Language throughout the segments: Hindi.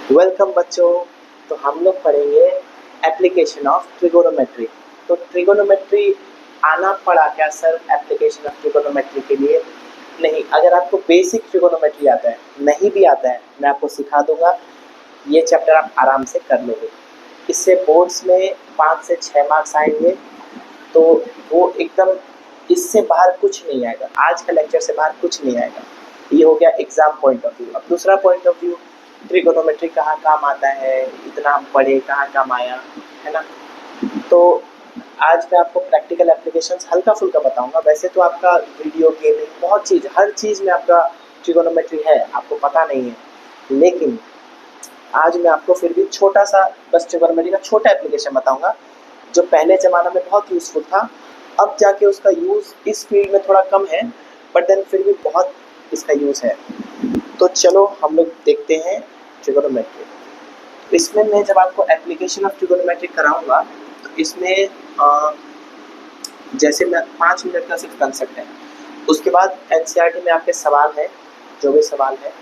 वेलकम बच्चों। तो हम लोग पढ़ेंगे एप्लीकेशन ऑफ ट्रिगोनोमेट्री। तो ट्रिगोनोमेट्री आना पड़ा क्या सर एप्लीकेशन ऑफ ट्रिगोनोमेट्री के लिए? नहीं, अगर आपको बेसिक ट्रिगोनोमेट्री आता है, नहीं भी आता है, मैं आपको सिखा दूंगा। ये चैप्टर आप आराम से कर लोगे। इससे बोर्ड्स में 5 से 6 मार्क्स आएंगे। तो वो एकदम इससे बाहर कुछ नहीं आएगा, आज का लेक्चर से बाहर कुछ नहीं आएगा। ये हो गया एग्जाम पॉइंट ऑफ व्यू। अब दूसरा पॉइंट ऑफ व्यू, ट्रिगोनोमेट्री कहाँ काम आता है, इतना हम पढ़े कहाँ काम आया, है ना। तो आज मैं आपको प्रैक्टिकल एप्लीकेशंस हल्का फुल्का बताऊंगा। वैसे तो आपका वीडियो गेमिंग बहुत चीज़, हर चीज़ में आपका ट्रिगोनोमेट्री है, आपको पता नहीं है। लेकिन आज मैं आपको फिर भी छोटा सा बस ट्रिगोनोमेट्री का छोटा एप्लीकेशन बताऊंगा, जो पहले ज़माना में बहुत यूज़फुल था। अब जाके उसका यूज़ इस फील्ड में थोड़ा कम है, बट देन फिर भी बहुत इसका यूज़ है। तो चलो हम लोग देखते हैं ट्रिगोनोमेट्री। इसमें मैं जब आपको एप्लीकेशन ऑफ ट्रिगोनोमेट्री कराऊंगा तो इसमें जैसे मैं 5 मिनट का सिर्फ कंसेप्ट है, उसके बाद एनसीईआरटी में आपके सवाल है, जो भी सवाल है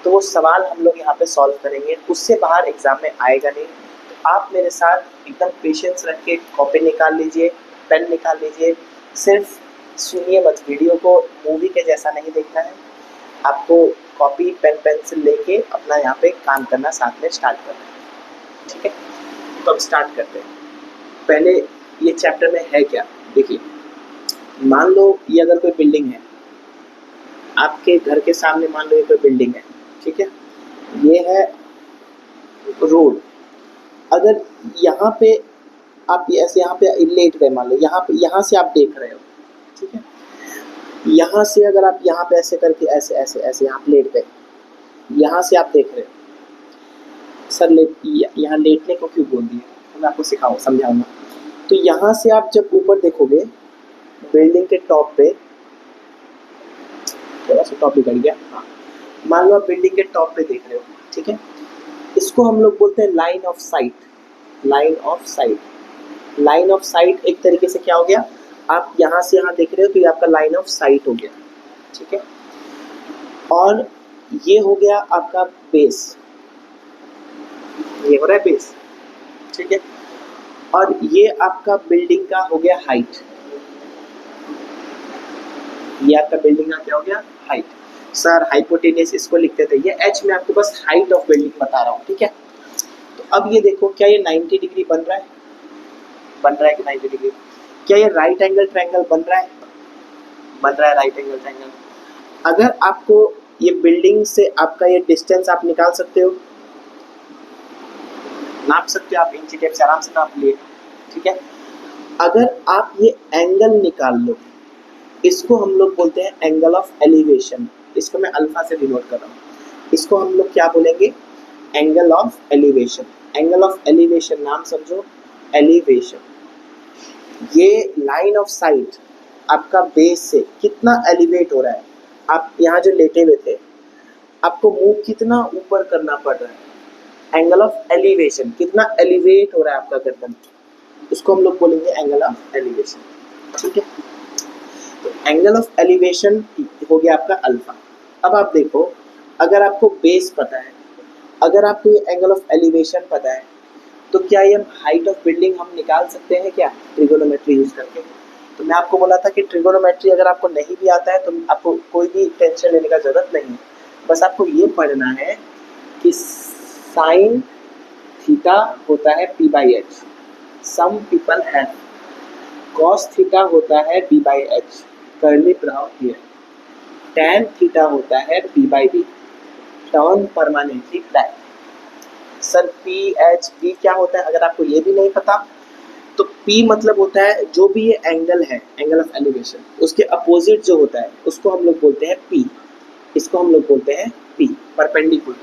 तो वो सवाल हम लोग यहाँ पे सॉल्व करेंगे। उससे बाहर एग्जाम में आएगा नहीं। तो आप मेरे साथ एकदम पेशेंस रख के कॉपी निकाल लीजिए, पेन निकाल लीजिए। सिर्फ सुनिए मत, वीडियो को मूवी के जैसा नहीं देखना है। आपको कॉपी पेन पेंसिल लेके अपना यहाँ पे काम करना साथ में स्टार्ट करना है, ठीक है। तो अब स्टार्ट करते हैं। पहले ये चैप्टर में है क्या, देखिए। मान लो ये अगर कोई बिल्डिंग है, आपके घर के सामने मान लो ये कोई बिल्डिंग है, ठीक है। ये है रोड। अगर यहाँ पे आप ऐसे यहाँ पे लेट गए, मान लो यहाँ से आप देख रहे हो, ठीक है। यहाँ से अगर आप यहाँ पे ऐसे करके ऐसे ऐसे ऐसे यहाँ पे लेट गए, यहाँ से आप देख रहे हो। सर यहाँ लेटने को क्यों बोल दिए, तो मैं आपको सिखाऊँ समझाऊंगा। तो यहाँ से आप जब ऊपर देखोगे बिल्डिंग के टॉप पे, थोड़ा सा टॉप बिगड़ गया, हाँ। मान लो आप बिल्डिंग के टॉप पे देख रहे हो, ठीक है। इसको हम लोग बोलते हैं line of site. Line of site, line of site एक तरीके से क्या हो गया, आप यहाँ से यहाँ देख रहे हो तो ये आपका लाइन ऑफ साइट हो गया, ठीक है। और ये हो गया आपका बेस, ये हो रहा है बेस, ठीक है। और ये आपका बिल्डिंग का हो गया हाइट, ये आपका बिल्डिंग का क्या हो गया, हाइट। सर हाइपोटेनियस इसको लिखते थे, ये एच में आपको बस हाइट ऑफ बिल्डिंग बता रहा हूँ, ठीक है। तो अब ये देखो, क्या ये 90 डिग्री बन रहा है, बन रहा है कि 90 डिग्री? क्या ये राइट एंगल ट्रायंगल बन रहा है, बन रहा है राइट एंगल ट्रायंगल। अगर आपको ये बिल्डिंग से आपका ये डिस्टेंस आप निकाल सकते हो, नाप सकते हो आप, इंची टेप से आराम से नाप लिए, ठीक है। अगर आप ये एंगल निकाल लो, इसको हम लोग बोलते हैं एंगल ऑफ एलिवेशन। इसको मैं अल्फा से डिनोट कर रहा हूँ। इसको हम लोग क्या बोलेंगे, angle of elevation. Angle of elevation नाम समझो, एलिवेशन। ये लाइन ऑफ साइट आपका बेस से कितना एलिवेट हो रहा है, आप यहाँ जो लेटे हुए थे आपको मुंह कितना ऊपर करना पड़ रहा है, एंगल ऑफ एलिवेशन, कितना एलिवेट हो रहा है आपका गर्दन, उसको हम लोग बोलेंगे एंगल ऑफ एलिवेशन, ठीक है। तो एंगल ऑफ एलिवेशन हो गया आपका अल्फा। अब आप देखो, अगर आपको बेस पता है, अगर आपको ये एंगल ऑफ एलिवेशन पता है, तो क्या ये हाइट ऑफ बिल्डिंग हम निकाल सकते हैं क्या ट्रिगोनोमेट्री यूज करके? तो मैं आपको बोला था कि ट्रिगोनोमेट्री अगर आपको नहीं भी आता है तो आपको कोई भी टेंशन लेने का जरूरत नहीं है। बस आपको ये पढ़ना है कि साइन थीटा होता है p by H, some people have. Cos theta होता है b by H, curly brown hair. Tan theta होता है p by B, turn permanently black. Sir P H P क्या होता है, अगर आपको ये भी नहीं पता तो पी मतलब होता है जो भी ये एंगल है, एंगल ऑफ एलिवेशन, उसके अपोजिट जो होता है उसको हम लोग बोलते हैं पी। इसको हम लोग बोलते हैं पी, परपेंडिकुलर।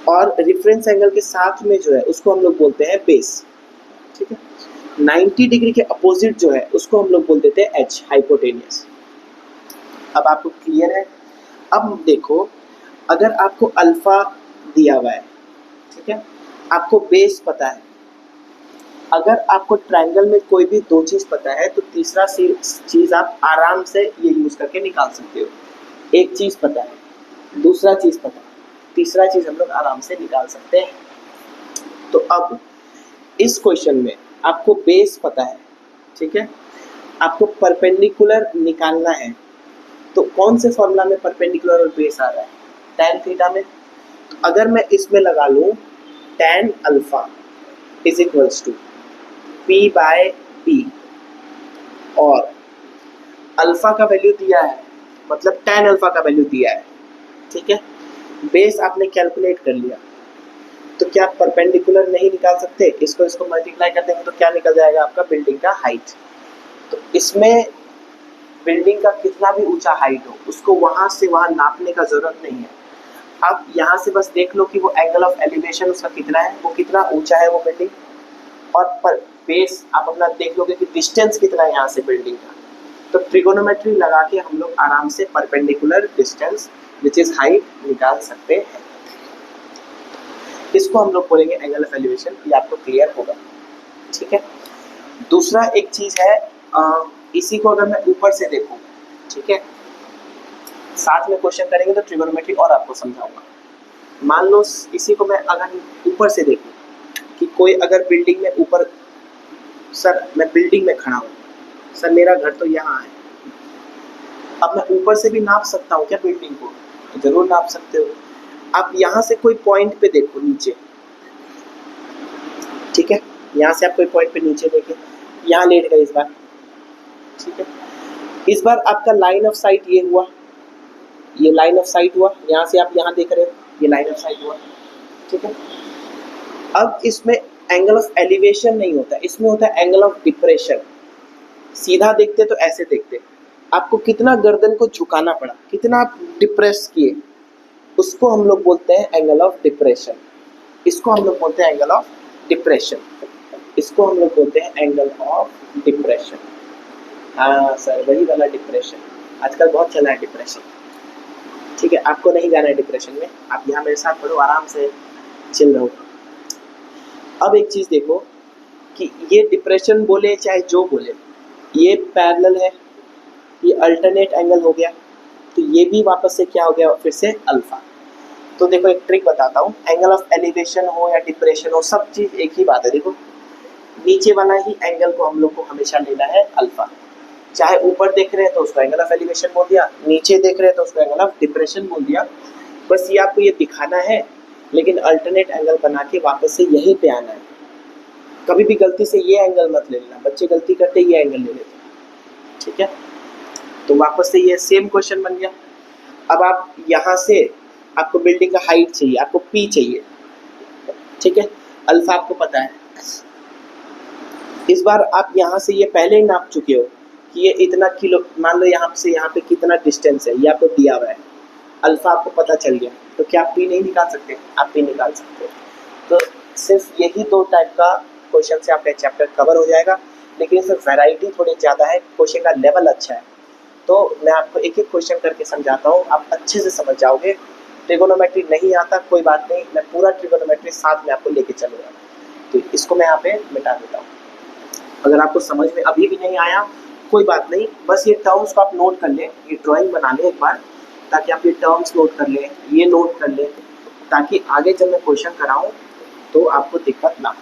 और रेफरेंस एंगल के साथ में जो है उसको हम लोग बोलते हैं बेस, ठीक है। 90 डिग्री के अपोजिट जो है उसको हम लोग बोल देते हैं एच, हाइपोटेनियस। अब आपको क्लियर है? अब देखो, अगर आपको अल्फा दिया हुआ है, ठीक है, आपको बेस पता है, अगर आपको ट्रायंगल में कोई भी दो चीज पता है तो तीसरा चीज आप आराम से ये यूज करके निकाल सकते हो। एक चीज पता है, दूसरा चीज पता है, तीसरा चीज हम लोग आराम से निकाल सकते हैं। तो अब इस क्वेश्चन में आपको बेस पता है, ठीक है, आपको परपेंडिकुलर निकालना है। तो कौन से फॉर्मूला में परपेंडिकुलर और बेस आ रहा है? tan थीटा में। तो अगर मैं इसमें लगा लूँ tan alpha is equals to P by B, और अल्फा का वैल्यू दिया है, मतलब tan अल्फा का वैल्यू दिया है, ठीक है, बेस आपने कैलकुलेट कर लिया, तो क्या आप परपेंडिकुलर नहीं निकाल सकते? इसको मल्टीप्लाई कर देंगे तो क्या निकल जाएगा आपका? बिल्डिंग का हाइट। तो इसमें बिल्डिंग का कितना भी ऊंचा हाइट हो, उसको वहां से वहां नापने का जरूरत नहीं है। आप यहाँ से बस देख लो कि वो एंगल ऑफ एलिवेशन उसका कितना है, वो कितना ऊंचा है वो बिल्डिंग, और पर बेस आप अपना देख लोगे कि डिस्टेंस कितना है यहाँ से बिल्डिंग का। तो ट्रिगोनोमेट्री लगा के हम लोग आराम से perpendicular distance which is height निकाल सकते हैं। इसको हम लोग बोलेंगे एंगल ऑफ एलिवेशन। ये आपको क्लियर होगा, ठीक है। दूसरा एक चीज है, इसी को अगर मैं ऊपर से देखूं, ठीक है, साथ में क्वेश्चन करेंगे तो ट्रिगोनोमेट्री और आपको समझाऊंगा। मान लो इसी को मैं अगर ऊपर से देखूं कि कोई अगर बिल्डिंग में ऊपर, सर मैं बिल्डिंग में खड़ा हूँ, सर मेरा घर तो यहाँ है, अब मैं ऊपर से भी नाप सकता हूँ क्या बिल्डिंग को? तो जरूर नाप सकते हो। आप यहाँ से कोई पॉइंट पे देखो नीचे, ठीक है, यहाँ से आप कोई पॉइंट पे नीचे देखें, यहाँ लेट गए इस बार, ठीक है, इस बार आपका लाइन ऑफ साइट ये हुआ, ये लाइन ऑफ साइट हुआ, यहाँ से आप यहाँ देख रहे हो, ये लाइन ऑफ साइट हुआ, ठीक है। अब इसमें एंगल ऑफ एलिवेशन नहीं होता, इसमें होता है एंगल ऑफ डिप्रेशन। सीधा देखते तो ऐसे देखते, आपको कितना गर्दन को झुकाना पड़ा, कितना आप डिप्रेस किए, उसको हम लोग बोलते हैं एंगल ऑफ डिप्रेशन। इसको हम लोग बोलते हैं एंगल ऑफ डिप्रेशन, इसको हम लोग बोलते हैं एंगल ऑफ डिप्रेशन। हाँ सर, वही वाला डिप्रेशन, आजकल बहुत चला है डिप्रेशन, ठीक है। आपको नहीं जाना है डिप्रेशन में, आप यहाँ मेरे साथ पढ़ो, आराम से चिल रहो। अब एक चीज़ देखो कि ये डिप्रेशन बोले चाहे जो बोले, ये पैरेलल है, ये अल्टरनेट एंगल हो गया, तो ये भी वापस से क्या हो गया, फिर से अल्फा। तो देखो एक ट्रिक बताता हूँ, एंगल ऑफ एलिवेशन हो या डिप्रेशन हो, सब चीज़ एक ही बात है। देखो नीचे वाला ही एंगल को हम लोग को हमेशा लेना है अल्फा, चाहे ऊपर देख रहे हैं तो उसको एंगल ऑफ एलिवेशन बोल दिया, नीचे देख रहे हैं तो उसको एंगल ऑफ डिप्रेशन बोल दिया। बस ये आपको ये दिखाना है, लेकिन अल्टरनेट एंगल बना के वापस से यहीं पे आना है। कभी भी गलती से ये एंगल मत ले लेना, बच्चे गलती करते ये एंगल ले लेते, ठीक है। तो वापस से ये सेम क्वेश्चन बन गया। अब आप यहाँ से, आपको बिल्डिंग का हाइट चाहिए, आपको पी चाहिए, ठीक है, अल्फा आपको पता है। इस बार आप यहाँ से ये पहले ही नाप चुके हो कि ये इतना किलो, मान लो यहाँ से यहाँ पे कितना डिस्टेंस है, ये आपको दिया हुआ है, अल्फा आपको पता चल गया, तो क्या आप पी नहीं निकाल सकते? आप पी निकाल सकते हो। तो सिर्फ यही दो टाइप का क्वेश्चन से आपका चैप्टर कवर हो जाएगा, लेकिन इसमें वैरायटी थोड़ी ज़्यादा है, क्वेश्चन का लेवल अच्छा है। तो मैं आपको एक एक क्वेश्चन करके समझाता हूँ, आप अच्छे से समझ जाओगे। ट्रिगोनोमेट्री नहीं आता कोई बात नहीं, मैं पूरा ट्रिगोनोमेट्री साथ में आपको लेके चलूँगा। तो इसको मैं यहाँ पे मिटा देता हूँ। अगर आपको समझ में अभी भी नहीं आया कोई बात नहीं, बस ये टर्म्स को आप नोट कर लें, ये ड्राइंग बना लें एक बार, ताकि आप ये टर्म्स नोट कर लें, ये नोट कर लें, ताकि आगे जब मैं क्वेश्चन कराऊँ तो आपको दिक्कत ना हो,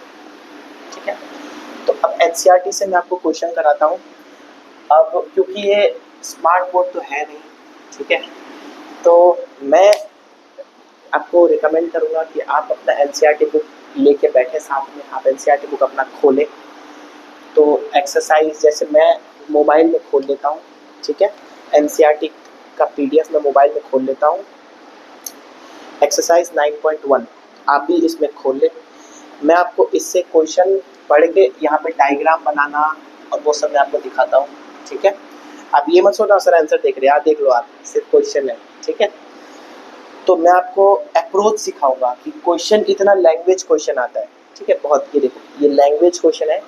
ठीक है। तो अब एनसीईआरटी से मैं आपको क्वेश्चन कराता हूँ। अब क्योंकि ये स्मार्ट बोर्ड तो है नहीं, ठीक है, तो मैं आपको रिकमेंड करूँगा कि आप अपना एनसीईआरटी बुक लेके बैठे साथ में, आप एनसीईआरटी बुक अपना खोलें। तो एक्सरसाइज जैसे मैं मोबाइल में खोल लेता हूँ, ठीक है, एनसीईआरटी का पीडीएफ मैं मोबाइल में खोल लेता हूँ। एक्सरसाइज 9.1 आप भी इसमें खोल लें। मैं आपको इससे क्वेश्चन पढ़ के यहाँ पे डायग्राम बनाना और वो सब मैं आपको दिखाता हूँ, ठीक है। आप ये मत सोचना सर आंसर देख रहे हैं, आप देख लो, आप सिर्फ क्वेश्चन है, ठीक है। तो मैं आपको अप्रोच सिखाऊंगा कि क्वेश्चन इतना लैंग्वेज क्वेश्चन आता है, ठीक है, बहुत। ये देखो ये लैंग्वेज क्वेश्चन है,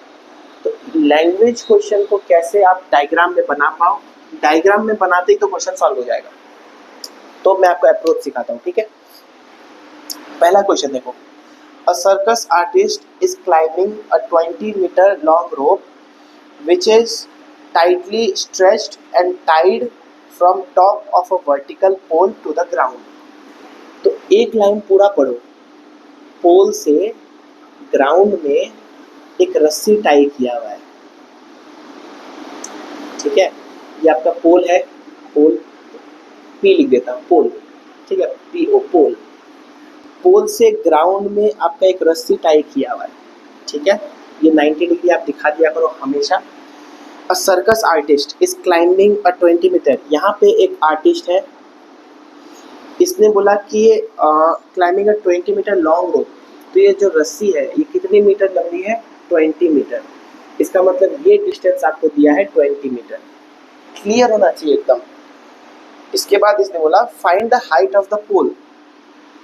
तो लैंग्वेज क्वेश्चन को कैसे आप डायग्राम में बना पाओ, डायग्राम में बनाते ही तो क्वेश्चन सॉल्व हो जाएगा। तो मैं आपको अप्रोच सिखाता हूँ, ठीक है। पहला क्वेश्चन देखो, अ circus artist is climbing a 20-meter long rope which is tightly stretched and tied from top of a vertical pole to the ground। तो एक लाइन पूरा पढ़ो। पोल से ग्राउंड में एक रस्सी टाई किया हुआ है, ठीक है। ये आपका पोल है, पोल पी लिख देता हूँ, पोल, ठीक है, पी ओ पोल। पोल से ग्राउंड में आपका एक रस्सी टाई किया हुआ है, ठीक है। ये 90 डिग्री आप दिखा दिया करो हमेशा। A circus artist is climbing a 20 metre. यहाँ पे एक आर्टिस्ट है, इसने बोला कि ये climbing a 20 metre long rope. तो ये जो रस्सी है ये कितनी मीटर लंबी है? 20 मीटर। इसका मतलब ये डिस्टेंस आपको दिया है 20 मीटर। क्लियर होना चाहिए एकदम। इसके बाद इसने बोला find the height of the pole.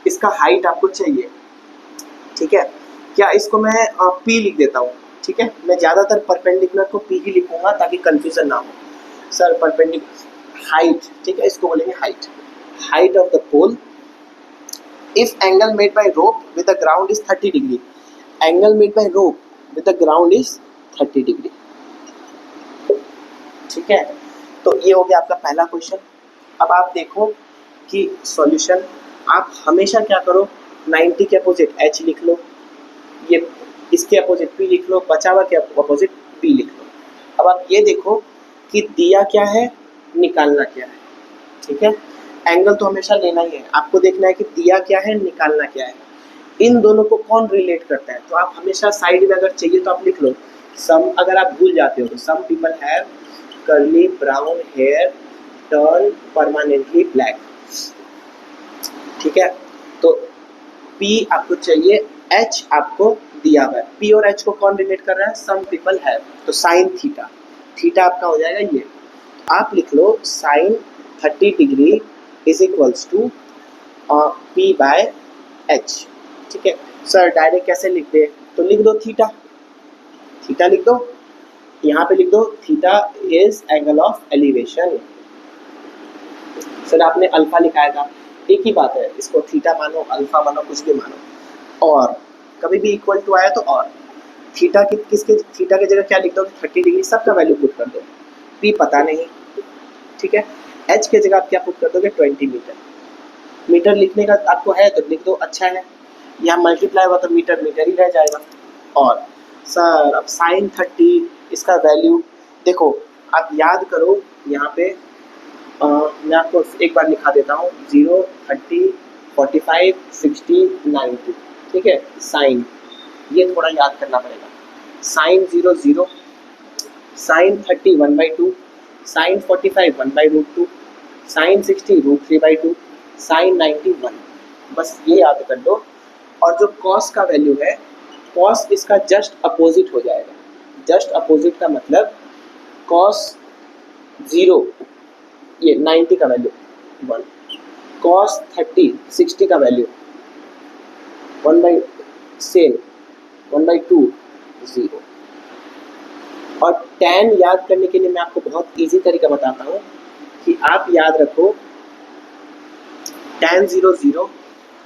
इसका हाइट आपको चाहिए, ठीक है। क्या इसको मैं पी लिख देता हूँ, ठीक है। मैं ज़्यादातर परपेंडिकुलर को पी ही लिखूंगा ताकि कंफ्यूजन ना हो। सर परपेंडिकुलर हाइट, ठीक है, इसको बोलेंगे height. Height of the pole if angle made by rope with the ground is 30 degree. Angle made by rope with the ground is 30 degree, ठीक है। तो ये हो गया आपका पहला क्वेश्चन। अब आप देखो कि सॉल्यूशन, आप हमेशा क्या करो, 90 के अपोजिट h लिख लो, ये इसके अपोजिट p लिख लो, बचा हुआ के अपोजिट p लिख लो। अब आप ये देखो कि दिया क्या है, निकालना क्या है, ठीक है। एंगल तो हमेशा लेना ही है, आपको देखना है कि दिया क्या है, निकालना क्या है, इन दोनों को कौन रिलेट करता है। तो आप हमेशा साइड में अगर चाहिए तो आप लिख लो सम। अगर आप भूल जाते हो तो some people have curly brown hair turn permanently black, ठीक है। तो P आपको चाहिए, H आपको दिया हुआ है। P और H को कौन रिलेट कर रहा है? Some people have. तो साइन थीटा, थीटा आपका हो जाएगा ये। आप लिख लो sine 30 degree is equals to P by H, ठीक है। सर डायरेक्ट कैसे लिख दे? तो लिख दो थीटा, थीटा लिख दो, यहाँ पे लिख दो theta is angle of elevation. Sir आपने अल्फा लिखाया था, एक ही बात है, इसको थीटा मानो, अल्फा मानो, कुछ भी मानो। और कभी भी इक्वल टू आया तो और थीटा की किसके, थीटा की जगह क्या लिख दो? 30 डिग्री, सबका वैल्यू पुट कर दो। P पता नहीं, ठीक है। H के जगह आप क्या पुट कर दोगे? 20 मीटर। मीटर लिखने का आपको है तो लिख दो, अच्छा है। यहाँ मल्टीप्लाई हुआ तो मीटर मीटर ही रह जाएगा। और सर अब साइन 30 इसका वैल्यू देखो, आप याद करो यहाँ पे मैं आपको एक बार लिखा देता हूँ 0, 30, 45, 60, 90, ठीक है। साइन ये थोड़ा याद करना पड़ेगा। Sine 0 0, sine 30 1/2, sine 45 1/√2, sine 60 √3/2, sine 90 1। बस ये याद कर दो। और जो कॉस का वैल्यू है, कॉस इसका जस्ट अपोजिट हो जाएगा। जस्ट अपोजिट का मतलब कॉस 0, ये 90 का वैल्यू 1, कॉस 30 60 का वैल्यू 1/2 0। और tan याद करने के लिए मैं आपको बहुत इजी तरीका बताता हूँ कि आप याद रखो tan 0 0,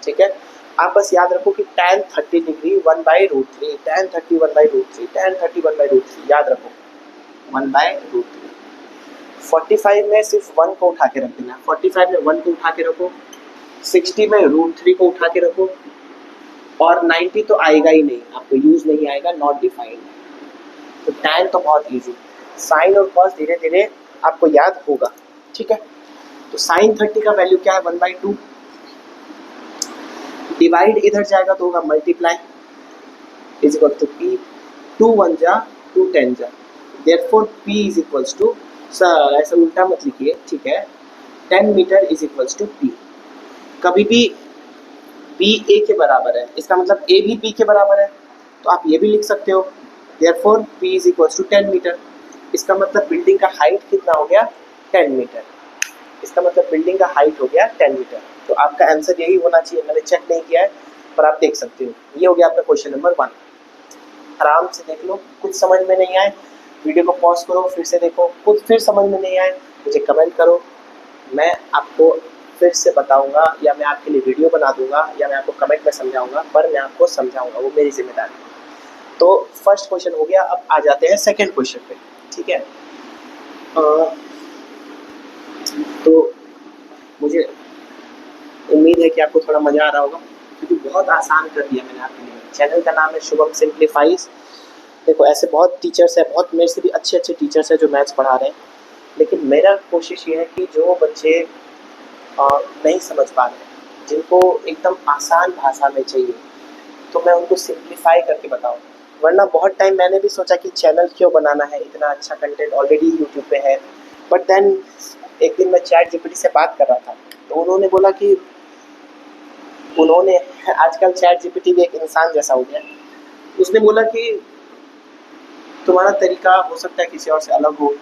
ठीक है। आप बस याद रखो कि tan 30 डिग्री 1/√3, tan 30 1/√3, tan 30 1/√3 याद रखो 1/√3। 45 में सिर्फ 1 को उठा के रख देना, 45 में 1 को उठा के रखो, 60 में √3 को उठा के रखो, और 90 तो आएगा ही नहीं, आपको यूज नहीं आएगा, नॉट डिफाइंड। तो tan तो बहुत इजी, साइन और कॉस धीरे धीरे आपको याद होगा, ठीक है। तो साइन 30 का वैल्यू क्या है? 1/2। डिवाइड इधर जाएगा तो होगा multiply, is equal to P, 2 1 जा 2 10 जा, therefore P is equals to, sir ऐसा उल्टा मत लिखिए, ठीक है। 10 metre is equals to P। कभी भी B A के बराबर है, इसका मतलब A भी B के बराबर है, तो आप ये भी लिख सकते हो, therefore P is equals to 10 metre. इसका मतलब बिल्डिंग का हाइट कितना हो गया? 10 मीटर। इसका मतलब बिल्डिंग का हाइट हो गया 10 मीटर। तो आपका आंसर यही होना चाहिए, मैंने चेक नहीं किया है पर आप देख सकते हो। ये हो गया आपका क्वेश्चन नंबर 1। आराम से देख लो, कुछ समझ में नहीं आए वीडियो को पॉज करो, फिर से देखो, कुछ फिर समझ में नहीं आए मुझे कमेंट करो, मैं आपको फिर से बताऊंगा, या मैं आपके लिए वीडियो बना दूंगा, या मैं आपको कमेंट में समझाऊंगा, पर मैं आपको समझाऊंगा, वो मेरी जिम्मेदारी है। तो फर्स्ट क्वेश्चन हो गया। अब आ जाते हैं सेकेंड क्वेश्चन पे, ठीक है। तो मुझे उम्मीद है कि आपको थोड़ा मज़ा आ रहा होगा, क्योंकि बहुत आसान कर दिया मैंने आपके लिए। चैनल का नाम है शुभम सिंप्लीफाइज। देखो ऐसे बहुत टीचर्स हैं, बहुत मेरे से भी अच्छे अच्छे टीचर्स हैं जो मैथ्स पढ़ा रहे हैं, लेकिन मेरा कोशिश ये है कि जो बच्चे नहीं समझ पा रहे हैं, जिनको एकदम आसान भाषा में चाहिए, तो मैं उनको सिंप्लीफाई करके बताऊँ। वरना बहुत टाइम मैंने भी सोचा कि चैनल क्यों बनाना है, इतना अच्छा कंटेंट ऑलरेडी यूट्यूब पे है। बट देन एक दिन मैं चैट जीपीटी से बात कर रहा था, तो उन्होंने बोला कि उन्होंने आजकल चैट जीपीटी भी एक इंसान जैसा हो गया। उसने बोला कि तुम्हारा तरीका हो सकता है किसी और से अलग हो,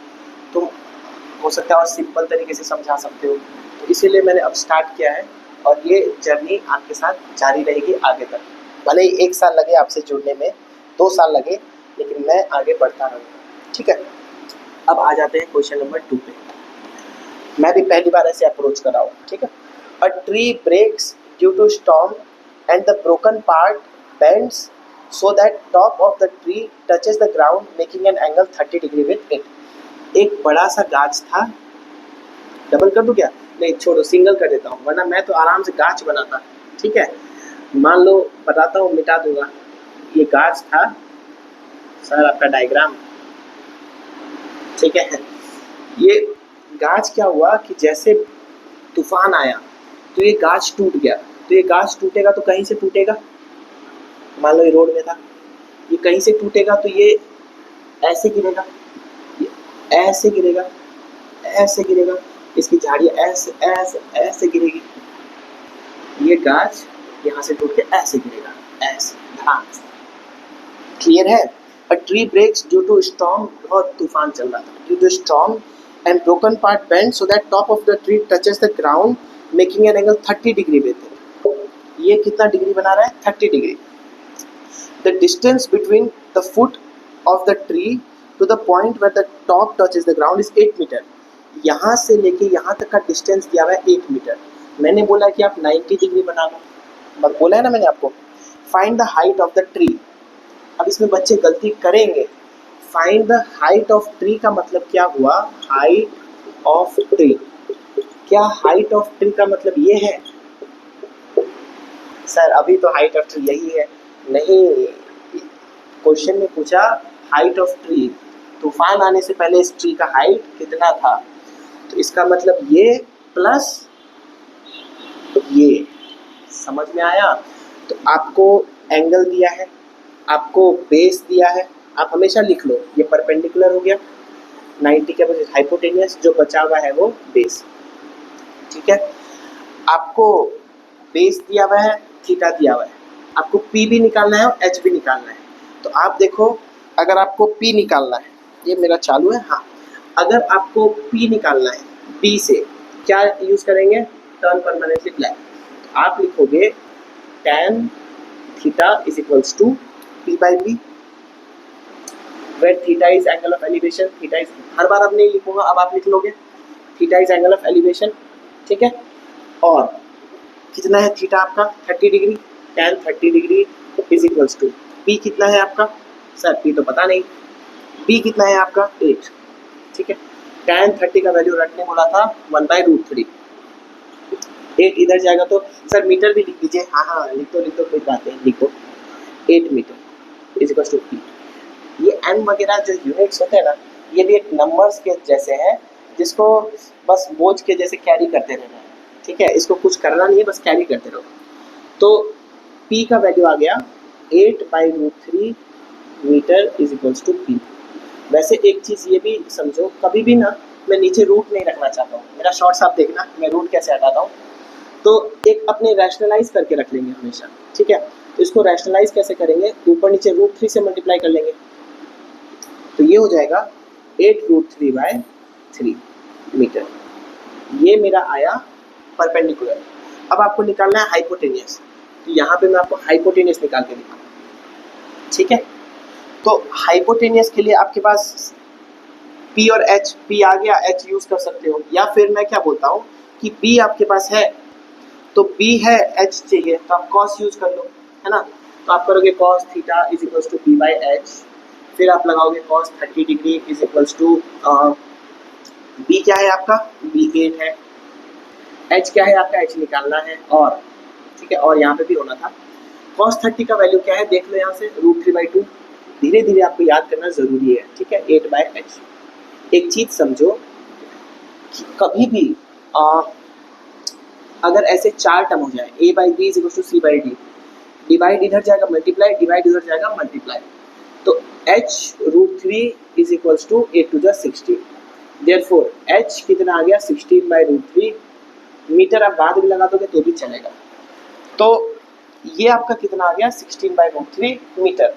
तुम हो सकता है और सिंपल तरीके से समझा सकते हो, तो इसीलिए मैंने अब स्टार्ट किया है, और ये जर्नी आपके साथ जारी रहेगी आगे तक। भले ही 1 साल लगे आपसे जुड़ने में, 2 साल लगे, लेकिन मैं आगे बढ़ता रहूँगा, ठीक है। अब आ जाते हैं क्वेश्चन नंबर 2 पे। मैं भी पहली बार ऐसे अप्रोच कर रहा हूँ, ठीक है। A tree breaks due to storm and the broken part bends so that top of the tree touches the ground making an angle 30 degree with it. एक बड़ा सा गाछ था, डबल कर दूं क्या? नहीं छोड़ो, सिंगल कर देता हूँ, वरना मैं तो आराम से गाछ बनाता, ठीक है। मान लो बताता हूँ, मिटा दूंगा। ये गाछ था सर, आपका डायग्राम, ठीक है। ये गाछ क्या हुआ कि जैसे तूफान आया तो ये गाछ टूट गया। तो ये गाछ टूटेगा तो कहीं से टूटेगा, मान लो ये रोड में था, ये कहीं से टूटेगा तो ये ऐसे गिरेगा, ये ऐसे गिरेगा, ऐसे गिरेगा, इसकी झाड़ियाँ ऐसे ऐसे ऐसे गिरेगी। ये गाछ यहाँ से टूट के ऐसे गिरेगा, ऐसे ध्यान से, क्लियर है। A tree breaks due to storm, बहुत तूफान चल रहा था, due to storm and broken part bend so that top of the tree touches the ground making an angle 30 degree with it. ये कितना डिग्री बना रहा है? 30 degree. The distance between the foot of the tree to the point where the top touches the ground is 8 metre. यहाँ से लेके यहाँ तक का डिस्टेंस दिया हुआ है 8 मीटर। मैंने बोला कि आप 90 डिग्री बना लो, बोला है ना मैंने आपको। Find the height of the tree. अब इसमें बच्चे गलती करेंगे। Find the height of tree का मतलब क्या हुआ? Height of tree. क्या हाइट ऑफ ट्री का मतलब ये है? सर अभी तो हाइट ऑफ ट्री यही है। नहीं, क्वेश्चन में पूछा हाइट ऑफ ट्री, तूफान आने से पहले इस ट्री का हाइट कितना था, तो इसका मतलब ये प्लस ये। समझ में आया? तो आपको एंगल दिया है, आपको बेस दिया है, आप हमेशा लिख लो ये परपेंडिकुलर हो गया 90 के बजाय हाइपोटेनियस, जो बचा हुआ है वो बेस, ठीक है। आपको बेस दिया हुआ है, थीटा दिया हुआ है, आपको पी भी निकालना है और एच भी निकालना है। तो आप देखो, अगर आपको पी निकालना है, ये मेरा चालू है, हाँ, अगर आपको पी निकालना है बी से, क्या यूज़ करेंगे? Turn permanently black. आप लिखोगे tan theta is equals to P by B, where theta is angle of elevation. Theta is, हर बार अब नहीं लिखूंगा, अब आप लिख लोगे theta is angle of elevation, ठीक है। और कितना है थीटा आपका? 30 degree. tan 30 degree is equals to P कितना है आपका? सर पी तो पता नहीं, पी कितना है आपका? 8, ठीक है। tan 30 का वैल्यू रखने बोला था 1/√3। 8 इधर जाएगा तो सर मीटर भी लिख दीजिए। हाँ हाँ लिख दो कोई बात नहीं, लिखो 8 metre is equals to P. ये एन वगैरह जो यूनिट्स होते हैं ना, ये भी एक नंबर्स के जैसे हैं, जिसको बस बोझ के जैसे कैरी करते रहना है, ठीक है। इसको कुछ करना नहीं है, बस कैरी करते रहो। तो P का वैल्यू आ गया 8/√3 metre is equals to P। वैसे एक चीज़ ये भी समझो, कभी भी ना मैं नीचे रूट नहीं रखना चाहता हूँ। मेरा शॉर्ट्स आप देखना, मैं रूट कैसे हटाता हूँ, तो एक अपने रैशनलाइज करके रख लेंगे हमेशा, ठीक है। तो इसको रैशनलाइज कैसे करेंगे? ऊपर नीचे √3 से मल्टीप्लाई कर लेंगे, तो ये हो जाएगा 8√3/3 मीटर। ये मेरा आया परपेंडिकुलर। अब आपको निकालना है हाइपोटेनियस, तो यहाँ पे मैं आपको हाइपोटेनियस निकाल के दिखाऊँ, ठीक है। तो हाइपोटेनियस के लिए आपके पास P और H, P आ गया, H यूज़ कर सकते हो, या फिर मैं क्या बोलता हूँ कि P आपके पास है तो B है, H चाहिए तो आप cos यूज़ कर लो, है ना। तो आप करोगे cos theta is equals to P/H, फिर आप लगाओगे cos 30 degree is equals to B क्या है आपका? B 8 है। H क्या है आपका? H निकालना है, और ठीक है, और यहाँ पे भी होना था। cos 30 का वैल्यू क्या है देख लो यहाँ से, √3/2। धीरे धीरे आपको याद करना जरूरी है, ठीक है, 8/h। एक चीज समझो कि कभी भी अगर ऐसे चार टर्म हो जाए, a/b=c/d, डिवाइड इधर जाएगा मल्टीप्लाई, डिवाइड उधर जाएगा मल्टीप्लाई, तो h√3=8 देयरफॉर h कितना आ गया 16/√3 मीटर। आप बाद में लगा दोगे तो भी चलेगा। तो ये आपका कितना आ गया 16/√3 मीटर।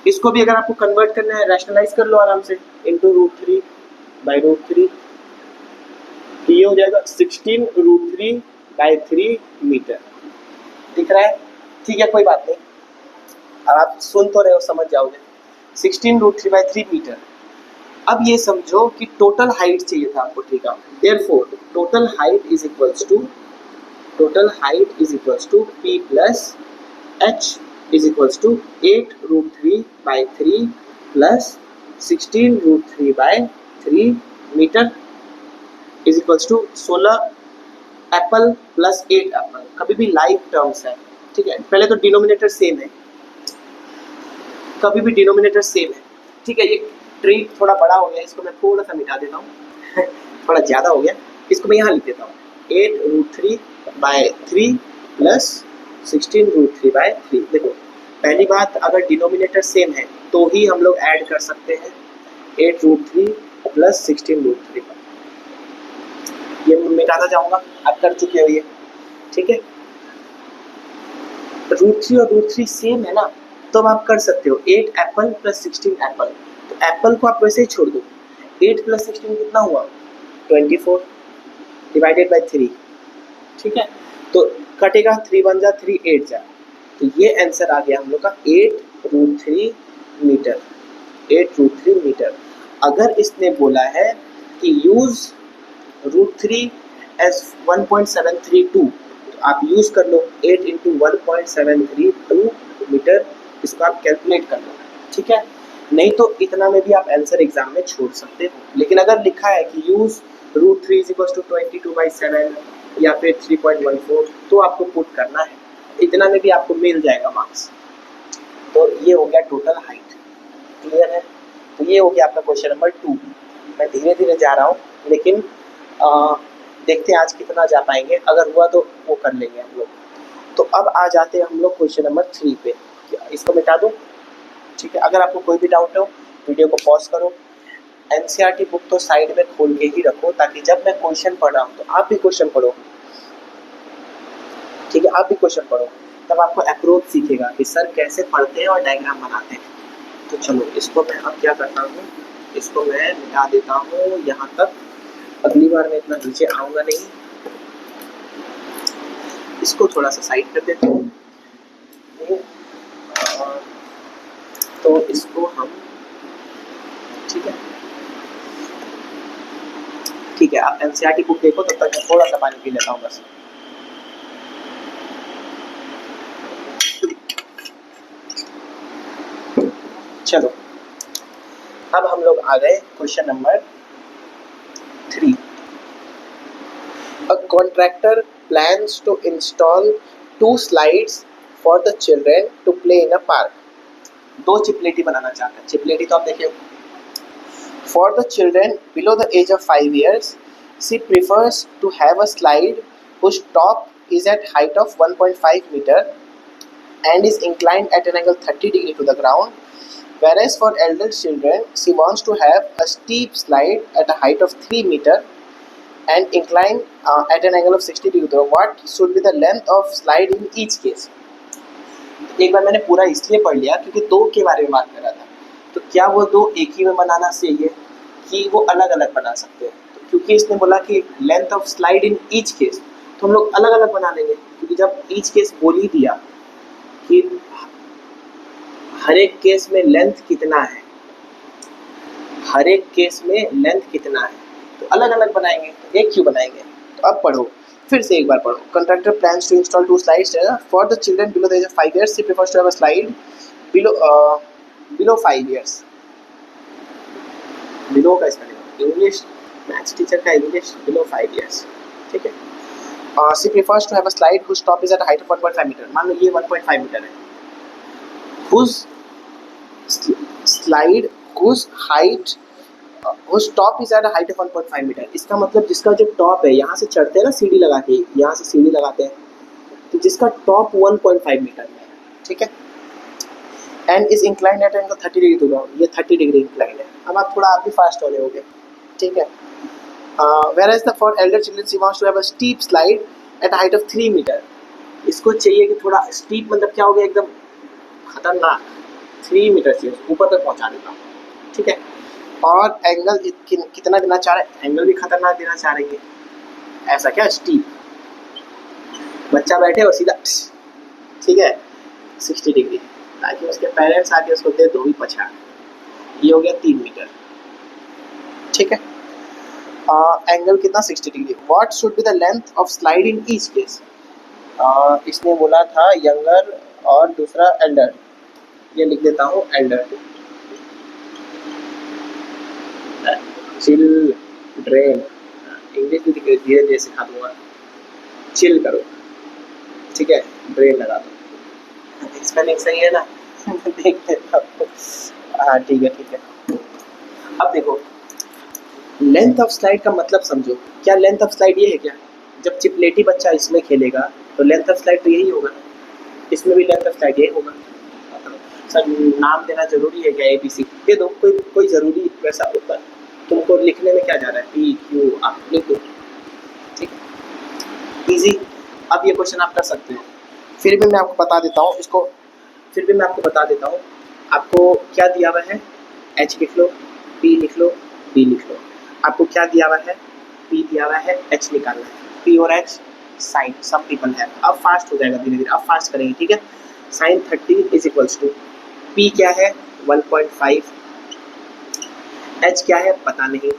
इसको भी अगर आपको कन्वर्ट करना है रैशनलाइज कर लो आराम से, इंटू √3/√3, तो ये हो जाएगा 16√3/3 मीटर। दिख रहा है? ठीक है, कोई बात नहीं, अब आप सुन तो रहे हो, समझ जाओगे। 16√3/3 मीटर। अब ये समझो कि टोटल हाइट चाहिए था आपको, ठीक है, therefore total height is equals to p plus h is equals to 8√3/3 plus 16√3/3 metre is equals to 16 apple plus 8 apple. कभी भी लाइव टर्म्स है, ठीक है, पहले तो डिनोमिनेटर सेम है, कभी भी डिनोमिनेटर सेम है, ठीक है। ये ट्री थोड़ा बड़ा हो गया, इसको मैं थोड़ा सा मिटा देता हूँ थोड़ा ज़्यादा हो गया, इसको मैं यहाँ लिख देता हूँ 8√3/3 प्लस 16√3/3। देखो पहली बात, अगर डिनोमिनेटर सेम है तो ही हम लोग ऐड कर सकते हैं 8√3 प्लस 16√3। ये मिटाता जाऊँगा, आप कर चुके हो ये, ठीक है। √3 और √3 सेम है ना, तो अब आप कर सकते हो 8 एप्पल प्लस 16 एप्पल। तो एप्पल को आप वैसे ही छोड़ दो, 8 प्लस 16 कितना हुआ 24 डिवाइडेड बाई 3, ठीक है। तो कटेगा 3 1 जा 3 8 जा, तो ये आंसर आ गया हम लोग का 8√3 मीटर, 8√3 मीटर। अगर इसने बोला है कि यूज √3 एज 1.732, आप यूज कर लो 8 इंटू 1.732 मीटर, इसको आप कैलकुलेट कर लो, ठीक है। नहीं तो इतना में भी आप आंसर एग्जाम में छोड़ सकते हो, लेकिन अगर लिखा है कि यूज √3=22/7 या फिर 3.14, तो आपको पुट करना है, इतना में भी आपको मिल जाएगा मार्क्स। तो ये हो गया टोटल हाइट, क्लियर है। तो ये हो गया आपका क्वेश्चन नंबर 2। मैं धीरे धीरे जा रहा हूँ, लेकिन देखते हैं आज कितना जा पाएंगे, अगर हुआ तो वो कर लेंगे हम लोग। तो अब आ जाते हैं हम लोग क्वेश्चन नंबर 3 पे। इसको मिटा दो, ठीक है। अगर आपको कोई भी डाउट हो वीडियो को पॉज करो, एनसीईआरटी बुक तो साइड में खोल के ही रखो, ताकि जब मैं क्वेश्चन पढ़ रहा हूँ तो आप भी क्वेश्चन पढ़ो, ठीक है, आप भी क्वेश्चन पढ़ो, तब आपको अप्रोच सीखेगा कि सर कैसे पढ़ते हैं और डायग्राम बनाते हैं। तो चलो इसको मैं अब क्या करता हूँ, इसको मैं मिटा देता हूँ यहाँ तक, अगली बार मैं इतना नीचे आऊँगा नहीं। इसको थोड़ा सा साइड कर देते हैं, तो इसको हम, ठीक है, ठीक है। आप एनसीईआरटी बुक देखो, तब तक मैं थोड़ा सा पानी पी लेता हूँ बस। चलो अब हम लोग आ गए question number 3। A contractor plans to install 2 slides for the children to play in a park. 2 चिपलेटी बनाना चाहता है, चिपलेटी तो आप देखिए। For the children below the age of 5 years, she prefers to have a slide whose top is at height of 1.5 meter and is inclined at an angle 30 degree to the ground. Whereas for elder children, she wants to have a steep slide at a height of 3 meter and inclined at an angle of 60 degree. What should be the length of slide in each case? एक बार मैंने पूरा इसलिए पढ़ लिया क्योंकि 2 के बारे में बात कर रहा था। तो क्या वो 2 एक ही में बनाना चाहिए कि वो अलग अलग बना सकते हैं? तो क्योंकि इसने बोला कि length of slide in each case, तो हम लोग अलग अलग बना लेंगे, क्योंकि जब ईच केस बोल ही दिया कि हर एक केस में लेंथ कितना है, हर एक केस में लेंथ कितना है, तो अलग अलग बनाएंगे, तो एक क्यों बनाएंगे। तो अब पढ़ो, फिर से एक बार पढ़ो। Contractor plans to install 2 slides for the children below the age of 5 years. He prefers to have a slide below 5 years. Below का स्पेलिंग इंग्लिश मैथ्स टीचर का इंग्लिश, बिलो 5 years, ठीक है। She prefers to have a slide whose top is at height of 1.5 metre. मान लो ये 1.5 मीटर है, whose slide whose height whose top is at height of 1.5 metre. इसका मतलब जिसका जो टॉप है, यहाँ से चढ़ते हैं ना सीढ़ी लगा के, यहाँ से सीढ़ी लगाते हैं, तो जिसका टॉप 1.5 मीटर में है, ठीक है, and is inclined at angle 30 degree to ground, ये 30 डिग्री इंक्लाइंड है। अब आप थोड़ा आप भी फास्ट होने होगे, ठीक है। whereas the for elder children she wants to have a steep slide at a height of 3 metre. इसको चाहिए कि थोड़ा स्टीप, मतलब क्या हो गया, एकदम खतरनाक 3 मीटर से ऊपर तक पहुंचा देता, ठीक है। और एंगल कितना देना चाह रहा है, एंगल भी खतरनाक देना चाह रही है, ऐसा क्या स्टीप, बच्चा बैठे और सीधा, ठीक है, 60 डिग्री, ताकि उसके पेरेंट्स आके उसको दे दो भी पछाड़। ये हो गया 3 मीटर, ठीक है। एंगल कितना 60 degree. What should be the length of slide in each case. इसने बोला था यंगर और दूसरा एल्डर, ये लिख देता हूँ एल्डर। चिल ड्रेन, इंग्लिश भी धीरे धीरे सिखा दूंगा, चिल करो, ठीक है, ड्रेन लगा दो, स्पेलिंग सही है ना देख लेता हूँ, हाँ ठीक है ठीक है। अब देखो लेंथ ऑफ स्लाइड का मतलब समझो, क्या लेंथ ऑफ स्लाइड ये है क्या, जब चिपलेटी बच्चा इसमें खेलेगा तो लेंथ ऑफ स्लाइड तो यही होगा, इसमें भी लेंथ ऑफ स्लाइड यही होगा। सर नाम देना जरूरी है क्या, ABC दे दो, कोई ज़रूरी वैसा होता है, तुमको लिखने में क्या जा रहा है, PQ आप लिखो, ठीक, ईजी। अब ये क्वेश्चन आप कर सकते हो। फिर भी मैं आपको बता देता हूँ इसको, फिर भी मैं आपको बता देता हूँ, आपको क्या दिया हुआ है, H लिख लो, P लिख लो, B लिख लो। आपको क्या दिया हुआ है, P दिया हुआ है, H निकालना है, P और H साइन सम पीपल है। अब फास्ट हो जाएगा धीरे धीरे, अब फास्ट करेंगे, ठीक है। Sine 30 is equals to P क्या है 1.5, H क्या है पता नहीं,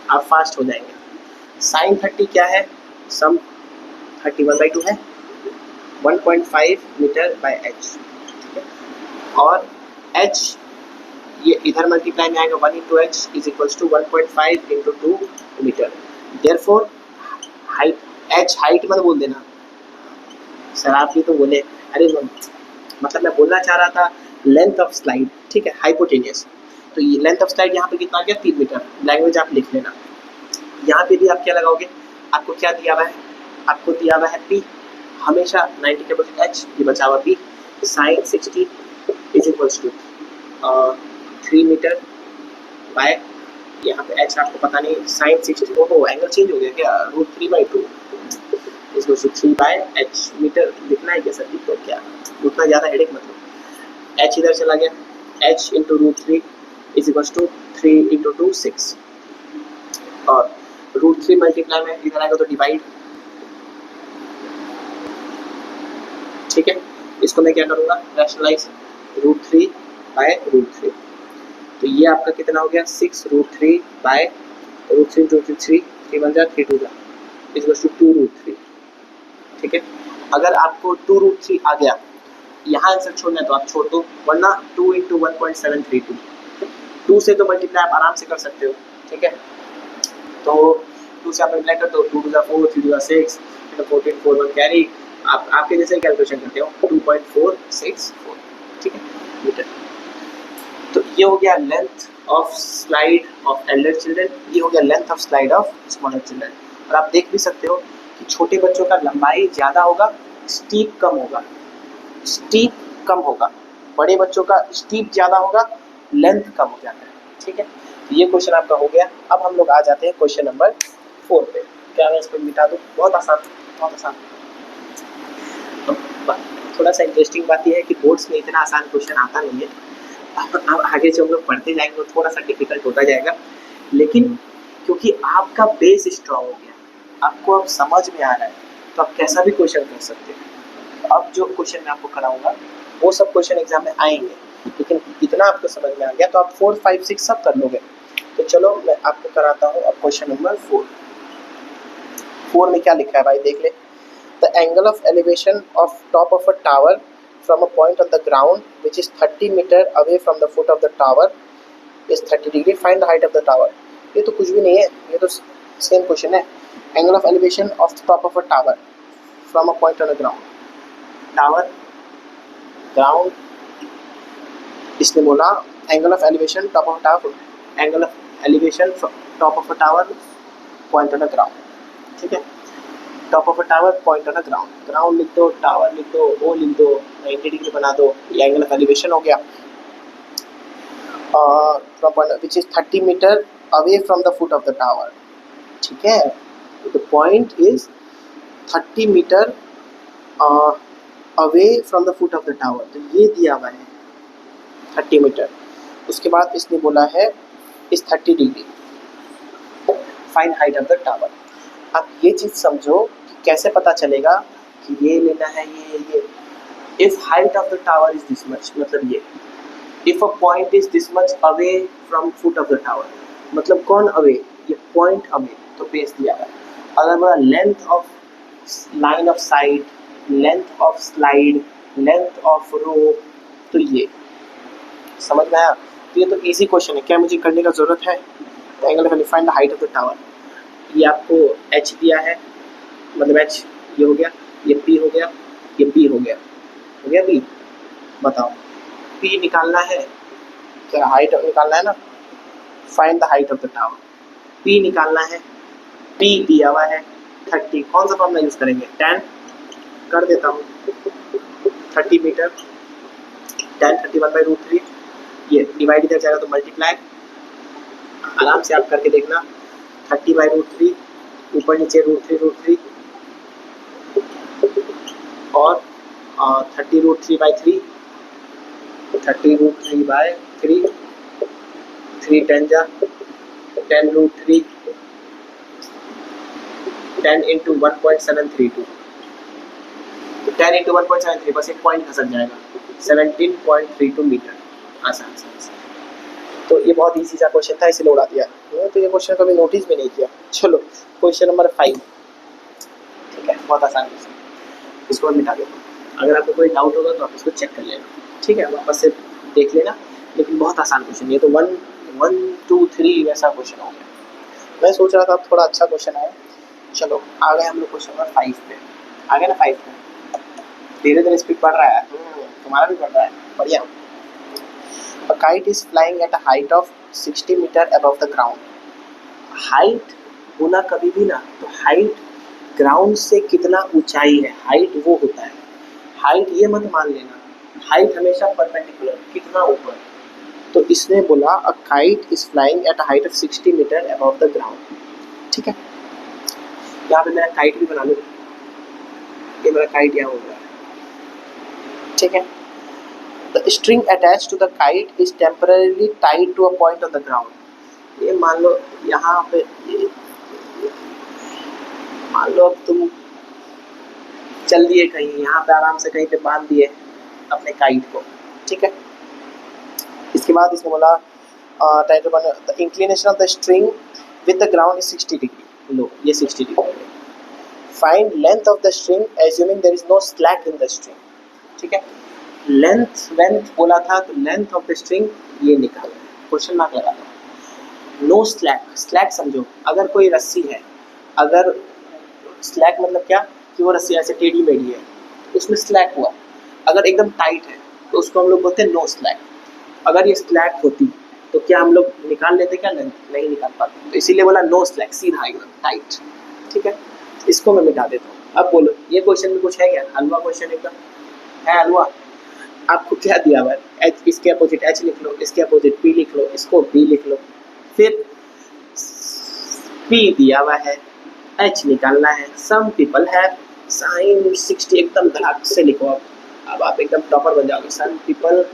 अब फास्ट हो जाएंगे। साइन 30 क्या है, सम 31/2 है, 1.5 मीटर बाय H, ठीक है। और H ये इधर मल्टीप्लाई में आएगा, 1 into H is equals to 1.5 into 2 metre. Therefore height, H height मत बोल देना सर, आप भी तो बोले, अरे मतलब मैं बोलना चाह रहा था लेंथ ऑफ स्लाइड, ठीक है, हाइपोटेनियस। तो ये लेंथ ऑफ स्लाइड यहाँ पे कितना आ गया 3 मीटर, लैंग्वेज आप लिख लेना। यहाँ पे भी आप क्या लगाओगे, आपको क्या दिया हुआ है, आपको दिया हुआ है P, हमेशा 90 के बजाय H, ये बचा हुआ P, sine 60 is equals to 3 metre by, यहाँ पे H आपको पता नहीं, साइन 60, ओहो एंगल चेंज हो गया क्या, √3/2 इसको 3 बाय H मीटर लिखना है क्या सर, लिखो क्या, उतना ज़्यादा हेडेक मतलब। H इधर चला गया, H into √3 is equals to 3 into 2 6, और √3 मल्टीप्लाई में इधर आएगा तो डिवाइड, ठीक है। इसको मैं क्या करूँगा, रैशनलाइज, √3 बाय √3, तो ये आपका कितना हो गया 6√3 बाय √3 2 3 3 1 जा 3 2 जा इज टू 2√3, ठीक है। अगर आपको 2√3 आ गया, यहाँ आंसर छोड़ना है तो आप छोड़ दो, वरना 2 इंटू 1.732, 2 से तो मल्टीप्लाई आप आराम से कर सकते हो, ठीक है। तो 2 से आप मल्टीप्लाई कर दो, 2 2 जा 4 3 2 जा 6 14 4 1 कैरी, आप आपके जैसे कैलकुलेशन करते हो 2.464, ठीक है, मीटर। तो ये हो गया length of slide of Elder children, ये हो गया length of slide of smaller children. और आप देख भी सकते हो कि छोटे बच्चों का लंबाई ज़्यादा होगा, स्टीप कम होगा, स्टीप कम होगा, बड़े बच्चों का स्टीप ज़्यादा होगा, लेंथ कम हो जाता है, ठीक है। तो ये क्वेश्चन आपका हो गया। अब हम लोग आ जाते हैं क्वेश्चन नंबर 4 पे। क्या मैं इसको मिटा दूँ, बहुत आसान, बहुत आसान। थोड़ा सा इंटरेस्टिंग बात यह है कि बोर्ड्स में इतना आसान क्वेश्चन आता नहीं है, अब आगे जो हम लोग पढ़ते जाएंगे वो थोड़ा सा डिफिकल्ट होता जाएगा, लेकिन क्योंकि आपका बेस स्ट्रॉन्ग हो गया, आपको अब समझ में आ रहा है, तो आप कैसा भी क्वेश्चन कर सकते हैं। अब जो क्वेश्चन मैं आपको कराऊंगा वो सब क्वेश्चन एग्जाम में आएंगे, लेकिन इतना आपको समझ में आ गया तो आप 4 5 6 सब कर लोगे। तो चलो मैं आपको कराता हूँ अब क्वेश्चन नंबर 4 में क्या लिखा है भाई, देख ले। The angle of elevation of top of a tower from a point on the ground which is 30 meter away from the foot of the tower is 30 degree, find the height of the tower। ये तो कुछ भी नहीं है, ये तो सेम क्वेश्चन है। Angle of elevation of the top of a tower from a point on a ground, tower ground, इसने बोला angle of elevation top of tower, angle of elevation top of a tower point on a ground, ठीक है, top of a tower point on a ground, ground लिख दो, टावर लिख दो, ओ लिख दो, 90 डिग्री बना दो, ये एंगल ऑफ एलिवेशन हो गया, from point which is 30 meter away from the foot of the tower, ठीक है, the point is 30 meter away from the foot of the tower, तो ये दिया हुआ है 30 मीटर। उसके बाद इसने बोला है इस 30 degree, find height of the tower. अब ये चीज़ समझो कि कैसे पता चलेगा कि ये लेना है ये if height of the tower is this much, मतलब ये if a point is this much away from foot of the tower, मतलब कौन अवे, ये पॉइंट अवे, तो बेस दिया है। अगर बोला length of line of sight, length of slide, length of row, तो ये समझ में आया। तो ये तो इजी क्वेश्चन है, क्या मुझे करने का जरूरत है। Angle of find the height of the tower, ये आपको h दिया है, मतलब h ये हो गया, ये p हो गया, ये b हो गया b। बताओ p निकालना है, क्या हाइट निकालना है ना, find the height of the tower, p निकालना है, p दिया हुआ है 30, कौन सा फॉर्मूला यूज करेंगे, tan कर देता हूँ, 30 मीटर tan 31/√3, ये डिवाइड इधर जाएगा तो मल्टीप्लाई, आराम से आप करके देखना, 30/√3 ऊपर नीचे √3 और 30√3/3, 30√3/3, 3 10 जा 10√3, 10 इंटू 1.732, 10 इंटू 1.73, बस एक पॉइंट खसक जाएगा, 17.32 मीटर, आसान से। तो ये बहुत ईजी सा क्वेश्चन था, इसलिए उड़ा दिया, तो ये क्वेश्चन कभी नोटिस भी नहीं किया। चलो क्वेश्चन नंबर 5, ठीक है, बहुत आसान क्वेश्चन, इसको मिटा देता। अगर आपको कोई डाउट होगा तो आप इसको चेक कर लेना, ठीक है, वापस से देख लेना, लेकिन बहुत आसान क्वेश्चन, ये तो 1 2 3 वैसा क्वेश्चन हो गया। मैं सोच रहा था थोड़ा अच्छा क्वेश्चन आया। चलो आ गए हम लोग क्वेश्चन नंबर 5 पे, आ गए ना 5 पे, धीरे धीरे स्पीड बढ़ रहा है, तुम्हारा भी बढ़ रहा है, बढ़िया। A kite is flying at a height of 60 meter above the ground. Height बोला कभी भी ना, तो हाइट ग्राउंड से कितना ऊंचाई है, हाइट वो होता है, हाइट ये मत मान लेना, हाइट हमेशा परपेंडिकुलर, कितना ऊपर। तो इसने बोला a kite is flying at a height of 60 metre above the ground, ठीक है। यहाँ पे मेरा काइट भी बना लो, ये मेरा काइट यहाँ हो रहा है, ठीक है। The string attached to the kite is temporarily tied to a point on the ground. ये मान लो यहाँ पे, मान लो अब तुम चल दिए कहीं, यहाँ पे आराम से कहीं पे बांध दिए अपने काइट को, ठीक है। इसके बाद इसने बोला the inclination of the string with the ground is 60 degree, लो ये 60 degree. Find length of the string assuming there is no slack in the string, ठीक है। लेंथ बोला था, तो लेंथ ऑफ द स्ट्रिंग ये निकालना है, क्वेश्चन मार्क लगा दो। नो स्लैक, स्लैक समझो, अगर कोई रस्सी है, अगर स्लैक मतलब क्या कि वो रस्सी ऐसे टेढ़ी मेढ़ी है, उसमें स्लैक हुआ। अगर एकदम टाइट है तो उसको हम लोग बोलते हैं नो स्लैक। अगर ये स्लैक होती तो क्या हम लोग निकाल लेते, क्या लेंथ नहीं निकाल पाते, तो इसीलिए बोला नो स्लैक, सीधा एकदम टाइट, ठीक है। इसको मैं मिटा देता हूँ। अब बोलो ये क्वेश्चन में कुछ है क्या, हलवा क्वेश्चन एकदम है हलवा। आपको क्या दिया हुआ है, एच, इसके अपोजिट एच लिख लो, इसके अपोजिट पी लिख लो, इसको बी लिख लो, फिर पी दिया हुआ है, एच निकालना है। सम पीपल है साइन 60 एकदम धड़ाक से लिखो, अब आप एकदम टॉपर बन जाओगे। सम पीपल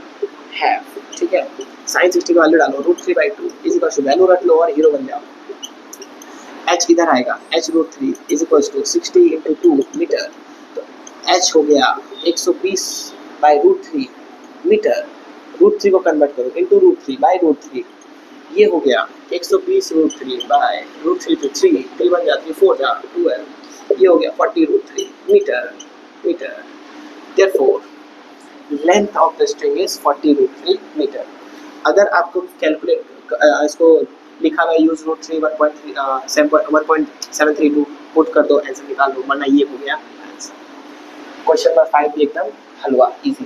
है, ठीक है, साइन 60 का वैल्यू डालो, √3/2 इज इक्वल टू वैल्यू रख लो और हीरो बन जाओ। एच किधर आएगा, H √3 is equal to 60 × 2 metre, तो एच हो गया 120/√3 मीटर, √3 को कन्वर्ट करो इंटू √3/√3, ये हो गया 120√3/√3 to 3, 3 बन जाती है 4 जा 12, ये हो गया 40√3 metre. Therefore length of the string is 40√3 metre. अगर आपको कैलकुलेट इसको लिखा हुआ यूज √3 1.732, पुट कर दो, आंसर निकाल दो, वरना ये हो गया आंसर। क्वेश्चन नंबर 5 भी एकदम हलवा इजी,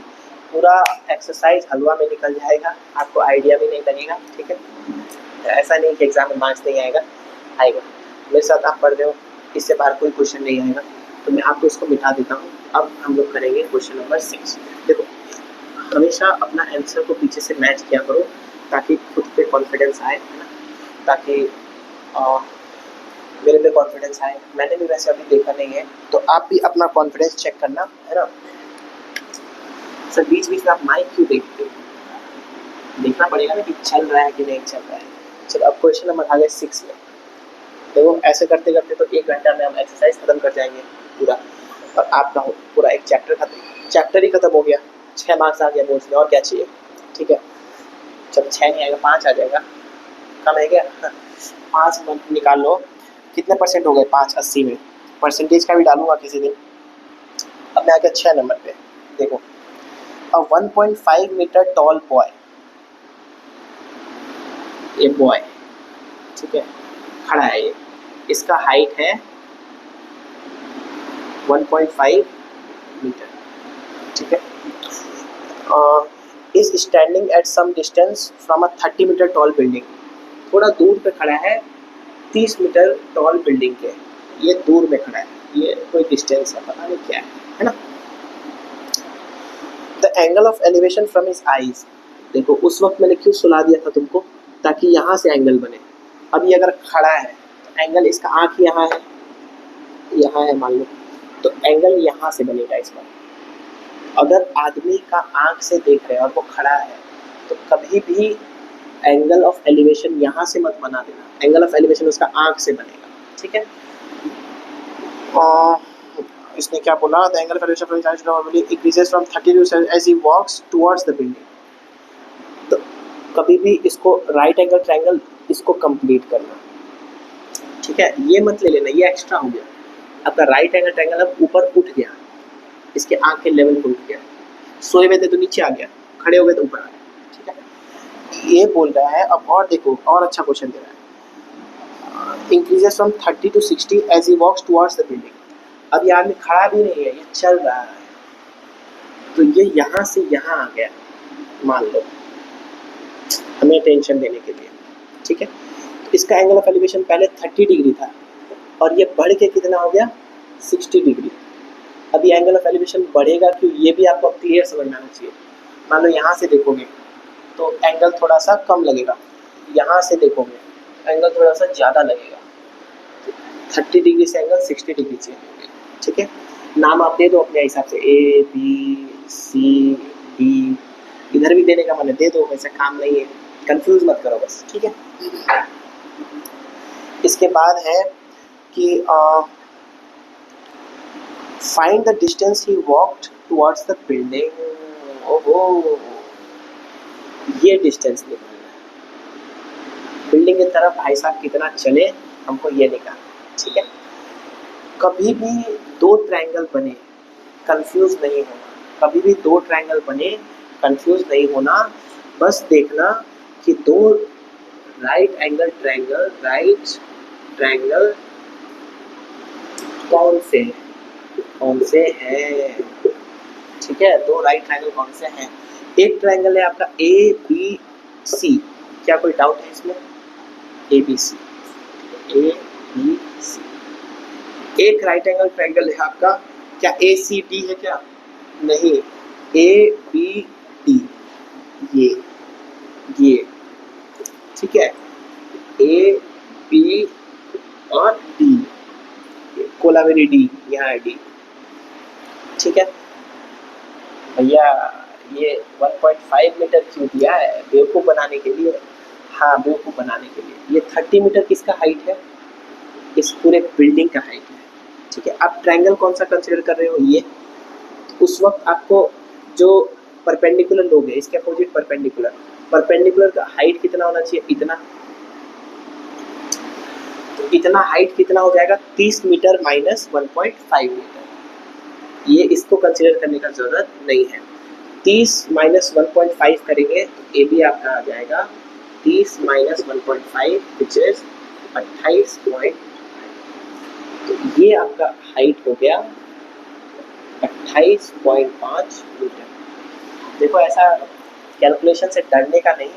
पूरा एक्सरसाइज हलवा में निकल जाएगा, आपको आइडिया भी नहीं लगेगा। ठीक है, ऐसा नहीं कि एग्जाम में मार्क्स नहीं आएगा, आएगा। मेरे साथ आप पढ़ रहे हो, इससे बाहर कोई क्वेश्चन नहीं आएगा, तो मैं आपको इसको मिटा देता हूँ। अब हम लोग करेंगे क्वेश्चन नंबर 6। देखो, हमेशा अपना आंसर को पीछे से मैच किया करो ताकि खुद पे कॉन्फिडेंस आए, है ना, ताकि मेरे पे कॉन्फिडेंस आए। मैंने भी वैसे अभी देखा नहीं है, तो आप भी अपना कॉन्फिडेंस चेक करना, है ना। सर बीच बीच में आप माइक क्यों देखते हो, देखना पड़ेगा ना कि चल रहा है कि नहीं चल रहा है। चलो अब क्वेश्चन नंबर आ गया 6 में। देखो ऐसे करते करते तो 1 घंटा में हम एक्सरसाइज खत्म कर जाएंगे पूरा, और आपका पूरा एक चैप्टर ही खत्म हो गया। 6 मार्क्स आ गया बोर्ड में, और क्या चाहिए। ठीक है, जब 6 नहीं आएगा 5 आ जाएगा, कम है क्या। 5 निकाल लो, कितने परसेंट हो गए 5 80 में, परसेंटेज का भी डालूंगा किसी दिन। अब मैं आ गया 6 नंबर पे। देखो, अ 1.5 मीटर टॉल बॉय, ये बॉय, ठीक है, खड़ा है ये, इसका हाइट है 1.5 मीटर। ठीक है, is standing at some distance from a 30 metre tall building, थोड़ा दूर पे खड़ा है 30 मीटर टॉल बिल्डिंग के, ये दूर में खड़ा है, ये कोई डिस्टेंस है, पता नहीं क्या है ना। The angle of elevation from his eyes, देखो उस वक्त मैंने क्यों सुला दिया था तुमको, ताकि यहाँ से एंगल बने। अब ये अगर खड़ा है तो एंगल, इसका आँख यहाँ है मान लो, तो एंगल यहाँ से बनेगा इस पर। अगर आदमी का आँख से देख रहे हैं और वो खड़ा है, तो कभी भी एंगल ऑफ एलिवेशन यहाँ से मत बना देना, एंगल ऑफ एलिवेशन उसका आँख से बनेगा। ठीक है, इसने क्या बोला, the angle of elevation from his eyes normally increases from 30 to as he walks towards the building. तो कभी भी इसको राइट एंगल ट्रायंगल इसको कंप्लीट करना। ठीक है, ये मत ले लेना, ये एक्स्ट्रा हो गया आपका। राइट एंगल ट्रायंगल अब ऊपर उठ गया, इसके आँख के लेवल पर उठ गया। सोए हुए थे तो नीचे आ गया, खड़े हो गए तो ऊपर आ गया। ठीक है, ये बोल रहा है। अब और देखो, और अच्छा क्वेश्चन दे रहा है, increases from 30 to 60 as he walks towards the building. अब ये आदमी खड़ा भी नहीं है, ये चल रहा है, तो ये यहाँ से यहाँ आ गया मान लो, हमें टेंशन देने के लिए। ठीक है, तो इसका एंगल ऑफ एलिवेशन पहले 30 डिग्री था, और ये बढ़ के कितना हो गया 60 डिग्री। अभी एंगल ऑफ एलिवेशन बढ़ेगा क्यों, ये भी आपको क्लियर समझ में आना चाहिए। मान लो यहाँ से देखोगे तो एंगल थोड़ा सा कम लगेगा, यहाँ से देखोगे एंगल थोड़ा सा ज़्यादा लगेगा, 30 डिग्री से एंगल 60 डिग्री चेंज हो गया। ठीक है, नाम आप दे दो अपने हिसाब से, A B C D, इधर भी देने का मन है दे दो, वैसे काम नहीं है, कंफ्यूज मत करो बस। ठीक है, इसके बाद है कि find the distance he walked towards the building. ओहो, ये डिस्टेंस निकालना है बिल्डिंग की तरफ, भाई साहब कितना चले हमको ये निकालना। ठीक है, कभी भी 2 ट्रायंगल बने कंफ्यूज नहीं होना, कभी भी 2 ट्रायंगल बने कंफ्यूज नहीं होना, बस देखना कि 2 राइट एंगल ट्रायंगल कौन से हैं। ठीक है, 2 राइट ट्रायंगल कौन से हैं। एक ट्रायंगल है आपका ABC, क्या कोई डाउट है इसमें, ABC। एक राइट एंगल ट्रायंगल है आपका, क्या ACD है क्या, नहीं, ABD, ये ठीक है, A B और D, कोलावेरी D, यहाँ है D। ठीक है भैया, ये 1.5 मीटर क्यों दिया है, बेवकूफ़ बनाने के लिए। हाँ, बेवकूफ़ बनाने के लिए। ये 30 मीटर किसका हाइट है, इस पूरे बिल्डिंग का हाइट है। ठीक है, आप ट्रायंगल कौन सा कंसिडर कर रहे हो, ये। उस वक्त आपको जो परपेंडिकुलर लोगे, इसके अपोजिट परपेंडिकुलर का हाइट कितना होना चाहिए, इतना। तो इतना हाइट कितना हो जाएगा, 30 मीटर माइनस 1.5 मीटर। ये इसको कंसिडर करने का जरूरत नहीं है। 30 माइनस 1.5 करेंगे तो ए बी आपका आ जाएगा 30 माइनस 1.5 विच इज 28.5। तो ये आपका हाइट हो गया 28.5 मीटर। देखो ऐसा कैलकुलेशन से डरने का नहीं,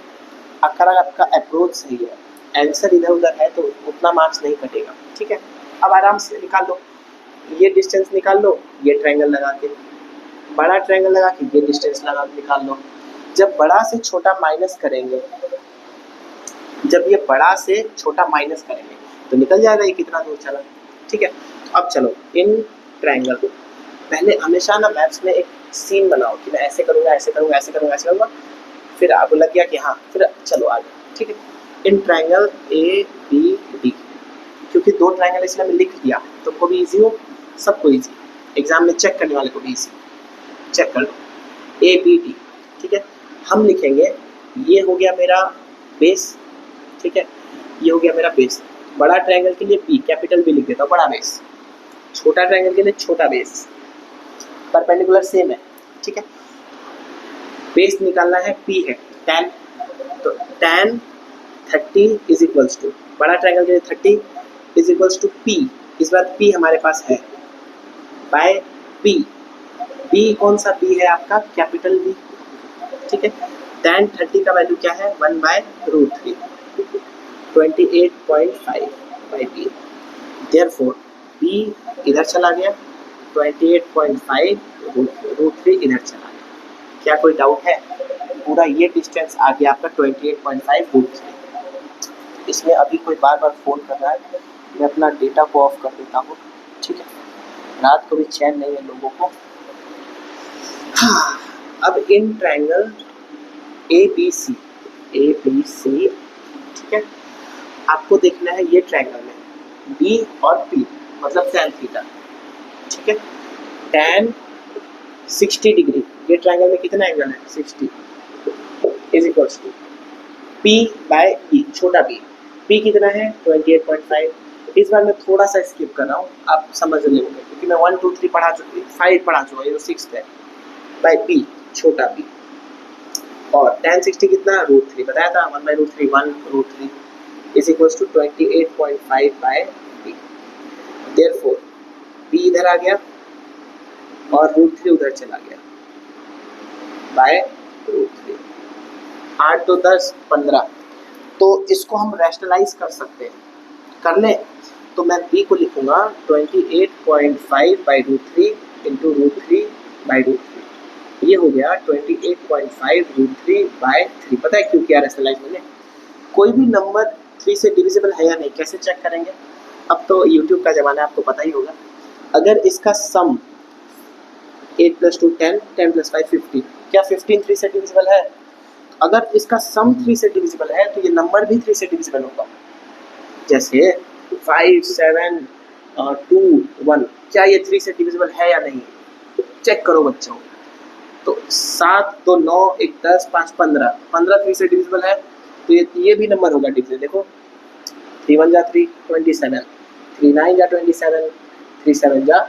अगर आपका अप्रोच सही है, आंसर इधर उधर है तो उतना मार्क्स नहीं कटेगा। ठीक है, अब आराम से निकाल लो, ये डिस्टेंस निकाल लो, ये ट्रायंगल लगा के, बड़ा ट्रायंगल लगा के ये डिस्टेंस लगा निकाल लो। जब बड़ा से छोटा माइनस करेंगे, जब ये बड़ा से छोटा माइनस करेंगे तो निकल जाएगा ये कितना दूर चला। ठीक है, अब चलो इन ट्रायंगल को पहले हमेशा ना मैथ्स में एक सीन बनाओ कि मैं ऐसे करूँगा, ऐसे करूँगा, ऐसे करूँगा, ऐसे करूँगा, फिर आपको लग गया कि हाँ, फिर चलो आगे। ठीक है, in triangle A B D, क्योंकि दो ट्रायंगल इसलिए मैं लिख दिया, तुमको भी ईजी हो, सबको ईजी, एग्जाम में चेक करने वाले को भी ईजी, चेक कर लो ए बी डी। ठीक है, हम लिखेंगे ये हो गया मेरा बेस। ठीक है, ये हो गया मेरा बेस। बड़ा ट्रायंगल के लिए बी, कैपिटल बी लिख देता हूँ, बड़ा बेस। छोटा ट्रायंगल के लिए छोटा बेस, परपेंडिकुलर सेम है। ठीक है, बेस निकालना है, पी है tan, तो tan 30 इज इक्वल्स टू, बड़ा ट्रायंगल के लिए 30 इज इक्वल्स टू पी, इस बार पी हमारे पास है, बाय बी। बी कौन सा बी है आपका, कैपिटल बी। ठीक है, tan 30 का वैल्यू क्या है, 1/√3, 28.5 बाई बी। देयरफॉर बी इधर चला गया, 28.5 √3 इधर चला गया। क्या कोई डाउट है, पूरा ये डिस्टेंस आ गया आपका 28.5 √3। इसमें अभी कोई बार बार फ़ोन कर रहा है, मैं अपना डेटा को ऑफ कर देता हूँ। ठीक है, रात को भी चैन नहीं है लोगों को। हाँ, अब इन ट्रायंगल ए बी सी, ठीक है, आपको देखना है ये ट्रायंगल में बी और पी, मतलब tan थीटा। ठीक है, tan 60 डिग्री, ये ट्रायंगल में कितना एंगल है, 60, is equals to P by B, छोटा बी। पी कितना है, 28.5। इस बार मैं थोड़ा सा स्किप कर रहा हूँ, आप समझ लेंगे, क्योंकि मैं 1 2 3 पढ़ा चुकी, 5 पढ़ा चुका, ये तो 6 है, बाय बी, छोटा बी। और tan 60 कितना, √3 बताया था, 1/√3, 1√3 is equals to 28.5 by B. Therefore B इधर आ गया और √3 उधर चला गया, बाय √3। 8 2 10 15, तो इसको हम रैशनलाइज कर सकते हैं, कर लें तो मैं b को लिखूंगा 28.5 बाई √3 इंटू √3 बाई √3, ये हो गया 28.5 √3 बाय 3। पता है क्यों किया रैशनलाइज मैंने, कोई भी नंबर 3 से डिविजिबल है या नहीं कैसे चेक करेंगे, अब तो यूट्यूब का ज़माना है, आपको पता ही होगा। अगर इसका सम 8 + 2 10, 10 + 5 15, क्या 15 3 से डिविजिबल है, अगर इसका सम 3 से डिविजिबल है तो ये नंबर भी 3 से डिविजिबल होगा। जैसे 5 7 2 1, क्या ये 3 से डिविजिबल है या नहीं, चेक करो बच्चों। तो 7 2 9 1 10 5 15, 15 3 से डिविजिबल है, तो ये भी नंबर होगा डिविजिबल। देखो 3 1 जा 3 27, 3 9 जा 27, 3 7 जा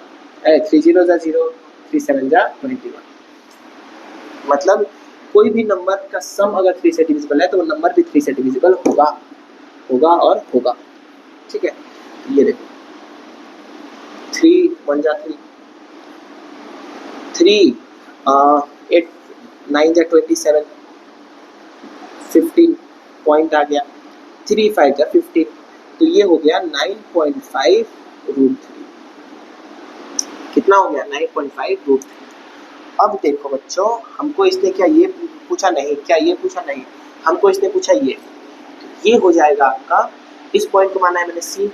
3 0 जा 0, 3 7 जा 21। मतलब कोई भी नंबर का सम अगर 3 से डिविजिबल है तो वो नंबर भी 3 से डिविजिबल होगा, होगा और होगा। ठीक है, ये देखो 3 1 जा 3, 3 8 9 जा 27, 15 पॉइंट आ गया, 3 5 जा 15, तो ये हो गया 9.5 √3। कितना हो गया, 9.5 √3। अब देखो बच्चों, हमको इसने क्या ये पूछा नहीं, क्या ये पूछा नहीं, हमको इसने पूछा ये हो जाएगा आपका, इस पॉइंट को माना है मैंने सी,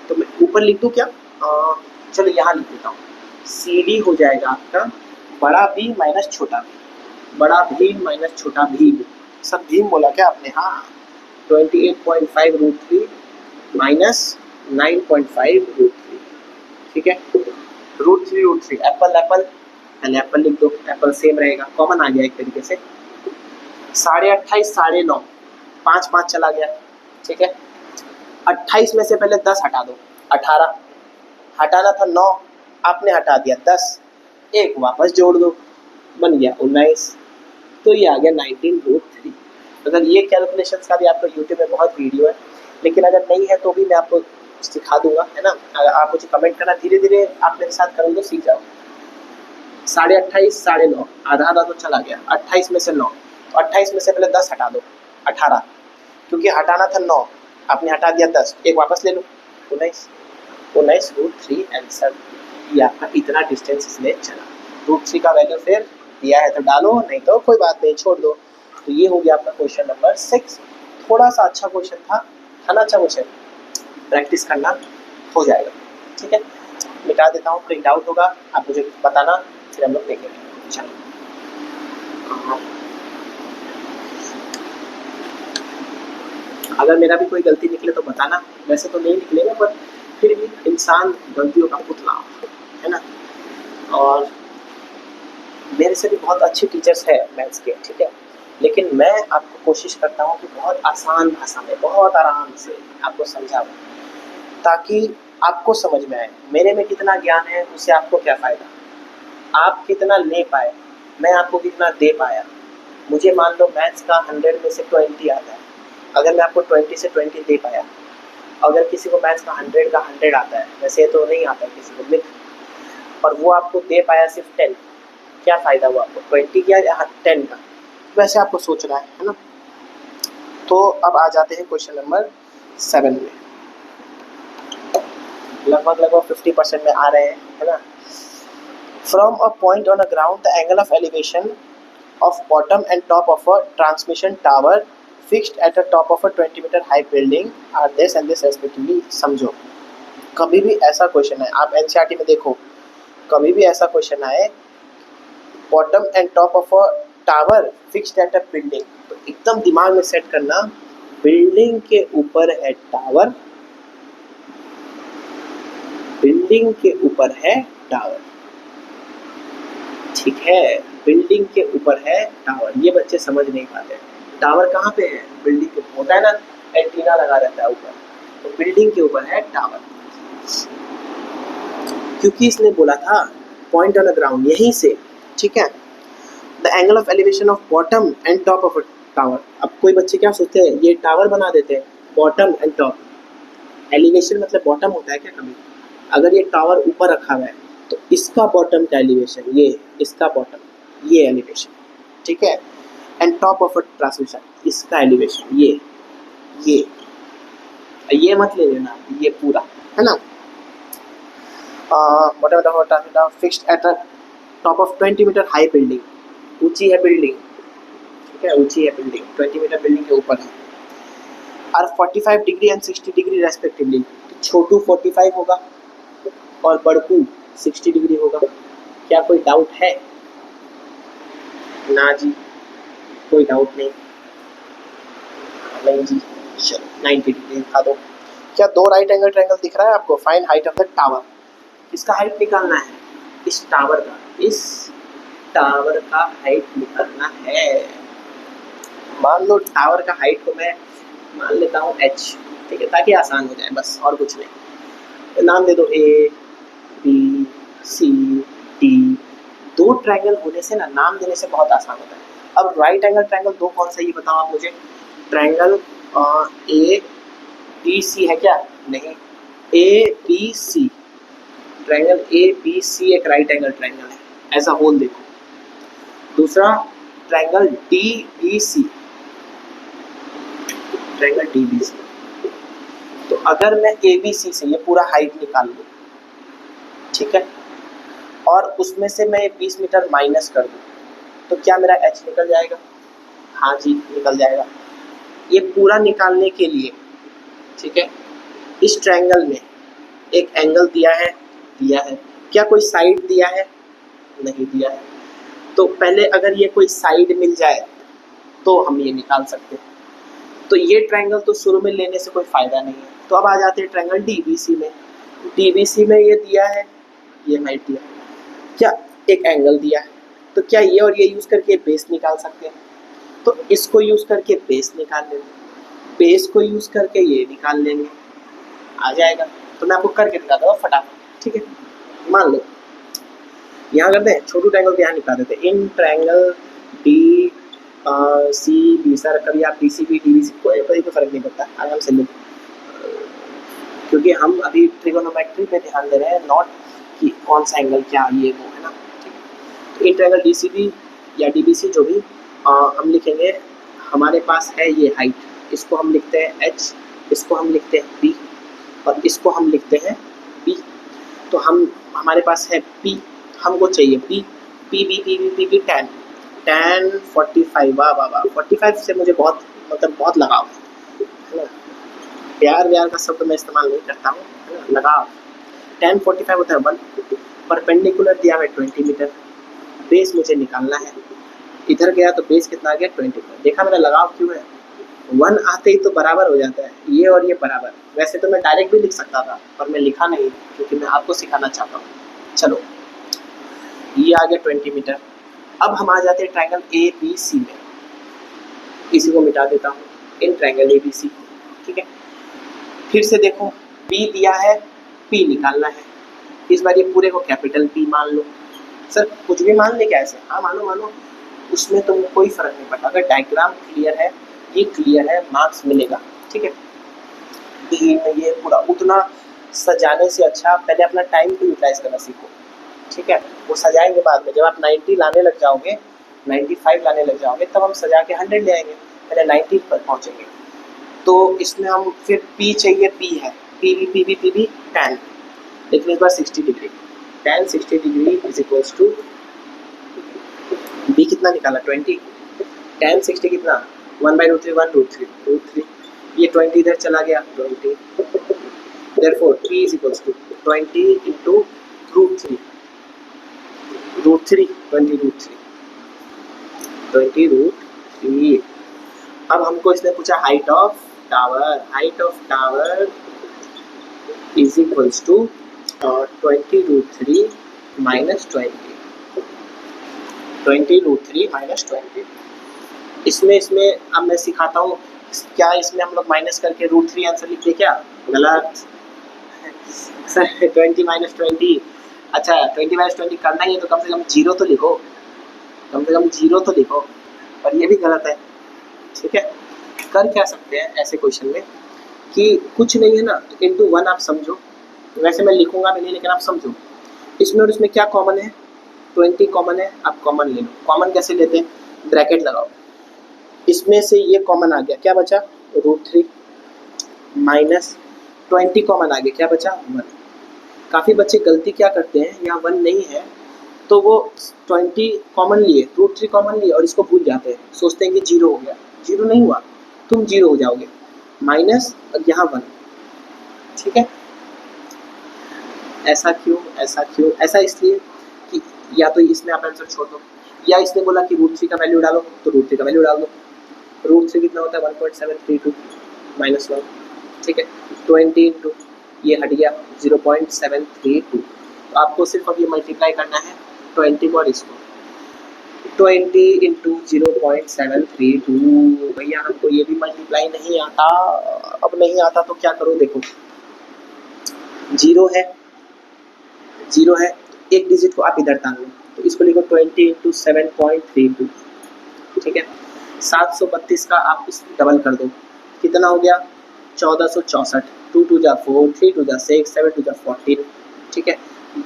तो मैं ऊपर लिख दूँ क्या, चलो यहाँ लिख देता हूँ, सी डी हो जाएगा आपका बड़ा बी माइनस छोटा बी, बड़ा भीम माइनस छोटा भीम, सब भीम बोला क्या आपने, हाँ 28.5 √3 माइनस 9.5 √3। ठीक है, √3 एप्पल एप्पल, पहले एप्पल लिख दो, एप्पल सेम रहेगा, कॉमन आ गया एक तरीके से। 28.5 9.5, 5 5 चला गया। ठीक है, 28 में से पहले 10 हटा दो, 18, हटाना था 9, आपने हटा दिया 10, एक वापस जोड़ दो, बन गया 19, तो ये आ गया 19 √3। अगर ये कैलकुलेशंस का भी आपको यूट्यूब में बहुत वीडियो है, लेकिन अगर नहीं है तो भी मैं आपको सिखा दूंगा, है ना। अगर आप मुझे कमेंट करना, धीरे धीरे आप मेरे साथ करोगे तो सीख जाओ। 28.5 9.5 आधा आधा तो चला गया, 28 में से 9, तो 28 में से पहले 10 हटा दो, 18, क्योंकि हटाना था 9, आपने हटा दिया 10, एक वापस ले लो, 19, 19√3 आंसर। ये आपका इतना डिस्टेंस इसने चला। √3 का वैल्यू फिर दिया है तो डालो, नहीं तो कोई बात नहीं, छोड़ दो। तो ये हो गया आपका क्वेश्चन नंबर 6। थोड़ा सा अच्छा क्वेश्चन था ना, अच्छा क्वेश्चन, प्रैक्टिस करना हो जाएगा, ठीक है। मिटा देता हूँ, प्रिंट आउट होगा, आप मुझे बताना, फिर हम लोग देखेंगे। चलो, अगर मेरा भी कोई गलती निकले तो बताना, वैसे तो नहीं निकलेगा, पर फिर भी इंसान गलतियों का पुतला है ना। और मेरे से भी बहुत अच्छे टीचर्स हैं मैथ्स के, ठीक है, लेकिन मैं आपको कोशिश करता हूँ कि बहुत आसान भाषा में, बहुत आराम से आपको समझाऊँ, ताकि आपको समझ में आए। मेरे में कितना ज्ञान है उससे आपको क्या फ़ायदा, आप कितना ले पाए, मैं आपको कितना दे पाया। मुझे मान लो मैथ्स का 100 में से 20 आता है, अगर मैं आपको 20 से 20 दे पाया, अगर किसी को मैथ्स का 100 का 100 आता है, वैसे तो नहीं आता किसी को मिथ, और वो आपको दे पाया सिर्फ 10, क्या फ़ायदा हुआ आपको, 20 का या 10 का। वैसे आपको सोचना है ना। तो अब आ जाते हैं क्वेश्चन नंबर 7 में। लगभग 50% में आ रहे हैं, है ना। From a point on a ground, the angle of elevation of bottom and top of a transmission tower fixed at the top of a 20-meter high building are this and this respectively। समझो, कभी भी ऐसा क्वेश्चन है, आप एनसीईआरटी में देखो, कभी भी ऐसा क्वेश्चन आए, bottom and top of a tower fixed at a building, तो एकदम दिमाग में सेट करना, बिल्डिंग के ऊपर है टावर, बिल्डिंग के ऊपर है टावर, ठीक है, बिल्डिंग के ऊपर है टावर। ये बच्चे समझ नहीं पाते, टावर कहाँ पे है, बिल्डिंग के ऊपर होता है ना, एंटीना लगा रहता है ऊपर, तो बिल्डिंग के ऊपर है टावर, क्योंकि इसने बोला था पॉइंट ऑन द ग्राउंड, यहीं से, ठीक है। The angle of elevation of bottom and top of a tower. अब कोई बच्चे क्या सोचते हैं, ये टावर बना देते हैं, बॉटम एंड टॉप, एलिवेशन मतलब बॉटम होता है क्या कभी, अगर ये टावर ऊपर रखा हुआ है तो इसका बॉटम का एलिवेशन ये, इसका बॉटम, ये एलिवेशन, ठीक है, and top of a transmission, इसका एलिवेशन ये मत ले लेना, ये पूरा, है ना। Bottom of transmission fixed at the top of 20 metre high building, ऊंची है बिल्डिंग, ठीक है, ऊंची है बिल्डिंग, 20 मीटर बिल्डिंग के ऊपर है, और 45 डिग्री एंड 60 डिग्री रेस्पेक्टिवली। तो छोटू 45 होगा और बड़कू 60 डिग्री होगा। क्या कोई डाउट है? ना जी, कोई डाउट नहीं, नहीं जी, चलो 90 डिग्री दिखा दो। क्या दो राइट एंगल ट्रायंगल दिख रहा है आपको? Find height of the tower, इसका हाइट निकालना है, इस टावर का हाइट निकालना है। मान लो टावर का हाइट को मैं मान लेता हूँ h, ठीक है, ताकि आसान हो जाए, बस और कुछ नहीं। तो नाम दे दो A B C D। दो ट्रायंगल होने से ना, नाम देने से बहुत आसान होता है। अब राइट एंगल ट्रायंगल दो कौन सा, ये बताओ आप मुझे। ट्रायंगल A B C है क्या? नहीं, A B C, triangle A B C एक राइट एंगल ट्रायंगल है, एज अ होल देखो। दूसरा triangle D B C, triangle D B C। तो अगर मैं A B C से ये पूरा हाइट निकाल लूँ, ठीक है, और उसमें से मैं 20 मीटर माइनस कर दूँ, तो क्या मेरा h निकल जाएगा? हाँ जी, निकल जाएगा। ये पूरा निकालने के लिए, ठीक है, इस ट्रायंगल में एक एंगल दिया है, क्या कोई साइड दिया है? नहीं दिया है। तो पहले अगर ये कोई साइड मिल जाए तो हम ये निकाल सकते हैं। तो ये ट्रायंगल तो शुरू में लेने से कोई फ़ायदा नहीं है। तो अब आ जाते हैं ट्रायंगल DBC में। DBC में ये दिया है, ये हाइट दिया है, क्या एक एंगल दिया है, तो क्या ये और ये यूज़ करके बेस निकाल सकते हैं? तो इसको यूज़ करके बेस निकाल लेंगे, बेस को यूज़ करके ये निकाल लेंगे, आ जाएगा। तो मैं आपको करके दिखा दूँगा फटाफट, ठीक है। मान लो यहाँ करते हैं, छोटू ट्रायंगल को यहाँ निकाल देते हैं। इन ट्रायंगल DCB, सर कभी आप DCB DBC कोई फर्क नहीं पड़ता, आराम से लो, क्योंकि हम अभी ट्रिगोनोमेट्री पे ध्यान दे रहे हैं, नॉट कि कौन सा एंगल क्या ये वो है ना। ठीक है, तो इन ट्रायंगल डीसीबी या डीबीसी जो भी हम लिखेंगे, हमारे पास है ये हाइट, इसको हम लिखते हैं h, इसको हम लिखते हैं p और इसको हम लिखते हैं b। तो हमारे पास है p, हमको चाहिए p, p tan 45। वाह वाह वाह, 45 से मुझे बहुत मतलब बहुत लगाव है ना। प्यार व्यार का शब्द मैं इस्तेमाल नहीं करता हूँ, है ना, लगाव। tan 45 होता है 1, परपेंडिकुलर दिया है 20 मीटर, बेस मुझे निकालना है, इधर गया तो बेस कितना आ गया 20। देखा मेरा लगाव क्यों है, 1 आते ही तो बराबर हो जाता है, ये और ये बराबर। वैसे तो मैं डायरेक्ट भी लिख सकता था पर मैं लिखा नहीं क्योंकि मैं आपको सिखाना चाहता हूँ। चलो ये आ गया 20 मीटर। अब हम आ जाते हैं ट्रायंगल ए बी सी में, इसी को मिटा देता हूँ, इन ट्रायंगल ए बी सी। ठीक है, फिर से देखो बी दिया है, पी निकालना है, इस बार ये पूरे को कैपिटल पी मान लो। सर कुछ भी मान ले क्या ऐसे? हाँ मानो मानो, उसमें तो कोई फर्क नहीं पड़ता। अगर डायग्राम क्लियर है, ये क्लियर है, मार्क्स मिलेगा। ठीक है, बी में ये पूरा उतना सजाने से अच्छा पहले अपना टाइम को यूटिलाइज करना सीखो। ठीक है, वो सजाएंगे बाद में, जब आप 90 लाने लग जाओगे, 95 लाने लग जाओगे, तब हम सजा के 100 ले आएंगे, पहले 90 पर पहुंचेंगे। तो इसमें हम फिर पी चाहिए, पी है पी भी tan, लेकिन इस बार 60 degree, tan 60 degree is equals to B कितना निकाला 20, tan 60 कितना 1/√3 1√3 ये 20 इधर चला गया 20, therefore p is equals to 20 into √3 20√3। अब हमको इसने पूछा height of tower is equals to 20√3 minus 20 इसमें अब मैं सिखाता हूँ क्या इसमें हम लोग माइनस करके √3 आंसर लिखते क्या? गलत सर 20 माइनस 20, अच्छा 20 माइनस 20 करना ही है तो कम से कम जीरो तो लिखो, पर ये भी गलत है। ठीक है, कर क्या सकते हैं ऐसे क्वेश्चन में कि कुछ नहीं है ना, तो इंटू 1 आप समझो, वैसे मैं लिखूंगा भी नहीं लेकिन आप समझो। इसमें और इसमें क्या कॉमन है, 20 कॉमन है, आप कॉमन ले लो। कॉमन कैसे लेते हैं, ब्रैकेट लगाओ, इसमें से ये कॉमन आ गया, क्या बचा √3 माइनस 20 कॉमन आ गया, क्या बचा 1। काफ़ी बच्चे गलती क्या करते हैं, यहाँ 1 नहीं है तो वो 20 कॉमन लिए, √3 कॉमन लिए और इसको भूल जाते हैं, सोचते हैं कि 0 हो गया। 0 नहीं हुआ, तुम 0 हो जाओगे, माइनस और यहाँ 1। ठीक है, ऐसा क्यों? ऐसा इसलिए कि या तो इसमें आप आंसर छोड़ दो, या इसने बोला कि √3 का वैल्यू डालो तो √3 का वैल्यू डाल दो। √3 कितना होता है 1.732 माइनस 1। ठीक है, 20 इंटू ये हट गया 0.732, तो आपको सिर्फ अब ये मल्टीप्लाई करना है 20 को और इसको, 20 इंटू 0.732। भैया हमको ये भी मल्टीप्लाई नहीं आता, अब नहीं आता तो क्या करो, देखो 0 है, एक डिजिट को आप इधर डाल लो, तो इसको लिखो 20 इंटू 7.32। ठीक है, 732 का आप इस डबल कर दो, कितना हो गया 1464, 2 2 जा 4, 3 2 जा 6, 7 2 जा 14। ठीक है,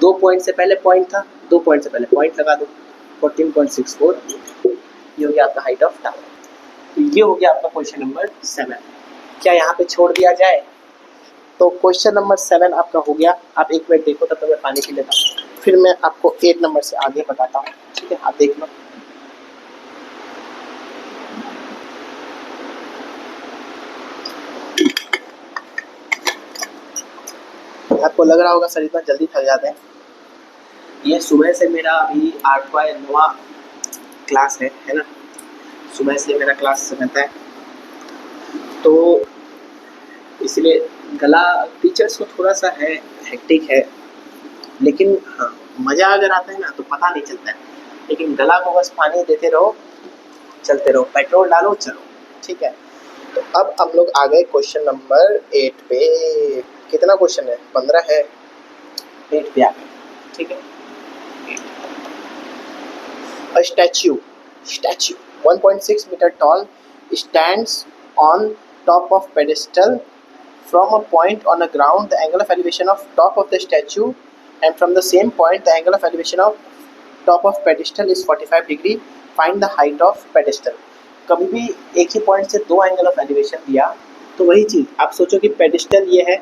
2 पॉइंट से पहले पॉइंट था, 2 पॉइंट से पहले पॉइंट लगा दो, 14.64। ये हो गया आपका हाइट ऑफ टावर। तो ये हो गया आपका क्वेश्चन नंबर 7। क्या यहाँ पे छोड़ दिया जाए? तो क्वेश्चन नंबर 7 आपका हो गया। आप एक मिनट देखो, तब तक मैं पानी पी लेता हूँ, फिर मैं आपको 8 नंबर से आगे बताता हूँ। ठीक है, आप देख लो। आपको लग रहा होगा सर इतना जल्दी थक जाते हैं, ये सुबह से मेरा अभी 8वां या 9वां क्लास है ना, सुबह से मेरा क्लास रहता है, तो इसलिए गला टीचर्स को थोड़ा सा है हेक्टिक है, लेकिन हाँ मज़ा अगर आता है ना तो पता नहीं चलता है, लेकिन गला को बस पानी देते रहो, चलते रहो, पेट्रोल डालो, चलो। ठीक है, तो अब हम लोग आ गए क्वेश्चन नंबर 8 पे। कितना क्वेश्चन है? 15 है, 8 पे आ गए। ठीक है, A statue 1.6 meter tall stands on top of pedestal From a point on the ground, the angle of elevation of top of the statue, and from the same point, the angle of elevation of top of pedestal is 45 degree. Find the height of pedestal. कभी भी एक ही पॉइंट से दो एंगल ऑफ एलिवेशन दिया तो वही चीज़ आप सोचो कि पेडिस्टल ये है,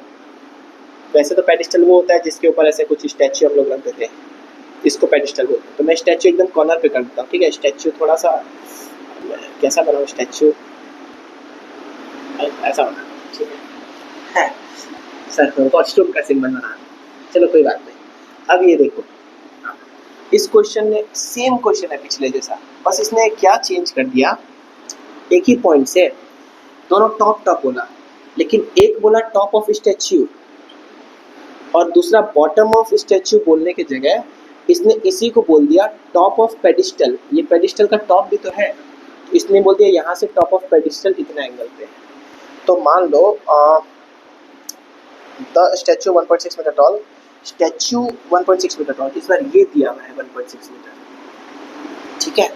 वैसे तो पेडिस्टल वो होता है जिसके ऊपर ऐसे कुछ स्टैच्यू हम लोग रख देते हैं, इसको पेडिस्टल बोलते हैं। तो मैं स्टैच्यू एकदम कॉर्नर पे कर देता हूँ, ठीक है। स्टैच्यू थोड़ा सा कैसा बनाऊँ, स्टैच्यू ऐसा बना, ठीक है। सर वॉशरूम का सिंबल बना, चलो कोई बात नहीं। अब ये देखो, इस क्वेश्चन ने सेम क्वेश्चन है पिछले जैसा, बस इसने क्या चेंज कर दिया, एक ही पॉइंट से दोनों टॉप टॉप बोला, लेकिन एक बोला टॉप ऑफ स्टैच्यू और दूसरा बॉटम ऑफ स्टैच्यू बोलने की जगह इसने इसी को बोल दिया टॉप ऑफ पेडिस्टल। ये पेडिस्टल का टॉप भी तो है, तो इसने बोल दिया यहाँ से टॉप ऑफ पेडिस्टल इतना एंगल पे। तो मान लो the statue 1.6 metre tall, statue 1.6 metre tall, इस बार ये दिया हुआ है 1.6 मीटर, ठीक है।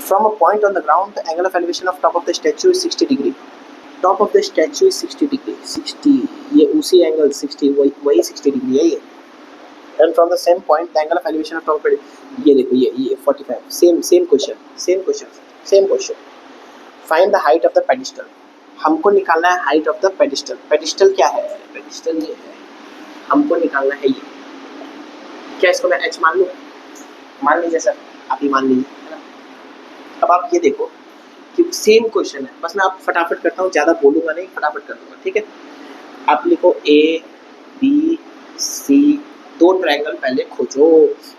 From a point on the ground the angle of elevation of top of the statue is 60 degree. Top of the statue is 60 degree, 60 ये उसी एंगल 60 वही 60 डिग्री है ये। And from the same point the angle of elevation of top, ये देखो ये 45, same question. Find the height of the pedestal, हमको निकालना है height of the pedestal. Pedestal क्या है, पेडिस्टल ये है, हमको निकालना है ये। क्या इसको मैं h मान लूँ, मान लीजिए सर, आप ही मान लीजिए, है ना। अब आप ये देखो कि सेम क्वेश्चन है, बस मैं आप फटाफट करता हूँ, ज़्यादा बोलूँगा नहीं, फटाफट कर दूँगा, ठीक है। आप लिखो A B C, दो ट्रायंगल पहले खोजो,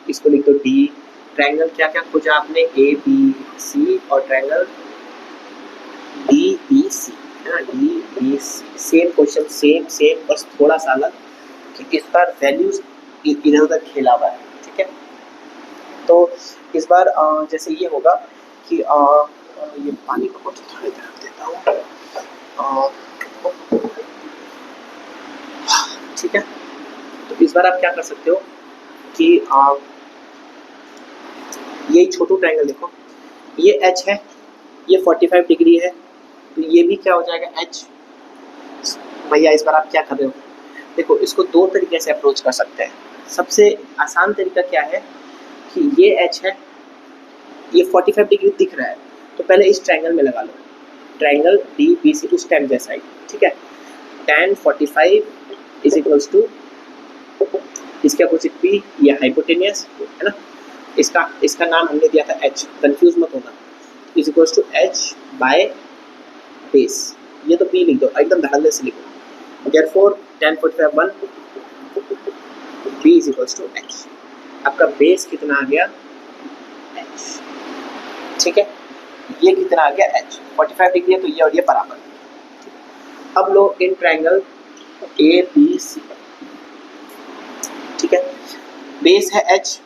इसको लिख दो D। ट्रायंगल क्या क्या खोजा आपने, A B C और ट्रायंगल D B C, है ना, D B C। Same question, same बस थोड़ा सा अलग कि इस बार वैल्यूज इधर उधर खेला हुआ है, ठीक है। तो इस बार जैसे ये होगा कि ये पानी को बहुत थोड़ी देर रख देता हूँ, ठीक है। तो इस बार आप क्या कर सकते हो कि ये छोटू ट्रायंगल देखो, ये h है, ये 45 डिग्री है, तो ये भी क्या हो जाएगा h। भैया इस बार आप क्या कर रहे हो, देखो इसको दो तरीके से अप्रोच कर सकते हैं। सबसे आसान तरीका क्या है कि ये h है, ये 45 डिग्री दिख रहा है, तो पहले इस ट्रायंगल में लगा लो, ट्रायंगल DBC उस टाइम जैसा ही, ठीक है। tan 45 इज इक्वल्स टू इसके अपोजिट p, ये हाइपोटेनियस है ना, इसका नाम हमने दिया था h, कंफ्यूज मत होना, is equals to h by base. ये तो p लिख दो, एकदम धड़ल्ले से लिखो। Therefore tan 45 1, b is equals to h। आपका बेस कितना आ गया, h, ठीक है। ये कितना आ गया, h, 45 डिग्री है, तो ये और ये बराबर। अब लो इन ट्रायंगल ABC, ठीक है। बेस है h,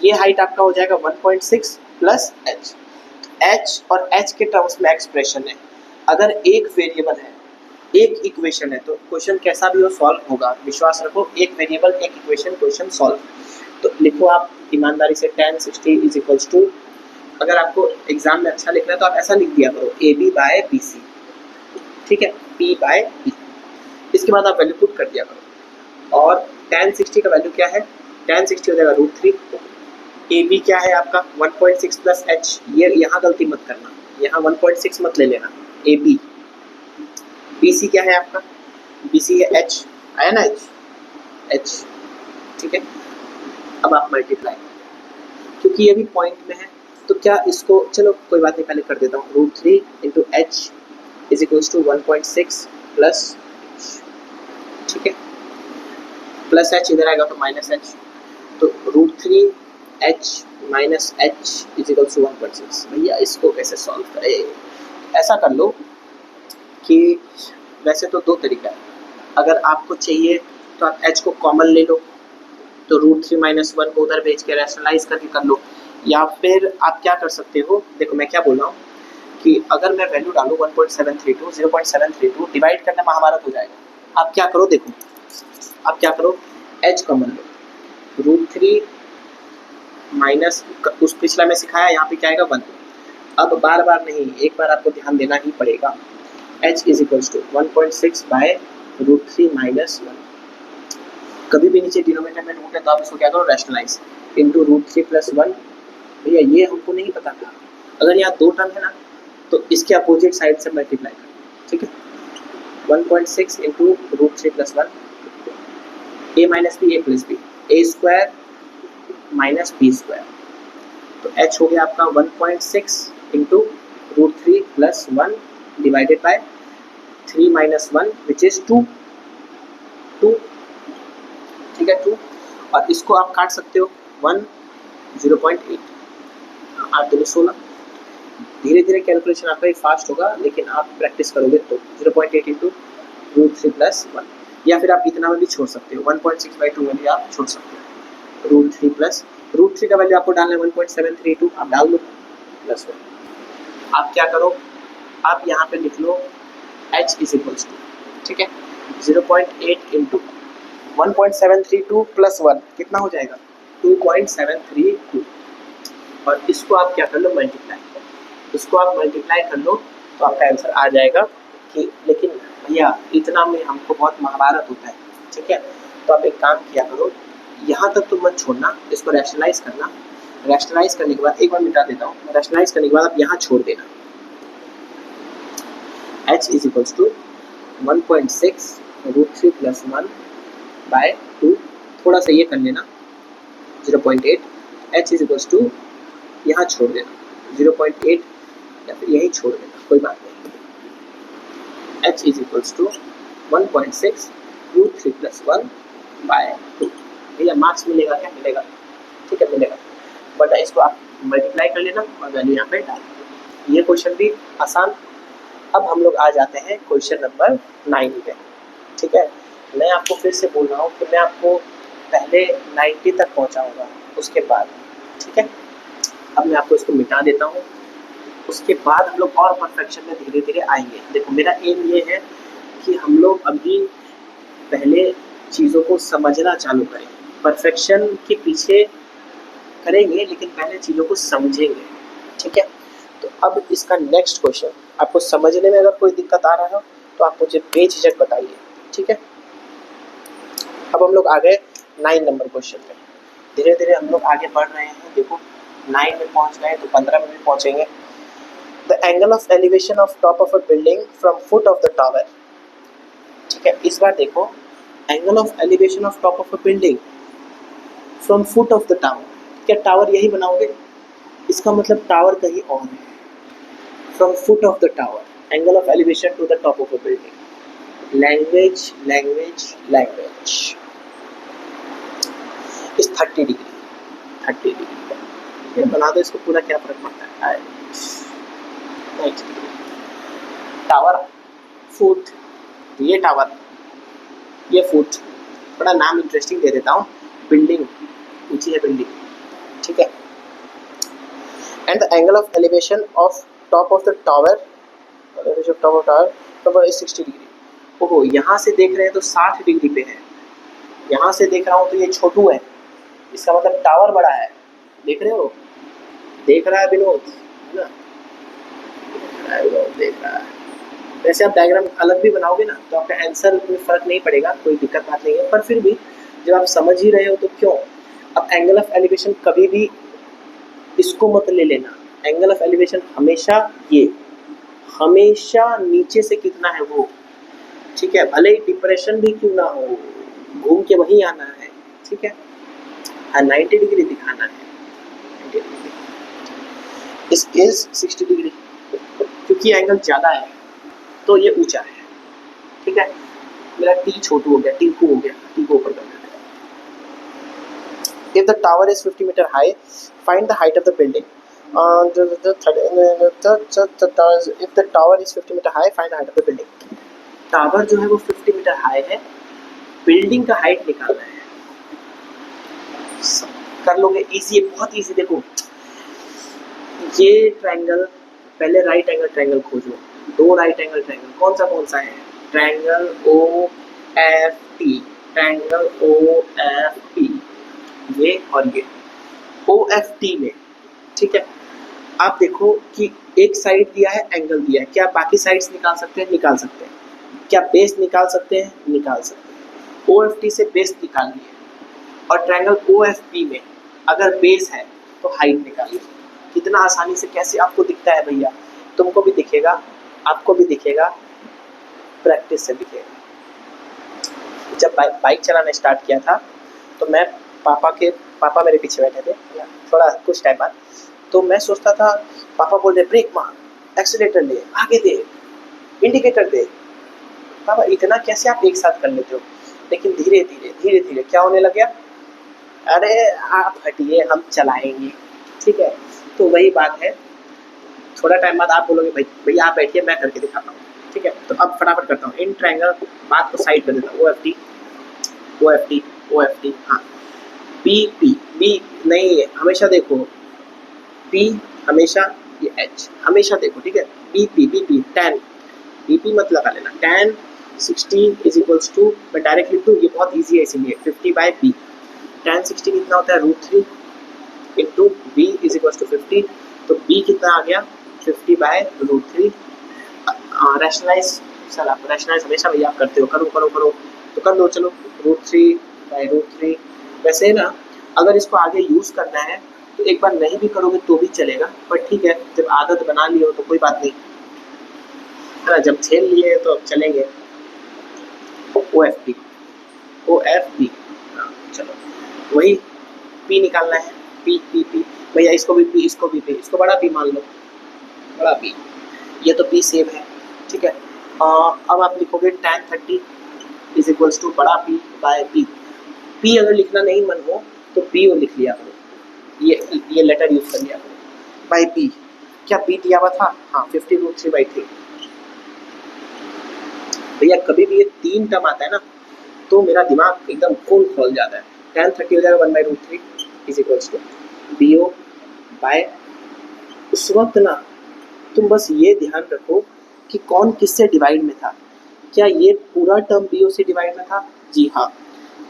ये हाइट आपका हो जाएगा 1.6 प्लस h। h और h के टर्म्स में एक्सप्रेशन है, अगर एक वेरिएबल है एक इक्वेशन है तो क्वेश्चन कैसा भी हो सॉल्व होगा, विश्वास रखो। एक वेरिएबल एक इक्वेशन, क्वेश्चन सॉल्व। तो लिखो आप ईमानदारी से tan 60 इज इक्वल्स टू, अगर आपको एग्जाम में अच्छा लिखना है तो आप ऐसा लिख दिया करो AB बाय BC, ठीक है, P बाय B। इसके बाद आप वैल्यू पुट कर दिया करो, और tan 60 का वैल्यू क्या है, tan 60 हो जाएगा √3। AB क्या है आपका 1.6 प्लस h, ये यहाँ गलती मत करना, यहाँ 1.6 मत ले लेना, AB। BC क्या है आपका, BC है h, आया ना h, ठीक है। अब आप मल्टीप्लाई, क्योंकि ये भी पॉइंट में है तो क्या इसको, चलो कोई बात नहीं, पहले कर देता हूँ, √3 into h is equals to 1.6 plus, ठीक है, प्लस h इधर आएगा तो माइनस h, तो √3 h minus h is equals to 1.6। भैया इसको कैसे सॉल्व करें, ऐसा कर लो कि वैसे तो दो तरीका है, अगर आपको चाहिए तो आप h को कॉमन ले लो, तो √3 माइनस 1 को उधर भेज के रैशनलाइज करके कर लो, या फिर आप क्या कर सकते हो, देखो मैं क्या बोल रहा हूँ कि अगर मैं वैल्यू डालूँ 0.732 डिवाइड करना महाभारत हो जाएगा। आप क्या करो, देखो आप क्या करो, h कॉमन लो, √3 माइनस उस पिछला में सिखाया, यहाँ पे क्या आएगा 1। अब बार बार नहीं, एक बार आपको ध्यान देना ही पड़ेगा, h is equals to 1.6 by √3 minus 1। कभी भी नीचे डिनोमिनेटर में रूट है तो आप इसको क्या करो, रैशनलाइज इंटू √3 प्लस 1। भैया ये हमको नहीं पता था, अगर यहाँ दो टर्म है ना तो इसके अपोजिट साइड से मल्टीप्लाई करें, ठीक है। 1.6 into √3 plus 1, a minus B A plus B, A square minus B square, तो h हो गया आपका 1.6 into √3 plus 1 divided by 3 minus 1 which is 2, ठीक है 2। और इसको आप काट सकते हो 1, 0.8, 8 दूनी 16। धीरे धीरे कैलकुलेशन आपका ही फास्ट होगा, लेकिन आप प्रैक्टिस करोगे तो 0.8 इंटू √3 प्लस 1, या फिर आप इतना में भी छोड़ सकते हो, 1.6/2 में भी आप छोड़ सकते हो। √3 प्लस √3 का वैल्यू आपको डालना है 1.732, आप डाल दो प्लस 1। आप क्या करो, आप यहाँ पे लिख लो h इज इक्वल्स टू, ठीक है 0.8 इंटू 1.732 प्लस 1 कितना हो जाएगा 2.732, और इसको आप क्या कर लो मल्टीप्लाई, इसको आप मल्टीप्लाई कर लो तो आपका आंसर आ जाएगा कि, लेकिन भैया इतना में हमको बहुत महाभारत होता है, ठीक है। तो आप एक काम किया करो, यहाँ तक तो मत छोड़ना, इसको रैशनलाइज करना, रैशनलाइज करने के बाद एक बार मिटा देता हूँ, रैशनलाइज करने के बाद आप यहाँ छोड़ देना। h is equals to 1.6 √3 plus 1 by 2, थोड़ा सा ये कर लेना 0.8, h इज इक्वल्स टू यहाँ छोड़ देना 0.8 या फिर यही छोड़ देना, कोई बात नहीं। h is equals to 1.6 √3 plus 1 by 2। भैया मार्क्स मिलेगा क्या, मिलेगा, ठीक है मिलेगा, बट इसको आप मल्टीप्लाई कर लेना और वैल्यू यहाँ पे डाल देना। ये क्वेश्चन भी आसान। अब हम लोग आ जाते हैं क्वेश्चन नंबर 9 पे, ठीक है। मैं आपको फिर से बोल रहा हूँ कि मैं आपको पहले 90 तक पहुँचाऊँगा, उसके बाद, ठीक है। अब मैं आपको इसको मिटा देता हूँ, उसके बाद हम लोग और परफेक्शन में धीरे धीरे आएंगे। देखो मेरा एम ये है कि हम लोग अभी पहले चीज़ों को समझना चालू करें, परफेक्शन के पीछे करेंगे लेकिन पहले चीज़ों को समझेंगे, ठीक है। तो अब इसका नेक्स्ट क्वेश्चन आपको समझने में अगर कोई दिक्कत आ रहा हो तो आप मुझे बेझिझक बताइए, ठीक है। अब हम लोग आ गए 9 नंबर क्वेश्चन पे, धीरे धीरे हम लोग आगे बढ़ रहे हैं। देखो 9 में पहुंच गए तो 15 में भी पहुंचेंगे। The angle of elevation of top of a building from foot of the tower, ठीक है। इस बार देखो angle of elevation of top of a building from foot of the tower, क्या टावर यही बनाओगे, इसका मतलब टावर कहीं और है। From foot of the tower angle of elevation to the top of a building, language language language इस 30 डिग्री, 30 डिग्री ये बना दो, इसको पूरा क्या फर्क पड़ता है, 90 डिग्री। टावर फुट, ये टावर, ये फुट, बड़ा नाम इंटरेस्टिंग दे देता हूँ, बिल्डिंग ऊंची है बिल्डिंग, ठीक है। And the angle of elevation of top of the tower, top of tower is 60 degree. ओहो यहाँ से देख रहे हैं तो 60 डिग्री पे है, यहाँ से देख रहा हूँ तो ये छोटू है, इसका मतलब टावर बड़ा है। देख रहे हो, देख रहा है विनोद, है ना, देख रहा है। वैसे आप डायग्राम अलग भी बनाओगे ना तो आपका आंसर में फर्क नहीं पड़ेगा, कोई दिक्कत बात नहीं है, पर फिर भी जब आप समझ ही रहे हो तो क्यों। अब एंगल ऑफ एलिवेशन कभी भी इसको मत ले लेना, एंगल ऑफ एलिवेशन हमेशा ये, हमेशा नीचे से कितना है वो, ठीक है, भले ही डिप्रेशन भी क्यों ना हो, घूम के वहीं आना है, ठीक है। हाँ 90 डिग्री दिखाना है, इस इज 60 डिग्री, क्योंकि एंगल ज़्यादा है तो ये ऊंचा है, ठीक है। मेरा टी छोटू हो गया, टी को हो गया, टी को ऊपर कर देते हैं। If the tower is 50 meter high, find the height of the building. If the tower is 50 meter high, find the height of the building. Tower जो है वो 50 मीटर हाई है, बिल्डिंग का हाइट निकालना है। कर लोगे, इजी है, बहुत इजी। देखो ये ट्रायंगल, पहले राइट एंगल ट्रायंगल खोजो, दो राइट एंगल ट्रायंगल कौन सा है, triangle O F T, triangle O F T, ये और ये ओ एफ टी में, ठीक है। आप देखो कि एक साइड दिया है, एंगल दिया है, क्या आप बाकी साइड्स निकाल सकते हैं? निकाल सकते हैं। क्या बेस निकाल सकते हैं? निकाल सकते हैं। OFT से बेस निकालिए और ट्रायंगल OFP में अगर बेस है तो हाइट निकालिए। कितना आसानी से कैसे आपको दिखता है भैया, तुमको भी दिखेगा, आपको भी दिखेगा, प्रैक्टिस से दिखेगा। जब बाइक चलाना स्टार्ट किया था तो मैं पापा मेरे पीछे बैठे थे थोड़ा कुछ टाइम बाद, तो मैं सोचता था पापा बोल रहे ब्रेक मार, एक्सीलेटर ले, आगे दे, इंडिकेटर दे। पापा इतना कैसे आप एक साथ कर लेते हो? लेकिन धीरे धीरे क्या होने लग गया, अरे आप हटिए हम चलाएंगे, ठीक है। तो वही बात है, थोड़ा टाइम बाद आप बोलोगे भाई भैया आप बैठिए मैं करके दिखाता हूँ, ठीक है। तो अब फटाफट करता हूँ। इन ट्रायंगल बात को साइड कर देता हूँ। OFT हाँ। बी नहीं है, हमेशा देखो पी, हमेशा ये एच हमेशा देखो, ठीक है। बी tan, BP मत लगा लेना। tan 60 इज इक्वल्स टू, मैं डायरेक्ट लिख दूँ, ये बहुत ईजी है इसीलिए 50/b। tan 60 कितना होता है? √3 into B is equals to 50। तो b कितना आ गया? 50/√3। रैशनलाइज, सर आप रैशनलाइज हमेशा भैया आप करते हो, करो तो कर दो, चलो √3/√3। वैसे ना अगर इसको आगे यूज़ करना है तो एक बार नहीं भी करोगे तो भी चलेगा, पर ठीक है जब आदत बना ली हो तो कोई बात नहीं है ना, जब झेल लिए तो अब चलेंगे। OFP चलो वही P निकालना है। P भैया इसको भी P, इसको भी P, इसको बड़ा P मान लो, बड़ा P, ये तो P सेम है, ठीक है। अब आप लिखोगे tan 30 इज इक्वल्स टू बड़ा P/P। P अगर लिखना नहीं मन हो तो P और लिख लिया करो, ये लेटर यूज कर लिया करो। बाय P, क्या P दिया हुआ था? हाँ 50√3/3। भैया कभी भी ये 3 टर्म आता है ना तो मेरा दिमाग एकदम खून खोल जाता है। tan 30 हो जाएगा 1/√3 is equals to BO by, उस वक्त ना तुम बस ये ध्यान रखो कि कौन किससे डिवाइड में था। क्या ये पूरा टर्म BO से डिवाइड में था? जी हाँ।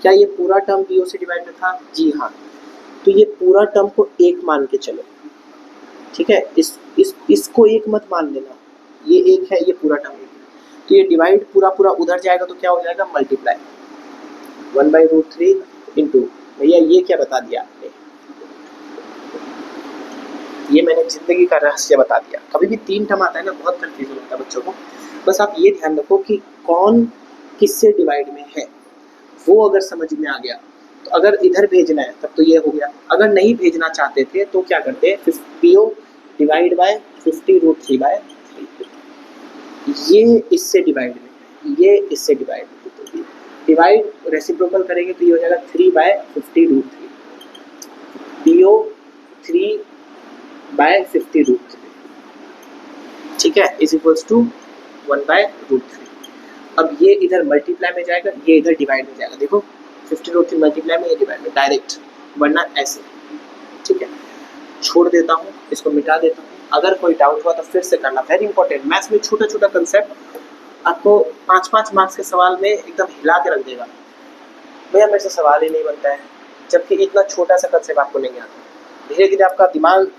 क्या ये पूरा टर्म BO से डिवाइड में था? जी हाँ। तो ये पूरा टर्म को एक मान के चलो, ठीक है। इसको एक मत मान लेना, ये एक है, ये पूरा टर्म एक है। तो ये डिवाइड पूरा उधर जाएगा तो क्या हो जाएगा? मल्टीप्लाई 1/√3 इंटू, भैया ये क्या बता दिया आपने, ये मैंने जिंदगी का रहस्य बता दिया। कभी भी 3 टर्म आता है ना बहुत कंफ्यूजन होता है बच्चों को, बस आप ये ध्यान रखो कि कौन किससे डिवाइड में है, वो अगर समझ में आ गया तो अगर इधर भेजना है तब तो ये हो गया, अगर नहीं भेजना चाहते थे तो क्या करते हैं? PO divide by 50√3/3। ये इससे डिवाइड में, ये इससे डिवाइड में, डिवाइड रेसिप्रोकल करेंगे तो ये हो जाएगा 3/50√3। PO 3/50√3, ठीक है, इज इक्वल्स टू 1/√3। अब ये इधर मल्टीप्लाई में जाएगा, ये इधर डिवाइड में जाएगा। देखो 50√3 मल्टीप्लाई में, ये डिवाइड में, डायरेक्ट, वरना ऐसे, ठीक है। छोड़ देता हूँ, इसको मिटा देता हूँ। अगर कोई डाउट हुआ तो फिर से करना, वेरी इंपॉर्टेंट। मैथ्स में छोटा कंसेप्ट आपको 5 मार्क्स के सवाल में एकदम हिला के रख देगा। भैया मेरे से सवाल ही नहीं बनता है, जबकि इतना छोटा सा कंसेप्ट आपको नहीं आता। धीरे धीरे आपका दिमाग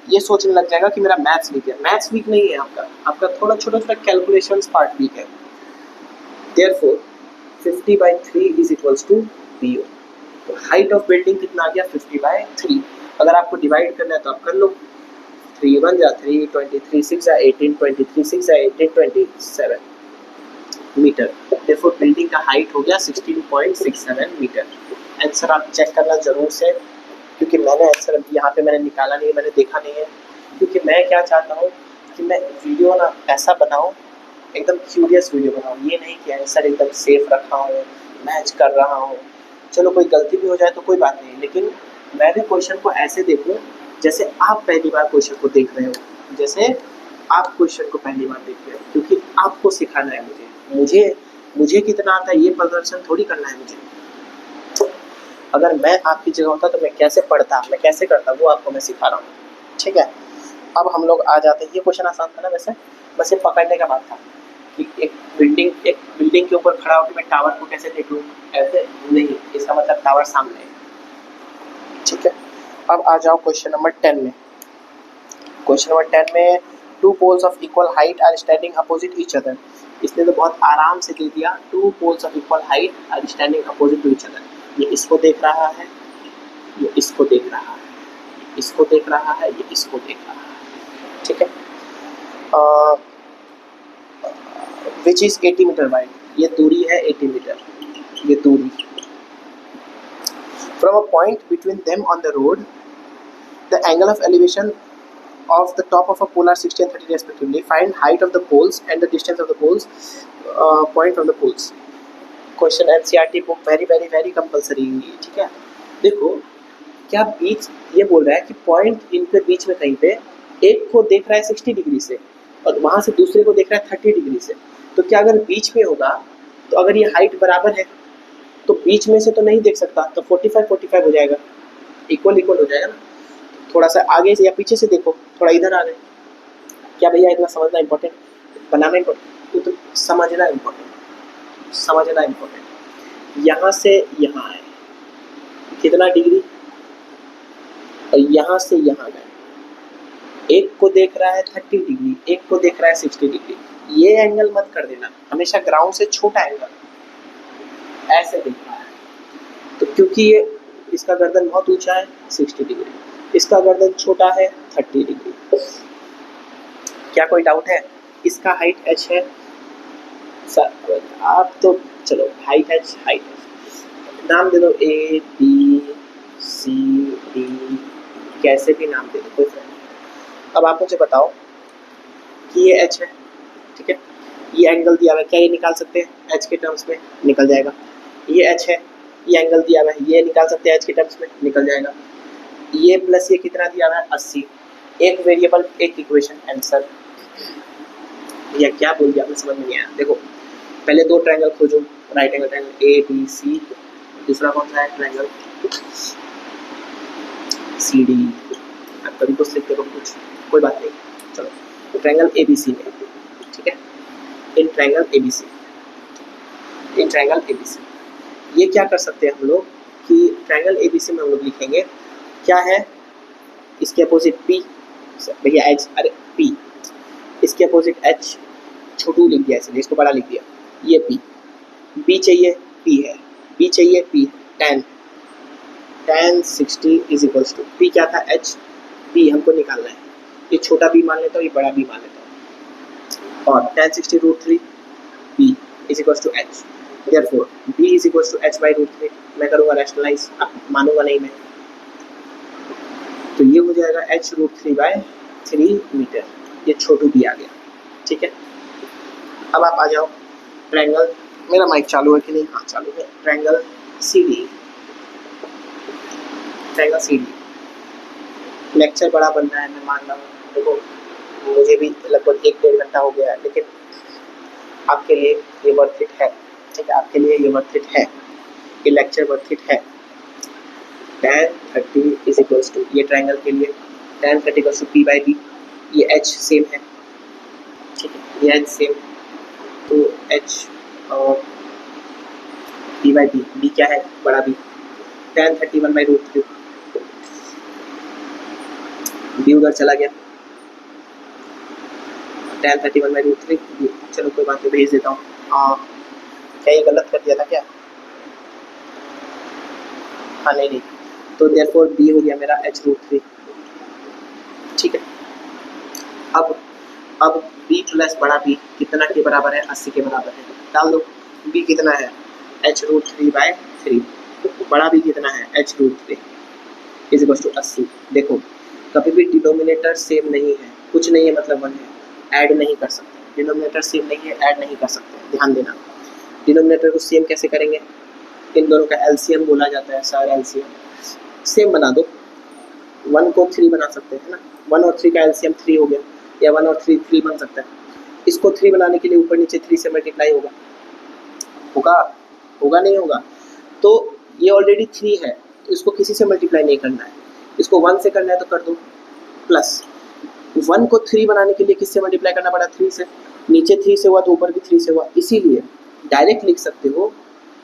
ये सोचने लग जाएगा कि मेरा मैथ्स वीक है। मैथ्स वीक नहीं है आपका थोड़ा छोटा कैलकुलेशंस पार्ट वीक है। Therefore 50/3 is equals to BO। तो हाइट ऑफ बिल्डिंग कितना आ गया? 50/3। अगर आपको डिवाइड करना है तो आप कर लो, 3 1 जा 3, 23 6 जा 18, 23 6 जा 18, 27 मीटर। Therefore बिल्डिंग का हाइट हो गया 16.67 मीटर। आंसर आप चेक करना जरूर से, क्योंकि मैंने आंसर अभी यहाँ पे मैंने निकाला नहीं है, मैंने देखा नहीं है, क्योंकि मैं क्या चाहता हूँ कि मैं वीडियो ना ऐसा बनाऊँ, एकदम क्यूरियस वीडियो बनाऊँ। ये नहीं कि आंसर एकदम सेफ रखा हूँ, मैच कर रहा हूँ, चलो कोई गलती भी हो जाए तो कोई बात नहीं, लेकिन मैं भी क्वेश्चन को ऐसे देखूँ जैसे आप पहली बार क्वेश्चन को देख रहे हो, जैसे आप क्वेश्चन को पहली बार देख रहे हो, क्योंकि आपको सिखाना है मुझे कितना आता है ये प्रदर्शन थोड़ी करना है मुझे। अगर मैं आपकी जगह होता तो मैं कैसे पढ़ता, मैं कैसे करता, वो आपको मैं सिखा रहा हूँ, ठीक है। अब हम लोग आ जाते हैं, ये क्वेश्चन आसान था ना वैसे, बस ये पकड़ने का बात था कि एक बिल्डिंग के ऊपर खड़ा होकर मैं टावर को कैसे देख लूँ, ऐसे नहीं, इसका मतलब टावर सामने है, ठीक है। अब आ जाओ क्वेश्चन नंबर 10 में। क्वेश्चन नंबर 10 में two poles of equal height are standing opposite each other. इसने तो बहुत आराम से दे दिया, two poles of equal height are standing opposite to each other. ये इसको देख रहा है, ये इसको देख रहा है, इसको देख रहा है, ये इसको देख रहा है, ठीक है। विच इज 80 मीटर वाइड, ये दूरी है 80 मीटर, ये दूरी। From a point between them on the road the angle of elevation of the top of a pole are 60 and 30 respectively. Find height of the poles and the distance of the poles, point from the poles. Question NCERT book very very very compulsory, ठीक है। देखो क्या बीच ये बोल रहा है कि पॉइंट इनके बीच में कहीं पे एक को देख रहा है 60 डिग्री से और वहां से दूसरे को देख रहा है 30 डिग्री से, तो क्या अगर बीच में होगा तो अगर ये हाइट बराबर है तो बीच में से तो नहीं देख सकता, तो 45-45 हो जाएगा, इक्वल इक्वल हो जाएगा ना। थोड़ा सा आगे से या पीछे से देखो, थोड़ा इधर आ गए। क्या भैया इतना समझना इम्पोर्टेंट, बनाना इम्पोर्टेंट, तो समझना इम्पोर्टेंट, समझना इम्पोर्टेंट। यहाँ से यहाँ आए कितना डिग्री और यहाँ से यहाँ गए, एक को देख रहा है 30 डिग्री, एक को देख रहा है 60 डिग्री। ये एंगल मत कर देना, हमेशा ग्राउंड से छोटा एंगल ऐसे देख रहा है, तो क्योंकि ये इसका गर्दन बहुत ऊंचा है 60 डिग्री, इसका गर्दन छोटा है 30 डिग्री। क्या कोई डाउट है? इसका हाइट h है सर, आप तो चलो हाइट h, हाइट नाम दे दो A B C D, कैसे भी नाम दे दो, कोई फर्क नहीं। अब आप मुझे बताओ कि ये h है, ठीक है, ये एंगल दिया हुआ है, क्या ये निकाल सकते हैं h के टर्म्स में? निकल जाएगा। ये h है, ये एंगल दिया हुआ है, ये निकाल सकते हैं h के टर्म्स में? निकल जाएगा। ये प्लस ये कितना दिया हुआ है 80, एक वेरिएबल एक इक्वेशन, आंसर। या क्या बोल दिया, समझ में नहीं आया। देखो पहले दो ट्रायंगल खोजो, right angle triangle A B C, दूसरा कौन सा है ट्रायंगल सी डी। आप कभी कुछ लिखते हो कुछ, कोई बात नहीं, चलो ट्रायंगल ए बी सी में, ठीक है, in triangle A B C, in triangle A B C ये क्या कर सकते हैं हम लोग कि ट्रायंगल ए बी सी में हम लोग लिखेंगे क्या है, इसके अपोजिट P, भैया H, अरे P, इसके अपोजिट H, छोटू लिख दिया इसलिए, इसको बड़ा लिख दिया, ये P, B चाहिए P है, B चाहिए P, tan 60 is equals to P क्या था H, B हमको निकालना है, ये छोटा B मान लेता हूँ, ये बड़ा B मान लेता हूँ, और tan 60√3 B is equals to H, therefore B is equals to H/√3। मैं करूँगा रैशनलाइज, मानूंगा नहीं मैं, तो ये हो जाएगा H√3/3 मीटर, ये छोटू भी आ गया, ठीक है। अब आप आ जाओ ट्रायंगल, मेरा माइक चालू है कि नहीं? हाँ चालू है। Triangle C D, triangle C D lecture बड़ा बन रहा है, मैं मान रहा हूँ। देखो मुझे भी लगभग 1-1.5 घंटा हो गया है, लेकिन आपके लिए ये वर्थ इट है, ठीक है, आपके लिए ये वर्थ इट है, ये लेक्चर वर्थ इट है। tan 30 इज इक्वल्स टू, ये ट्रायंगल के लिए tan 30 इक्वल्स टू P/B, ये H सेम है, ठीक है, ये H सेम, तो H और P/B, B क्या है बड़ा B, tan 30 1/√3, B उधर चला गया, tan 30 1/√3, चलो कोई बात नहीं, भेज देता हूँ। क्या ये गलत कर दिया था क्या? हाँ नहीं, तो देयरफॉर B हो गया मेरा H√3, ठीक है। अब B प्लस बड़ा B कितना के बराबर है? 80 के बराबर है, डाल दो। B कितना है? H√3/3, बड़ा B कितना है? H√3 is equal to 80। देखो कभी भी डिनोमिनेटर सेम नहीं है, कुछ नहीं है मतलब 1 है, ऐड नहीं कर सकते, डिनोमिनेटर सेम नहीं है, ऐड नहीं कर सकते, ध्यान देना। डिनोमिनेटर को सेम कैसे करेंगे? इन दोनों का एलसीएम बोला जाता है सर, एलसीएम सेम बना दो, 1 को 3 बना सकते हैं ना, 1 और 3 का एलसीएम 3 हो गया, या 1 और 3 बन सकता है। इसको 3 बनाने के लिए ऊपर नीचे 3 से मल्टीप्लाई होगा, होगा होगा नहीं होगा? तो ये ऑलरेडी 3 है, तो इसको किसी से मल्टीप्लाई नहीं करना है, इसको 1 से करना है तो कर दो, प्लस 1 को 3 बनाने के लिए किससे मल्टीप्लाई करना पड़ा? 3 से, नीचे 3 से हुआ तो ऊपर भी 3 से हुआ, इसीलिए डायरेक्ट लिख सकते हो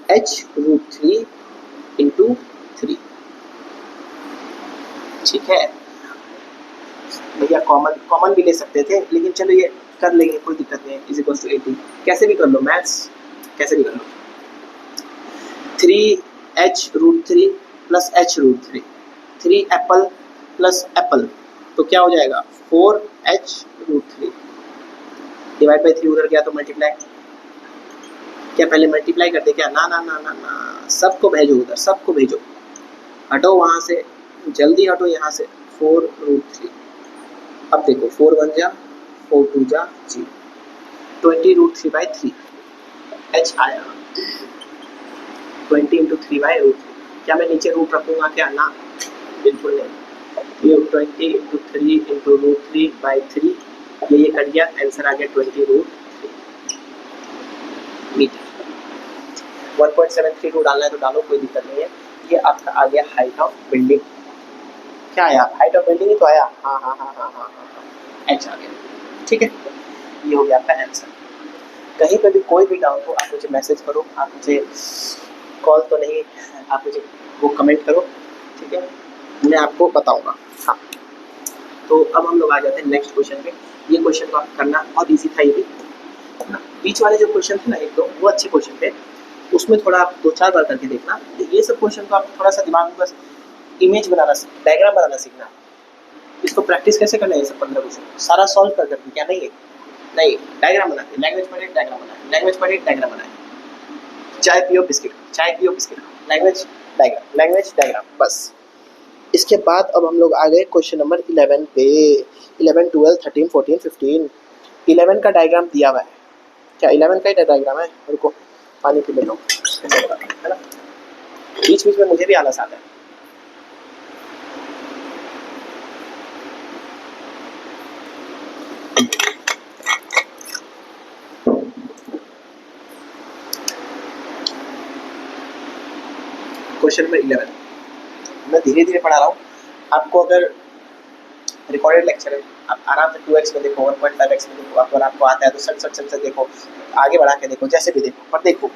H√3 × 3, ठीक है। भैया कॉमन कॉमन भी ले सकते थे, लेकिन चलो ये कर लेंगे, कोई दिक्कत नहीं है। इज इक्वल टू 80 कैसे भी कर लो, मैथ्स कैसे भी कर लो। 3h√3 plus h√3, 3 Apple plus Apple, तो क्या हो जाएगा 4h√3 डिवाइड बाई 3 उधर गया तो मल्टीप्लाई, क्या पहले मल्टीप्लाई करते क्या, ना ना ना ना ना, सबको भेजो उधर, सबको भेजो, हटो वहाँ से, जल्दी हटो यहाँ से, 4√3। अब देखो 4 1 जा 4 2 जा 0, 20√3/3 h आया, 20 इंटू 3/√3। क्या मैं नीचे रूट रखूँगा क्या, ना बिल्कुल नहीं, ये 20 इंटू 3 इंटू √3/3, ये कट गया, आंसर आ गया 20√3 मीटर। 1.732 डालना है तो डालो, कोई दिक्कत नहीं है। ये आपका आ गया हाइट ऑफ बिल्डिंग, क्या आया, हाइट ऑफ बिल्डिंग ही तो आया, हाँ हाँ हाँ हाँ हाँ हाँ, एच आ गया, ठीक है। ये हो गया आपका आंसर। कहीं पे भी कोई भी डाउट हो आप मुझे मैसेज करो, आप मुझे कॉल तो नहीं, आप मुझे वो कमेंट करो, ठीक है, मैं आपको बताऊंगा। हाँ, तो अब हम लोग आ जाते हैं नेक्स्ट क्वेश्चन पे। ये क्वेश्चन को आप करना बहुत ईजी था, ये भी बीच वाले जो क्वेश्चन थे ना एक दो, वो अच्छे क्वेश्चन थे, उसमें थोड़ा आप 2-4 बार करके देखना। ये सब क्वेश्चन को आप थोड़ा सा दिमाग में बस इमेज बनाना, डायग्राम बनाना सीखना। इसको प्रैक्टिस कैसे करना है, ये सब 15 क्वेश्चन सारा सॉल्व कर करके, क्या नहीं है, नहीं डायग्राम बनाते, लैंग्वेज पढ़े डायग्राम बनाए, लैंग्वेज पढ़े डायग्राम बनाए, चाय पियो बिस्किट, चाय पियो biscuit, language diagram, language diagram, बस। इसके बाद अब हम लोग आ गए क्वेश्चन नंबर 11 पे। 11 12 13 14 15 11 का डायग्राम दिया हुआ है, क्या 11 का ही डायग्राम है, रुको पानी पी लेता हूँ, है ना, बीच बीच में मुझे भी आलस आता है। क्वेश्चन नंबर 11 मैं धीरे धीरे पढ़ा रहा हूँ आपको। अगर रिकॉर्डेड लेक्चर है, आप आराम से 2x में देखो, 1.5x में देखो, अगर आपको आता है तो सट सट सट सट देखो, आगे बढ़ा के देखो, जैसे भी देखो, पर देखो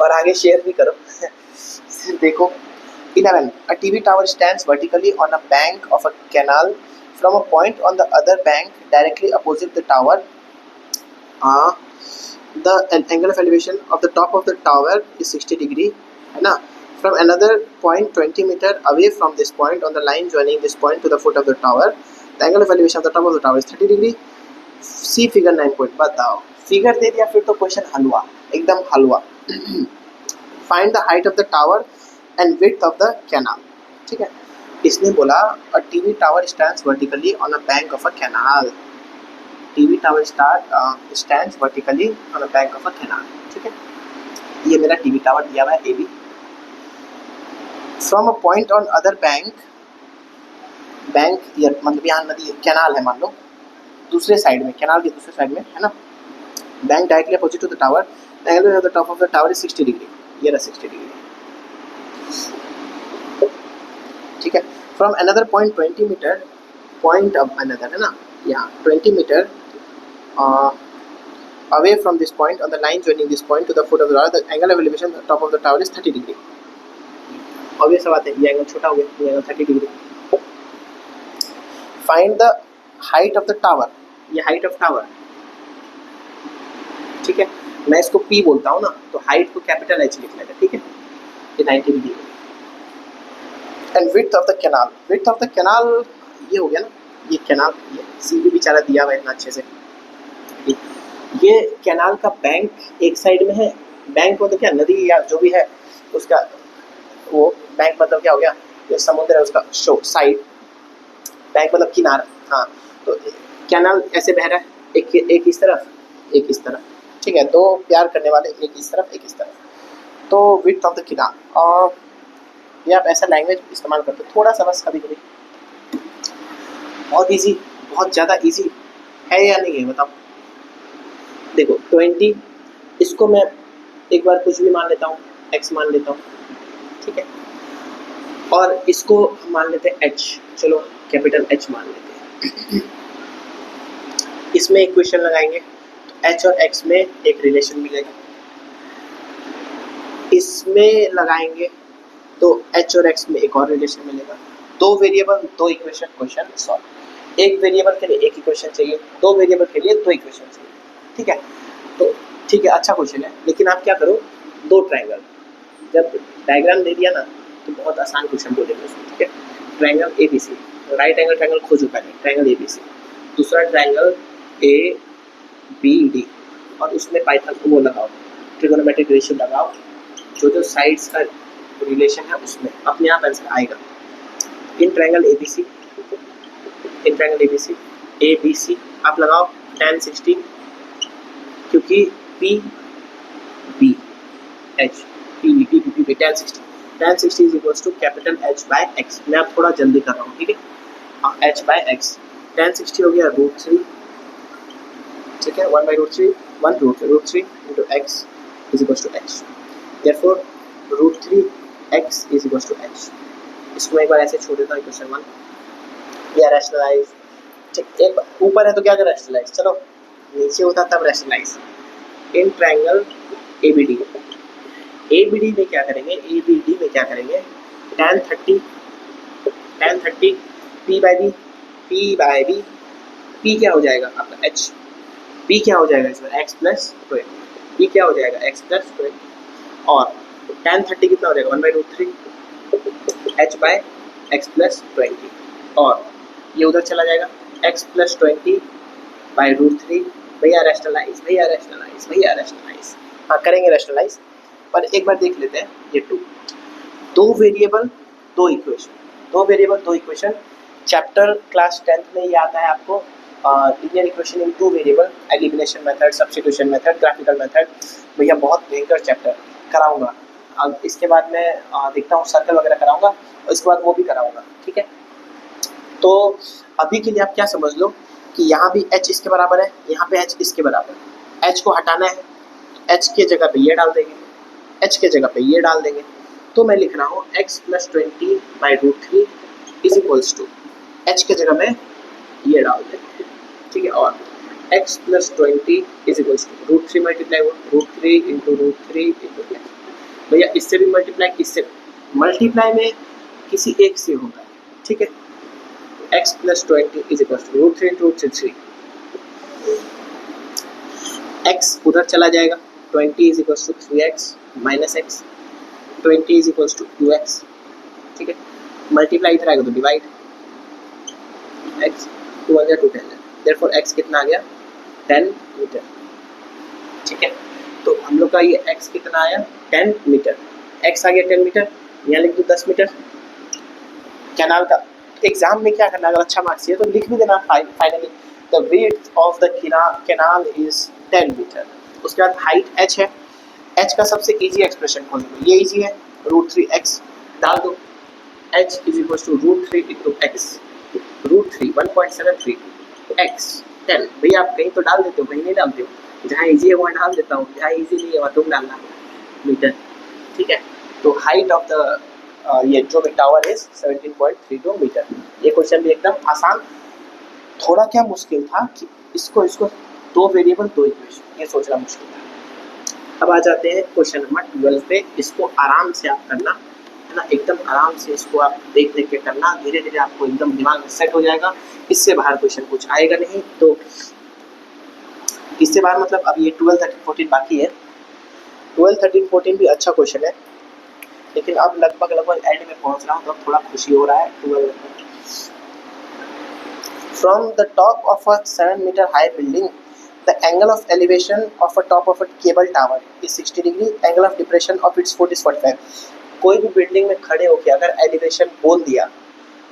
और आगे शेयर भी करो सिर्फ देखो। 11 a TV tower stands vertically on a bank of a canal from a point on the other bank directly opposite the tower. The angle of elevation of the top of the tower is 60 degree, है ना। From another point 20 meter away from this point on the line joining this point to the foot of the tower, the angle of elevation of the top of the tower is 30 degree. See figure 9 point, बताओ, फिगर दे दिया फिर तो क्वेश्चन हलवा, एकदम हलवा। Find the height of the tower and width of the canal, ठीक है। इसने बोला a TV tower stands vertically on a bank of a canal. TV tower stands vertically on a bank of a canal, ठीक है। ये मेरा TV टावर दिया हुआ है AB। From a point on other bank, bank ये मतलब यहाँ नदी कैनाल है मान लो, दूसरे साइड में, कैनाल के दूसरे साइड में, है ना। Bank directly opposite to the tower, angle of the top of the tower is 60 degree, ये रहा 60 डिग्री, ठीक है। From another point 20 metre, point of another है ना, यहाँ 20 metre away from this point on the line joining this point to the foot of the tower, the angle of elevation at the top of the tower is 30 degree. Obvious बात है, ये एंगल छोटा हो गया, ये angle 30 degree. Find the height of the tower, ये height of tower, ठीक है। मैं इसको P बोलता हूँ ना, तो हाइट को कैपिटल H लिख लेते, ठीक है, ये 90 degree. And width of the canal, width of the canal ये हो गया ना, ये कैनाल, ये सी भी बेचारा दिया हुआ है इतना अच्छे से। ये कैनाल का बैंक एक साइड में है, बैंक मतलब क्या, नदी या जो भी है उसका, वो बैंक मतलब क्या हो गया, ये समुद्र है उसका शो साइड, बैंक मतलब किनारा, हाँ। तो कैनाल ऐसे बह रहा है, एक इस तरफ एक इस तरफ, ठीक है, दो प्यार करने वाले, एक इस तरफ एक इस तरफ, तो विड्थ ऑफ द किनार। और ये आप ऐसा लैंग्वेज इस्तेमाल करते हो थोड़ा सा बस कभी कभी। बहुत इजी, बहुत ज़्यादा इजी है या नहीं है बताओ। देखो 20, इसको मैं एक बार कुछ भी मान लेता हूँ, x मान लेता हूँ, ठीक है, और इसको हम मान लेते हैं h, चलो कैपिटल H मान लेते हैं। इसमें इक्वेशन लगाएंगे तो h और x में एक रिलेशन मिलेगा, इसमें लगाएंगे तो h और x में एक और रिलेशन मिलेगा, दो वेरिएबल दो इक्वेशन, क्वेश्चन सॉल्व। एक वेरिएबल के लिए एक इक्वेशन चाहिए, दो वेरिएबल के लिए दो इक्वेशन चाहिए, ठीक है। तो ठीक है, अच्छा क्वेश्चन है, लेकिन आप क्या करो, दो ट्रायंगल, जब डायग्राम दे दिया ना तो बहुत आसान क्वेश्चन बोलेंगे उसमें, ठीक है। Triangle A B C, right angle triangle खोजो पहले, ट्रायंगल ए बी सी, दूसरा ट्रायंगल ए बी डी, और उसमें पाइथन को वो लगाओ, ट्रिगोनोमेट्रिक रेशियो लगाओ, जो जो साइड्स का रिलेशन है उसमें अपने आप आंसर आएगा। In triangle A B C, in triangle A B C आप लगाओ tan 60, क्योंकि P B H P tan 60 is equal to capital H by X. मैं आप थोड़ा जल्दी कर रहा हूँ, ठीक है। एच बाय एक्स, tan 60 हो गया √3, ठीक है, 1/√3, 1√3 into X is equal to H, therefore √3x is equal to H. इसको एक बार ऐसे छोड़ देता हूँ क्वेश्चन 1, या रैशनलाइज, ठीक, एक ऊपर है तो क्या कर रैशनलाइज, चलो नीचे होता तब rationalise. In triangle ABD, ABD में क्या करेंगे, एबीडी में क्या करेंगे, tan 30 p by B, p क्या हो जाएगा आपका h, p क्या हो जाएगा इसमें x प्लस 12, p क्या हो जाएगा x प्लस 12, और tan 30 कितना हो जाएगा 1/√3 h बाय x प्लस 20, और ये उधर चला जाएगा x प्लस 20 बाय √3। भैया रैशनलाइज, भैया रैशनलाइज, भैया रैशनलाइज, हाँ करेंगे रैशनलाइज, पर एक बार देख लेते हैं ये दो वेरिएबल दो इक्वेशन, दो वेरिएबल दो इक्वेशन, चैप्टर क्लास 10th में ये आता है आपको, linear equation in two variable, elimination method, substitution method, graphical method. भैया बहुत भयंकर चैप्टर कराऊंगा, अब इसके बाद मैं देखता हूँ सर्कल वगैरह कराऊंगा, और इसके बाद वो भी कराऊंगा, ठीक है। तो अभी के लिए आप क्या समझ लो कि यहाँ भी h इसके बराबर है, यहाँ पे h इसके बराबर है, h को हटाना है, h के जगह पे ये डाल देंगे, h के जगह पे ये डाल देंगे, तो मैं लिख रहा हूँ x plus 20/√3 is equals to, h के जगह में ये डाल देंगे, ठीक है, और x plus 20 is equals to √3 multiply √3 into √3 into, भैया इससे भी मल्टीप्लाई, इससे मल्टीप्लाई में किसी एक से होता है, ठीक है। x plus 20 is equal to √3 into 3, x उधर चला जाएगा, 20 is equal to 3x minus x, 20 is equal to 2x, ठीक है, मल्टीप्लाई इधर आएगा तो डिवाइड, x 2 1 2 10, देयरफॉर x कितना आ गया 10 मीटर, ठीक है। तो हम लोग का ये x कितना आया 10 मीटर, x आ गया 10 मीटर, यहाँ लिख दो 10 मीटर। कैनाल का एग्जाम में क्या करना, अगर अच्छा मार्क्स है तो लिख भी देना finally the width of the canal is 10 metre. उसके बाद हाइट h है, h का सबसे इजी एक्सप्रेशन खोल दो, ये इजी है, √3x डाल दो, h is equal to √3 into x, √3 1.73 x 10, भैया आप कहीं तो डाल देते हो, कहीं नहीं डालते हो, जहाँ इजी है वहाँ डाल देता हूँ, जहाँ इजी नहीं है वहाँ तुम डालना मीटर, ठीक है। तो हाइट ऑफ द ये जो टावर इज 17.32 मीटर। ये क्वेश्चन भी एकदम आसान, थोड़ा क्या मुश्किल था कि इसको दो वेरिएबल दो इक्वेशन, ये सोचना मुश्किल था। अब आ जाते हैं क्वेश्चन नंबर 12 पे, इसको आराम से आप करना है ना, एकदम आराम से इसको आप देख के करना, धीरे धीरे आपको एकदम दिमाग में सेट हो जाएगा, इससे बाहर क्वेश्चन कुछ आएगा नहीं। तो इससे बाहर मतलब अब ये 12 13 14 बाकी है, 12 13 14 भी अच्छा क्वेश्चन है, लेकिन अब लगभग एंड में पहुंच रहा हूँ तो अब थोड़ा खुशी हो रहा है। 12 from the top of a 7 metre high building the angle of elevation of a top of a cable tower is 60 degree, angle of depression of its foot is 45। कोई भी बिल्डिंग में खड़े होकर अगर एलिवेशन बोल दिया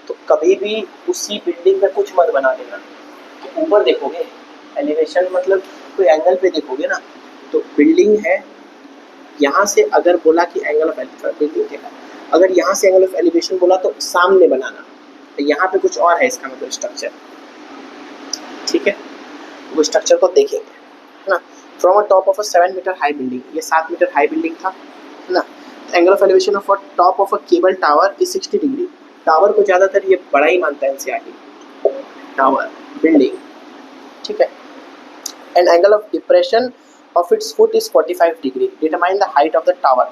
तो कभी भी उसी बिल्डिंग में कुछ मत बना देना, तो ऊपर देखोगे एलिवेशन मतलब कोई एंगल पे देखोगे ना, तो बिल्डिंग है, यहाँ से अगर बोला कि एंगल ऑफ एलिवेशन, अगर यहाँ से एंगल ऑफ एलिवेशन बोला तो सामने बनाना, तो यहाँ पे कुछ और है, इसका मतलब स्ट्रक्चर, ठीक है, वो स्ट्रक्चर को देखेंगे, है ना। From a top of a 7 metre high building, ये 7 मीटर हाई बिल्डिंग था, है ना। Angle of elevation of top of a cable tower is 60 degree, tower को ज़्यादातर ये बड़ा ही मानता है एनसीईआरटी, टावर बिल्डिंग, ठीक है। And angle of depression of its foot is 45 degree, determine the height of the tower,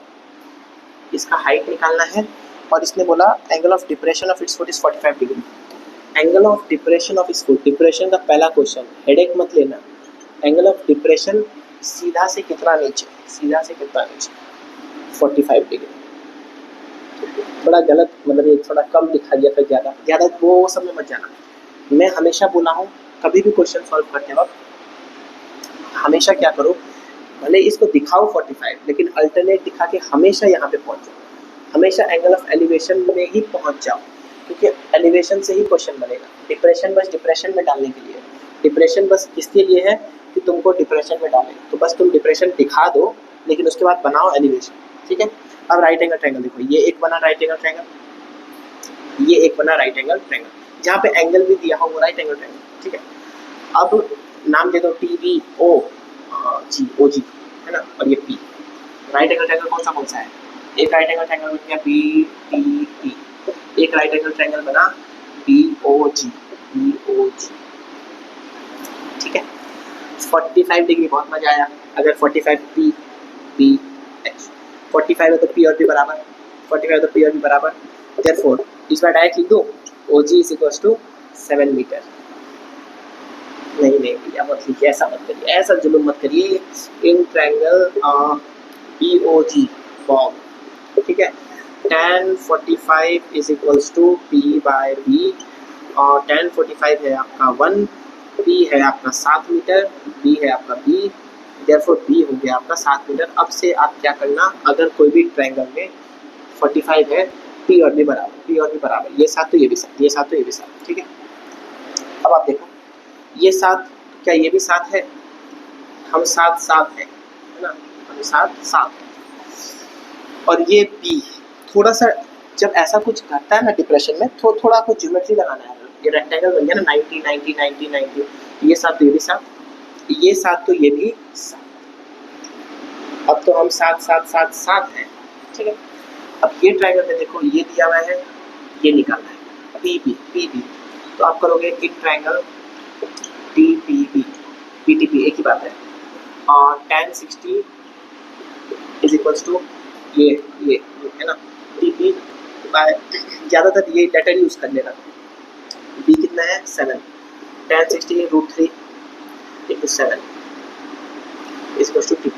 इसका हाइट निकालना है, और इसने बोला angle of depression of its foot is 45 degree. Angle of depression of school, depression का पहला क्वेश्चन, हेडेक मत लेना। एंगल ऑफ डिप्रेशन सीधा से कितना नीचे, सीधा से कितना नीचे, 45 डिग्री। थोड़ा गलत, मतलब ये थोड़ा कम लिखा गया था, ज़्यादा ज़्यादा वो सब में मत जाना। मैं हमेशा बोला हूँ कभी भी क्वेश्चन सॉल्व करते वक्त हमेशा क्या करो, भले इसको दिखाओ 45 लेकिन अल्टरनेट दिखा के हमेशा यहाँ पे पहुँच जाओ, हमेशा एंगल ऑफ एलिवेशन में ही पहुँच जाओ, क्योंकि एलिवेशन से ही क्वेश्चन बनेगा। डिप्रेशन बस डिप्रेशन में डालने के लिए, डिप्रेशन बस किसके लिए है कि तुमको डिप्रेशन में डाले, तो बस तुम डिप्रेशन दिखा दो लेकिन उसके बाद बनाओ एलिवेशन, ठीक है। अब राइट एंगल ट्रायंगल देखो, ये एक बना राइट एंगल ट्रायंगल, ये एक बना राइट एंगल ट्रायंगल, जहाँ पे एंगल भी दिया हो वो राइट एंगल ट्रायंगल, ठीक है। अब नाम दे दो टी बी ओ जी, ओ जी, है ना, और ये पी। राइट एंगल ट्रायंगल कौन सा है, एक राइट एंगल ट्रायंगल बन गया बी टी पी, एक राइट एंगल ट्रायंगल बना बी ओ जी, बी ओ जी, ठीक है। 45 डिग्री, बहुत मजा आया। अगर 45 पी बी एच, 45 है तो पी और बी बराबर, 45 है तो पी और बी बराबर, देयरफॉर इसमें डायरेक्ट लिख दूं ओ जी इज इक्वल्स टू 7 मीटर। नहीं नहीं भैया मत लिखिए, ऐसा मत करिए, ऐसा जुलूम मत करिए। In triangle B O G form, ठीक है। tan 45 is equals to P by B, और tan 45 है आपका 1, p है आपका 7 मीटर, b है आपका b, देयरफॉर b हो गया आपका 7 मीटर। अब से आप क्या करना, अगर कोई भी ट्रायंगल में 45 है, p और b बराबर, p और b बराबर, ये 7 तो ये भी 7, ये 7 तो ये भी 7, ठीक है। अब आप देखो ये 7, क्या ये भी 7 है, हम 7 7 है ना, हम 7 7 है, और ये b थोड़ा सा, जब ऐसा कुछ करता है ना डिप्रेशन में, तो थोड़ा आपको ज्योमेट्री लगाना है। ये रेक्टेंगल बन गया ना 90 90 90 90, ये 7 तो ये भी 7, ये 7 तो ये भी 7। अब तो हम 7 7 7 7 हैं, ठीक है। अब ये ट्रायंगल में देखो ये दिया हुआ है, ये निकालना है पी बी, तो आप करोगे in triangle T P B, P T P एक ही बात है, और tan 60 इज इक्वल्स टू ये है ना टी पी बाय, ज़्यादातर ये लेटर यूज़ कर लेना, बी कितना है 7, tan 60 √3 into 7 is equals to TP,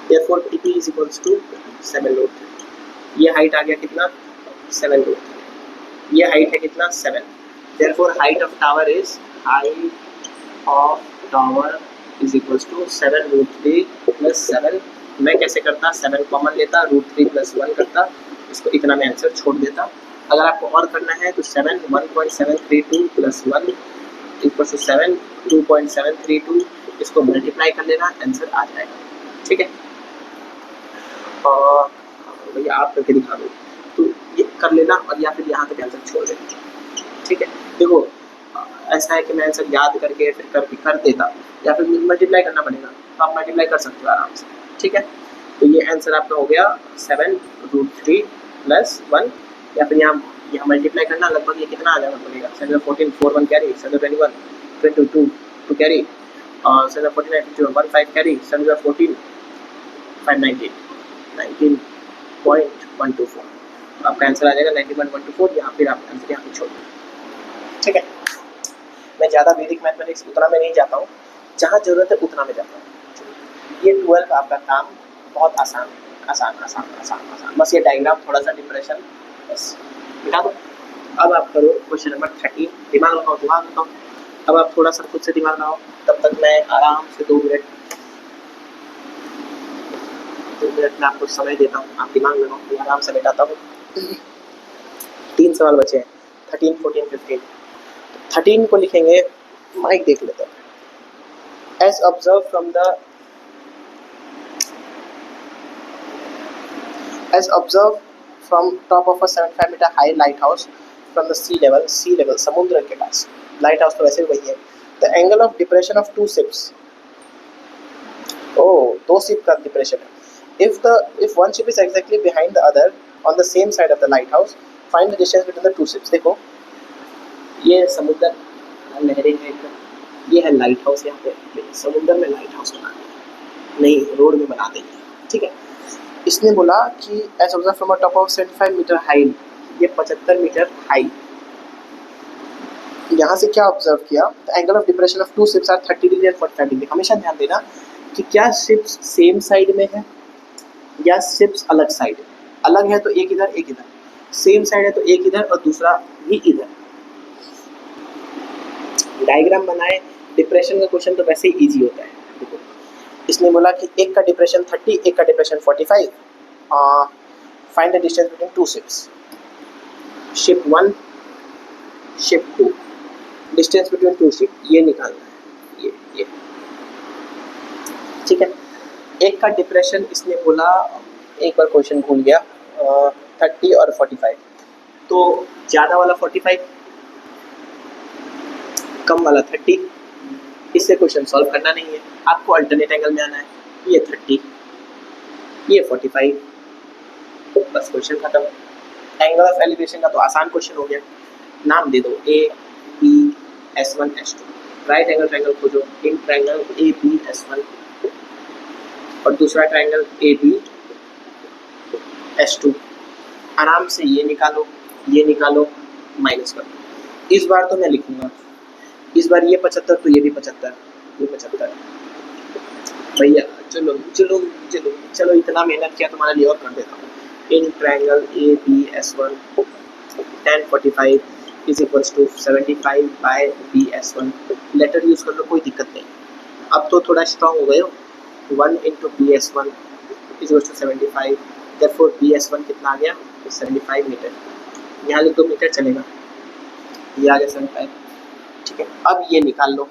therefore TP is equals to 7√3। ये हाइट आ गया कितना 7√3, ये हाइट है कितना 7, therefore height of tower is is equals to 7√3 plus 7। मैं कैसे करता, 7 कॉमन लेता, √3 plus 1 करता, इसको इतना में आंसर छोड़ देता। अगर आपको और करना है तो 7 1.732 plus 1 इक्वल टू 7 2.732, इसको मल्टीप्लाई कर लेना, आंसर आ जाएगा, ठीक है। और भैया आप करके दिखा दो, तो ये कर लेना और या फिर यहाँ तक आंसर छोड़ देना, ठीक है। देखो ऐसा है कि मैं आंसर याद करके फिर कर देता, या फिर मल्टीप्लाई करना पड़ेगा, तो आप मल्टीप्लाई कर सकते हो आराम से, ठीक है। तो ये आंसर आपका हो गया 7√3 plus 1, या फिर यहाँ मल्टीप्लाई करना, लगभग ये कितना आ जाएगा बोलेगा 7 14 4 1 कैरी, 7 21 22 2 कैरी, और 7 49 51 5 कैरी, 7 14 5 19.124, आपका आंसर आ जाएगा 91.124। यहाँ फिर आप आंसर यहाँ पे छोड़, ठीक है। मैं ज़्यादा वैदिक मैथमेटिक्स उतना में नहीं जाता हूँ, जहाँ ज़रूरत है उतना में जाता हूँ। ये 12 आपका काम बहुत आसान है, आसान आसान आसान आसान, बस ये डायग्राम थोड़ा सा डिप्रेशन बस मिटा दो। अब आप करो क्वेश्चन नंबर 13, दिमाग लगाओ। अब आप थोड़ा सा खुद से दिमाग लगाओ, तब तक मैं आराम से 2 मिनट में आपको समय देता हूँ, आप दिमाग लगाओ, मैं आराम से बैठाता हूँ। 3 सवाल बचे हैं, 13 14 15। 13 को लिखेंगे, माइक देख लेते हैं। As observed from top of a 75 meter high lighthouse from the sea level समुद्र के पास, lighthouse तो वैसे भी वही है। The angle of depression of 2 ships, 2 ship का डिप्रेशन है। If one ship is exactly behind the other on the same side of the lighthouse, find the distance between the 2 ships। देखो ये समुद्र लहरें हैं, ये है लाइट हाउस, यहाँ पे समुद्र में लाइट हाउस बना नहीं, रोड में बना देंगे, ठीक है। इसने बोला कि as observe from a top of 75 metre high, ये 75 मीटर हाई, यहाँ से क्या ऑब्जर्व किया, the angle of depression of two ships are 30 degree and 45 degree. हमेशा ध्यान देना कि क्या शिप्स सेम साइड में है या शिप्स अलग साइड है। अलग है तो एक इधर एक इधर, सेम साइड है तो एक इधर और दूसरा भी इधर। डायग्राम बनाए, डिप्रेशन का क्वेश्चन तो वैसे ही इजी होता है। देखो इसने बोला कि एक का डिप्रेशन 30, एक का depression 45, find the distance between two ships, ship 1 ship 2, distance between two ship ये निकालना है, ये ठीक है। एक का डिप्रेशन इसने बोला, एक बार क्वेश्चन भूल गया, 30 और 45, तो ज़्यादा वाला 45, कम वाला 30। इससे क्वेश्चन सॉल्व करना नहीं है, आपको अल्टरनेट एंगल में आना है। ये 30, ये 45, बस क्वेश्चन खत्म। एंगल ऑफ एलिवेशन का तो आसान क्वेश्चन हो गया, नाम दे दो A B S1 S2। Right angle triangle खोजो, इन ट्रायंगल ABS1 और दूसरा ट्रायंगल ABS2। आराम से ये निकालो, माइनस कर दो। इस बार तो मैं लिखूंगा, इस बार ये 75 तो ये भी 75, ये 75। भैया चलो इतना मेहनत किया तुम्हारे लिए और कर देता हूँ। In triangle ABS1 tan 45 is equals to 75 by BS1। Letter use कर लो, कोई दिक्कत नहीं। अब तो थोड़ा स्ट्रॉन्ग हो गए हो। 1 into BS1 is equals to 75, therefore BS1 कितना आ गया 75 मीटर। यहाँ लिख दो मीटर चलेगा, ये आ गया 75, ठीक है। अब ये निकाल लो,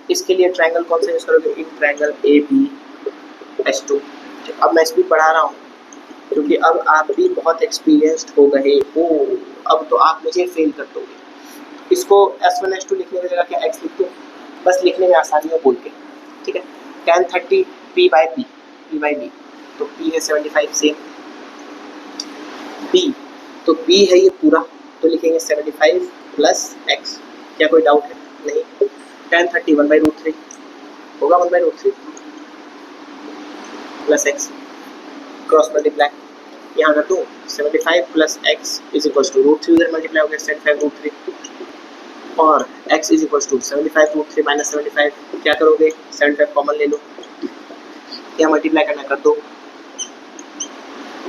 इसके लिए ट्रायंगल कौन सा यूज करोगे, इन ट्रायंगल ABS2। अब मैं स्पीड बढ़ा रहा हूँ क्योंकि अब आप भी बहुत एक्सपीरियंस्ड हो गए हो, अब तो आप मुझे फेल कर दोगे। इसको S1 S2 लिखने की जगह क्या x लिख दो, बस लिखने में आसानी हो बोल के, ठीक है। tan 30 P बाई B, तो P है 75 सेम, B तो B है ये पूरा, तो लिखेंगे 75 प्लस x। क्या कोई डाउट है? नहीं। tan 30 1/√3 होगा, 1/√3 प्लस x, क्रॉस मल्टीप्लाई यहाँ कर दूँ, 75 plus x is equal to √3, उधर मल्टीप्लाई हो गया 75√3 और x is equal to 75√3 minus 75। क्या करोगे, 75 कॉमन ले लो, क्या मल्टीप्लाई करना कर दो,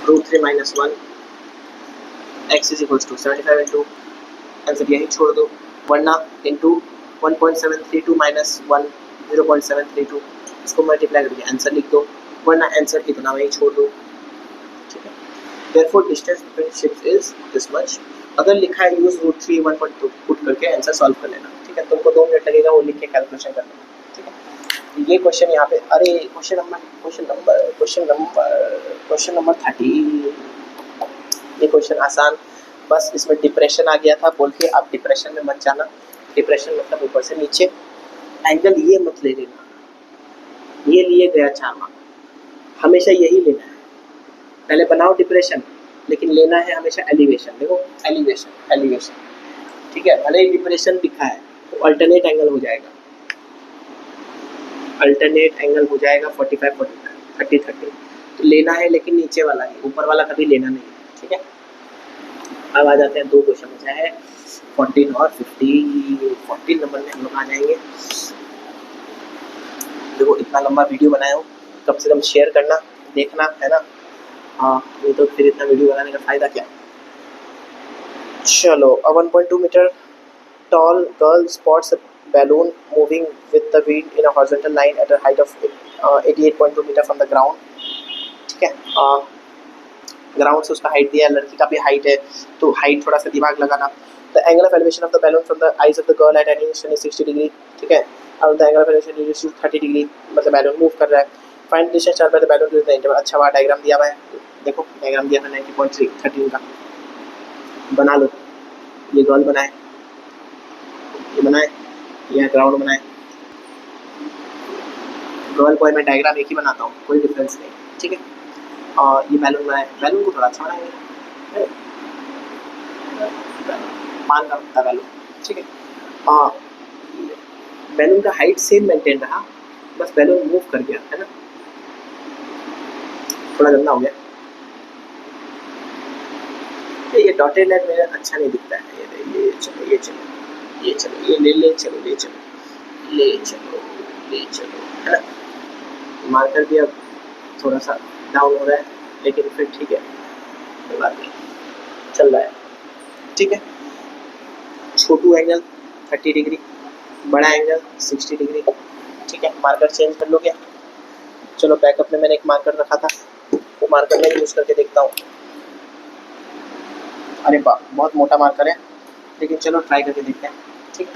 √3 minus 1, x is equal to 75 into, answer यही छोड़ दो, वरना इंटू 1.732 माइनस 1 0.732, इसको मल्टीप्लाई करके आंसर लिख दो, वरना आंसर इतना वही छोड़ दो, ठीक है। Therefore distance between ships is this much। अगर लिखा है यूज √3 1.2 पुट करके आंसर सॉल्व कर लेना, ठीक है। तुमको 2 मिनट लगेगा वो लिख के कैलकुलेशन करना, ठीक है। ये क्वेश्चन यहाँ पे, अरे क्वेश्चन नंबर 30, ये क्वेश्चन आसान, बस इसमें डिप्रेशन आ गया था बोल के आप डिप्रेशन में मत जाना। डिप्रेशन मतलब ऊपर से नीचे, एंगल ये मत ले लेना, ये लिए गया 4 मार्क, हमेशा यही लेना है। पहले बनाओ डिप्रेशन, लेकिन लेना है हमेशा एलिवेशन। देखो एलिवेशन, ठीक है। भले ही डिप्रेशन लिखा है तो अल्टरनेट एंगल हो जाएगा, 45 45 30 30, तो लेना है लेकिन नीचे वाला ही, ऊपर वाला कभी लेना नहीं, ठीक है। अब आ जाते हैं 2 क्वेश्चन बचा है, 14 और 15। 14 नंबर में हम लोग आ जाएंगे। देखो इतना लंबा वीडियो बनाया हूँ, कम से कम शेयर करना, देखना, है ना। हाँ, ये तो फिर इतना वीडियो बनाने का फायदा क्या। चलो, a 1.2 meter tall girl spots a balloon moving with the wind in a horizontal line at a height of 88.2 meter from the ground, ठीक है। ग्राउंड से उसका हाइट दिया है, लड़की का भी हाइट है, तो हाइट थोड़ा सा दिमाग लगाना। The angle of elevation of the balloon from the eyes of the girl at any instant 60 degree, ठीक है। और the angle of elevation is 30 degree, मतलब बैलून मूव कर रहा है। Find distance charge by the balloon with the interval. अच्छा, वहाँ डायग्राम दिया हुआ है, देखो डायग्राम दिया है 90.3 13 का, बना लो। ये गर्ल बनाए, ये बनाए, ये ग्राउंड बनाए। गर्ल बॉय में डायग्राम एक ही बनाता हूँ, कोई डिफरेंस नहीं, ठीक है। और ये बैलून बनाए, बैलून को थोड़ा अच्छा बनाएंगे, पान का बनता बैलून, ठीक है। और बैलून का हाइट सेम मेंटेन रहा, बस बैलून मूव कर गया, है ना। थोड़ा गंदा हो गया ये डॉटेड लाइन मेरा अच्छा नहीं दिखता है, ये चलो ये चलो, ये ले चलो, ले चलो, ले चलो, ले चलो, है ना। मार्कर भी अब थोड़ा सा डाउन हो रहा है, लेकिन फिर ठीक है, कोई बात नहीं, चल रहा है, ठीक है। छोटू एंगल 30 डिग्री, बड़ा एंगल 60 डिग्री, ठीक है। मार्कर चेंज कर लो क्या? चलो बैकअप में मैंने एक मार्कर रखा था, वो मार्कर में यूज़ करके देखता हूँ। अरे वाह, बहुत मोटा मार्कर है, लेकिन चलो ट्राई करके देखते हैं, ठीक है।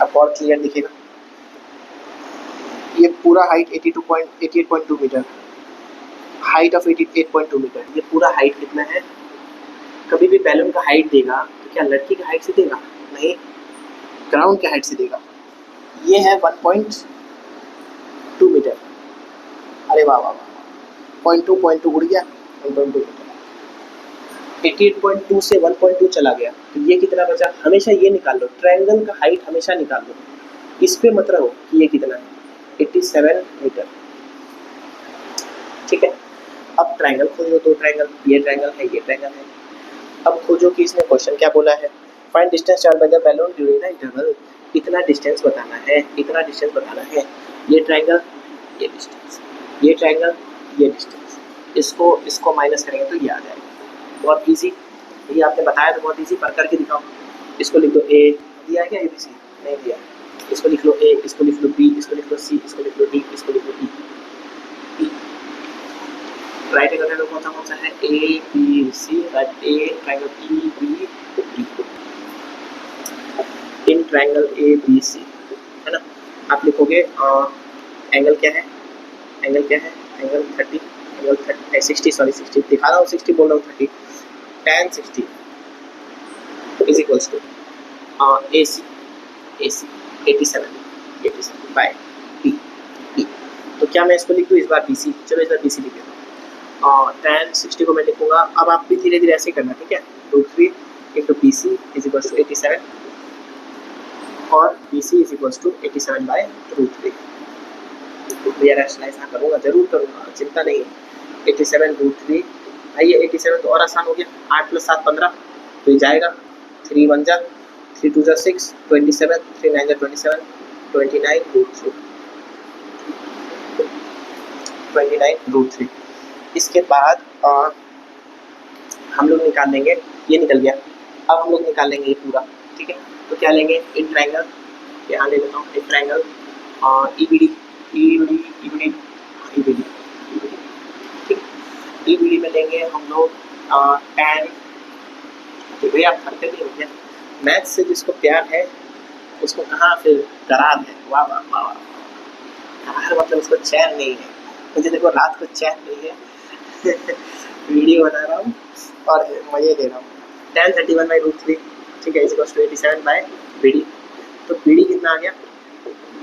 अब और क्लियर दिखेगा। ये पूरा height 88.2 metre, height of 88.2 metre. ये पूरा हाइट कितना है? कभी भी बैलून का हाइट देगा तो क्या लड़की की हाइट से देगा? नहीं, ग्राउंड की हाइट से देगा। ये है 1.2 मीटर। अरे वाह वाह वाह, 0.2 उड़ गया, 1.2 मीटर। 88.2 से 1.2 चला गया, तो ये कितना बचा? हमेशा ये निकाल लो, ट्रायंगल का हाइट हमेशा निकाल लो, इस पे मत रहो कि ये कितना है, 87 मीटर, ठीक है। अब ट्रायंगल खोजो, दो ट्रायंगल, ये ट्रायंगल है, ये ट्रायंगल है। अब खोजो कि इसने क्वेश्चन क्या बोला है, find distance travelled by the balloon during the interval. इतना डिस्टेंस बताना है, इतना डिस्टेंस बताना है। ये ट्रायंगल, ये डिस्टेंस, ये ट्रायंगल, ये डिस्टेंस, इसको माइनस करेंगे तो ये आ जाएगा। बहुत इजी, ये आपने बताया तो बहुत इजी, पर करके दिखाओ। इसको लिख दो ए, दिया है क्या ABC? नहीं दिया। इसको लिख लो ए, इसको लिख लो बी, इसको लिख लो सी, इसको लिख लो डी, इसको लिख लो ई। राइट एंगल ट्रायंगल कौन सा है? ABC, right A triangle EBD। In triangle ABC, है ना। आप लिखोगे एंगल क्या है, एंगल क्या है, एंगल 30, एंगल 60, सॉरी 60 दिखा रहा हूँ, 60 बोल रहा हूँ, 30, tan 60 is equals to AC 87 by B। तो क्या मैं इसको लिख दूँ इस बार BC? चलो इस बार BC लिख देता हूँ। tan 60 को मैं लिखूंगा, अब आप भी धीरे धीरे ऐसे ही करना, ठीक है। √3 into BC is equals to 87 और BC is equals to 87 by √3। भैया रैशनलाइज हाँ करूँगा, जरूर करूँगा, चिंता नहीं है। 87 √3, भाई ये 87 तो और आसान हो गया, 8 + 7 15, तो ये जाएगा, 3 1 जा, 3 2 जा 6, 27, 3 9 जा 27, 29 √3। इसके बाद हम लोग निकाल लेंगे, ये निकल गया। अब हम लोग निकाल लेंगे ये पूरा, ठीक है। तो क्या लेंगे? इन ट्रायंगल, यहाँ ले लेता हूँ, इन ट्रायंगल EBD, ठीक। EBD में लेंगे हम लोग tan, भैया आप करते नहीं होंगे मैथ से, जिसको प्यार है उसको कहाँ फिर करार है। वाह वाह वाह वाह, करार मतलब उसको चैन नहीं है। मुझे देखो रात को चैन नहीं है वीडियो बना रहा हूँ और मजे ले रहा हूँ। tan 31 बाई √3, ठीक है, is equals to 87 by BD। तो BD कितना आ गया?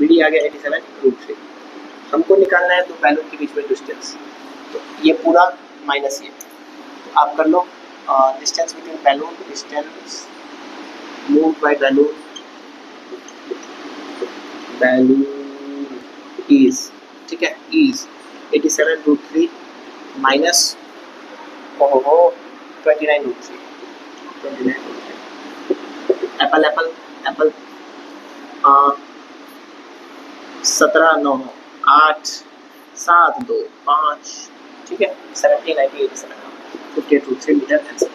BD आ गया 87 √3। हमको निकालना है तो बैलून के बीच में डिस्टेंस, तो ये पूरा माइनस ये, तो आप कर लो distance between balloon, distance move by balloon is, ठीक है, is 87 √3 minus 29 √3, apple apple apple 17 9 8 7 2 5, ठीक है, 70 90 87 58 √3 मीटर आंसर।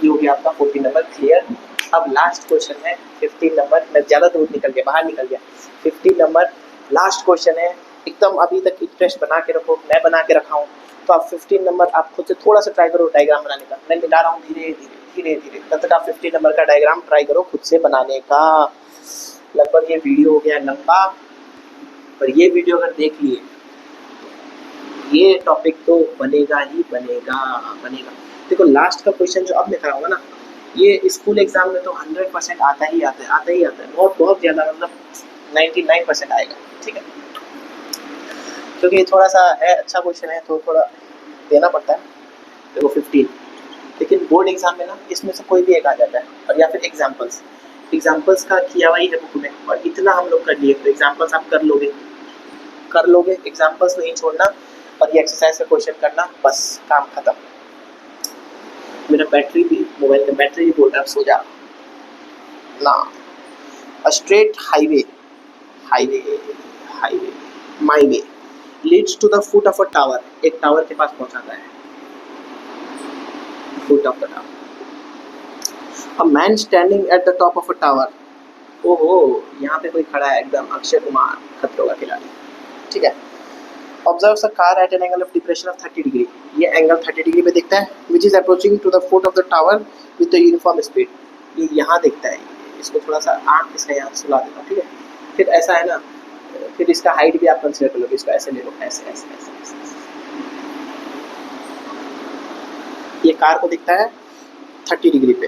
ये हो गया आपका 14 नंबर क्लियर। अब लास्ट क्वेश्चन है 15 नंबर, मैं ज़्यादा दूर निकल गया, बाहर निकल गया। 15 नंबर लास्ट क्वेश्चन है, एकदम अभी तक इंटरेस्ट बना के रखो, मैं बना के रखा हूँ। तो आप 15 नंबर आप खुद से थोड़ा सा ट्राई करो डायग्राम बनाने का, मैं मिटा रहा हूँ धीरे धीरे धीरे धीरे, तब तक आप 15 नंबर का डायग्राम ट्राई करो खुद से बनाने का। लगभग ये वीडियो हो गया लंबा, पर ये वीडियो अगर देख लिए ये टॉपिक तो बनेगा ही बनेगा। देखो लास्ट का क्वेश्चन जो अब मैं कराऊंगा ना, ये स्कूल एग्जाम में तो 100% आता ही आता है, बहुत ज़्यादा, मतलब 99% आएगा, ठीक है। क्योंकि थोड़ा सा है, अच्छा क्वेश्चन है तो थोड़ा देना पड़ता है। देखो 15, लेकिन बोर्ड एग्जाम में ना इसमें से कोई भी एक आ जाता है, और या फिर एग्जाम्पल्स का किया हुआ ही है बुक में, और इतना हम लोग कर लिए, तो एग्जाम्पल्स आप कर लोगे, एग्जाम्पल्स नहीं छोड़ना, और ये एक्सरसाइज का क्वेश्चन करना, बस काम खत्म। मेरा बैटरी भी, मोबाइल का बैटरी भी बोल रहा है सो जा ना। A straight highway, highway highway my way leads to the foot of a tower, एक टावर के पास पहुंचाता है, foot of the tower. A man standing at the top of a tower, ओहो यहाँ पे कोई खड़ा है एकदम अक्षय कुमार खतरों का खिलाड़ी, ठीक है। Observe a car at an angle of depression of 30 degree, ये एंगल 30 डिग्री पे दिखता है, which is approaching to the foot of the tower with the uniform speed, ये यहाँ दिखता है। इसको थोड़ा सा आँख इसका यहाँ सुला देता हूँ, ठीक है। फिर ऐसा है ना, फिर इसका हाइट भी आप कंसिडर कर लो, इसको ऐसे ले लो, ऐसे ऐसे ऐसे ऐसे, ऐसे। ये कार को दिखता है 30 डिग्री पे,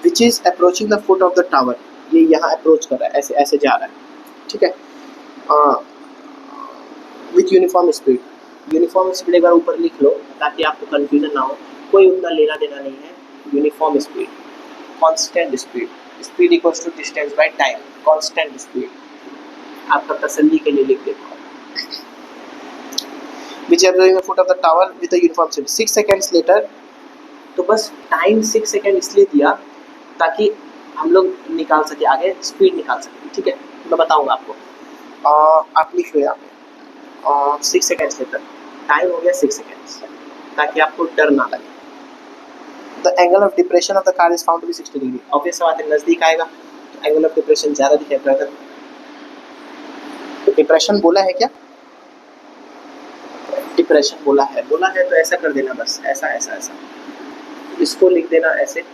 विच is approaching the foot of the tower, ये यहाँ अप्रोच कर रहा है, ऐसे ऐसे जा रहा है, ठीक है। With uniform speed, uniform speed एक बार ऊपर लिख लो ताकि आपको कंफ्यूजन ना हो, कोई उतना लेना देना नहीं है। Uniform speed, constant speed, speed equals to distance by time, constant speed आपका तसल्ली के लिए लिख देता हूँ। Which averaging the foot of the tower with the uniform speed 6 seconds later, तो बस टाइम 6 सेकंड इसलिए दिया ताकि हम लोग निकाल सके, आगे स्पीड निकाल सके, ठीक है। मैं बताऊंगा आपको। आप लिख लो यहाँ पे 6 सेकेंड्स लेकर, टाइम हो गया 6 सेकेंड्स, ताकि आपको डर ना लगे। The angle of depression of the car is found to be 60 degree, obvious बात है, नजदीक आएगा तो एंगल ऑफ डिप्रेशन ज्यादा दिखेगा। तो डिप्रेशन बोला है क्या, डिप्रेशन बोला है तो ऐसा कर देना, बस ऐसा ऐसा ऐसा, इसको लिख देना ऐसे,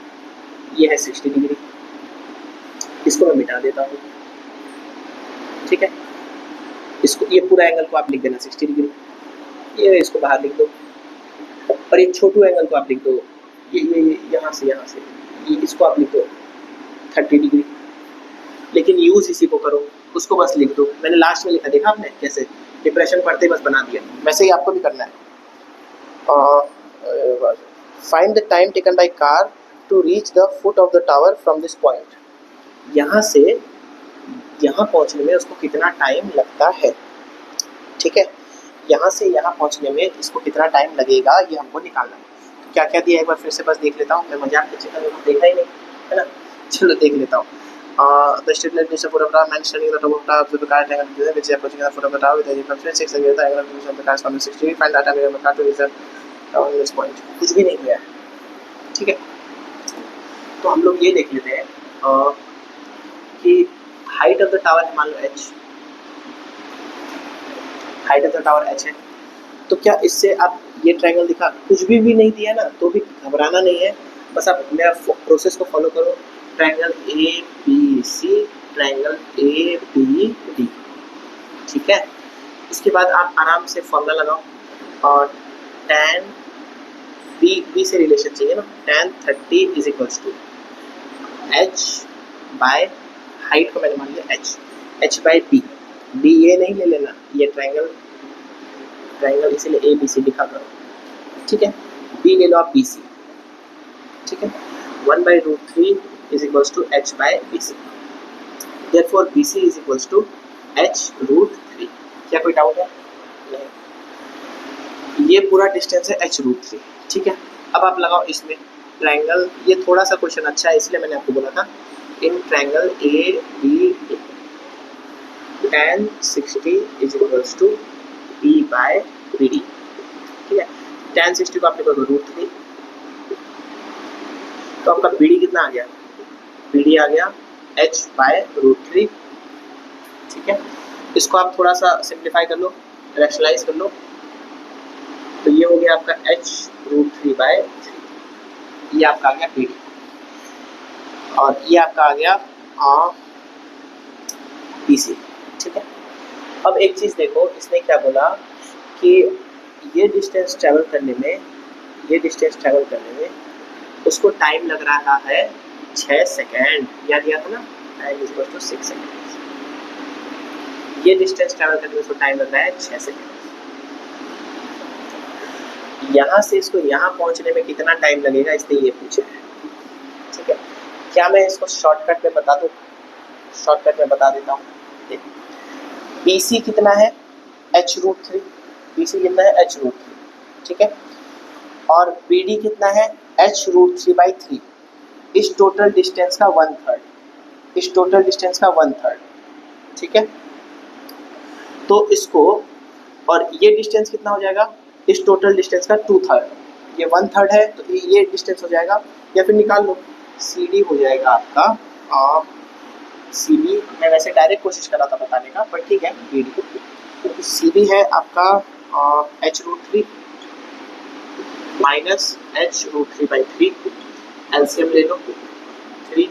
ये है 60 डिग्री, इसको मैं मिटा देता हूँ, ठीक है। इसको, ये पूरा एंगल को आप लिख देना 60 डिग्री, ये इसको बाहर लिख दो, और ये छोटू एंगल को आप लिख दो, ये यहाँ से ये इसको आप लिख दो 30 डिग्री, लेकिन यूज इसी को करो, उसको बस लिख दो। मैंने लास्ट में लिखा, देखा आपने कैसे, डिप्रेशन पढ़ते बस बना दिया, वैसे ही आपको भी करना है। Find the time taken by car to reach the foot of the tower from this point, यहाँ से यहाँ पहुँचने में उसको कितना टाइम लगता है, ठीक है। यहाँ से यहाँ पहुँचने में इसको कितना टाइम लगेगा, ये हमको निकालना है। तो क्या क्या दिया एक बार फिर से बस देख लेता हूँ, मैं मजाक के चक्कर में देखा ही नहीं है ना, चलो देख लेता हूँ। The street light is a foot of tower, man standing at the top of tower, the car angle which is approaching the foot of the tower with a difference 6 seconds, the angle of division of the car is 60 degree, find the time of the car to reach the tower in this point। कुछ भी नहीं हुआ है, ठीक है। तो हम लोग ये देख लेते हैं कि हाइट ऑफ द टावर है, मान लो h, height of the tower h है, तो क्या इससे आप ये ट्रायंगल दिखा, कुछ भी नहीं दिया ना तो भी घबराना नहीं है, बस आप मेरा प्रोसेस को फॉलो करो। Triangle A B C, triangle A B D, ठीक है। इसके बाद आप आराम से फॉर्मूला लगाओ, और tan बी से रिलेशन चाहिए ना, tan 30 is equals to h by, height को मैंने मान लिया h बाय बी, बी ये नहीं ले लेना, ये ट्रायंगल इसीलिए ए बी सी लिखा करो, ठीक है। बी ले लो आप बी सी, ठीक है। 1/√3 is equals to h by bc, therefore bc is equals to h√3। क्या कोई डाउट है? नहीं, ये पूरा डिस्टेंस है h√3, ठीक है। अब आप लगाओ इसमें ट्रायंगल, ये थोड़ा सा क्वेश्चन अच्छा है इसलिए मैंने आपको बोला था, in triangle A B tan 60 is equals to b by bd, ठीक है। tan 60 को आपने बोला √3, तो आपका BD कितना आ गया, BD आ गया h बाय √3, ठीक है। इसको आप थोड़ा सा सिंप्लीफाई कर लो, रैशनलाइज कर लो, तो ये हो गया आपका h√3 बाय 3, ये आपका आ गया BD, और ये आपका आ गया BC, ठीक है। अब एक चीज़ देखो, इसने क्या बोला कि ये डिस्टेंस ट्रैवल करने में उसको टाइम लग रहा है 6 सेकेंड, याद दिया था ना, time is equal to 6 second. ये डिस्टेंस ट्रैवल करने में उसको टाइम लग रहा है 6 सेकेंड। यहाँ से इसको यहाँ पहुँचने में कितना टाइम लगेगा, इसने ये पूछा है, ठीक है। क्या मैं इसको शॉर्टकट में बता दूँ? शॉर्टकट में बता देता हूँ। BC कितना है, h√3, BC कितना है h√3, ठीक है। और BD कितना है h√3/3 इस टोटल डिस्टेंस का 1/3, इस टोटल डिस्टेंस का 1/3, ठीक है। तो इसको, और ये डिस्टेंस कितना हो जाएगा, इस टोटल डिस्टेंस का 2/3, ये 1/3 है तो ये डिस्टेंस हो जाएगा, या फिर निकाल लो सी डी हो जाएगा आपका, सी बी, मैं वैसे डायरेक्ट कोशिश कर रहा था बताने का पर ठीक है, बी डी, तो सी बी है आपका h√3 माइनस h√3/3, एलसीएम ले लो 3,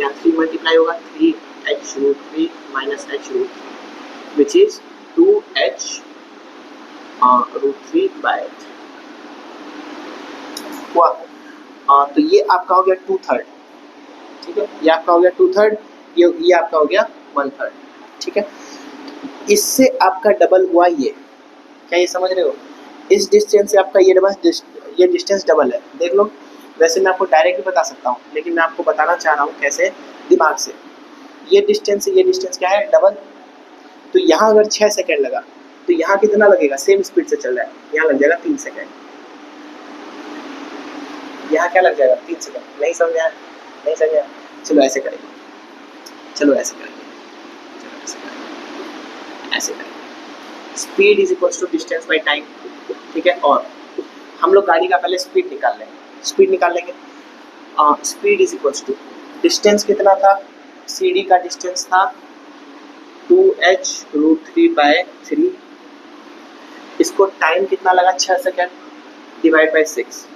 या 3 मल्टीप्लाई होगा 3h√3 minus h√3 which is 2h√3/3 हुआ। तो ये आपका हो गया 2/3, ठीक है, ये आपका हो गया 2/3, ये आपका हो गया 1/3, ठीक है। इससे आपका डबल हुआ ये, क्या ये समझ रहे हो, इस डिस्टेंस से आपका ये डिस्टेंस डबल है, देख लो। वैसे मैं आपको डायरेक्ट भी बता सकता हूँ लेकिन मैं आपको बताना चाह रहा हूँ कैसे, दिमाग से। ये डिस्टेंस से ये डिस्टेंस क्या है, डबल। तो यहाँ अगर 6 सेकेंड लगा तो यहाँ कितना लगेगा, सेम स्पीड से चल रहा है, यहाँ लग जाएगा 3 सेकेंड, यहाँ क्या लग जाएगा 3 सेकेंड। नहीं समझ आया, नहीं समझ आया, चलो ऐसे करेंगे, चलो ऐसे करेंगे, ऐसे करेंगे। Speed is equals to distance by time, ठीक है। और हम लोग गाड़ी का पहले स्पीड निकाल लेंगे, स्पीड निकाल लेंगे। Speed is equals to distance कितना था, सी डी का डिस्टेंस था 2h√3/3, इसको टाइम कितना लगा 6 सेकेंड, डिवाइड बाई 6।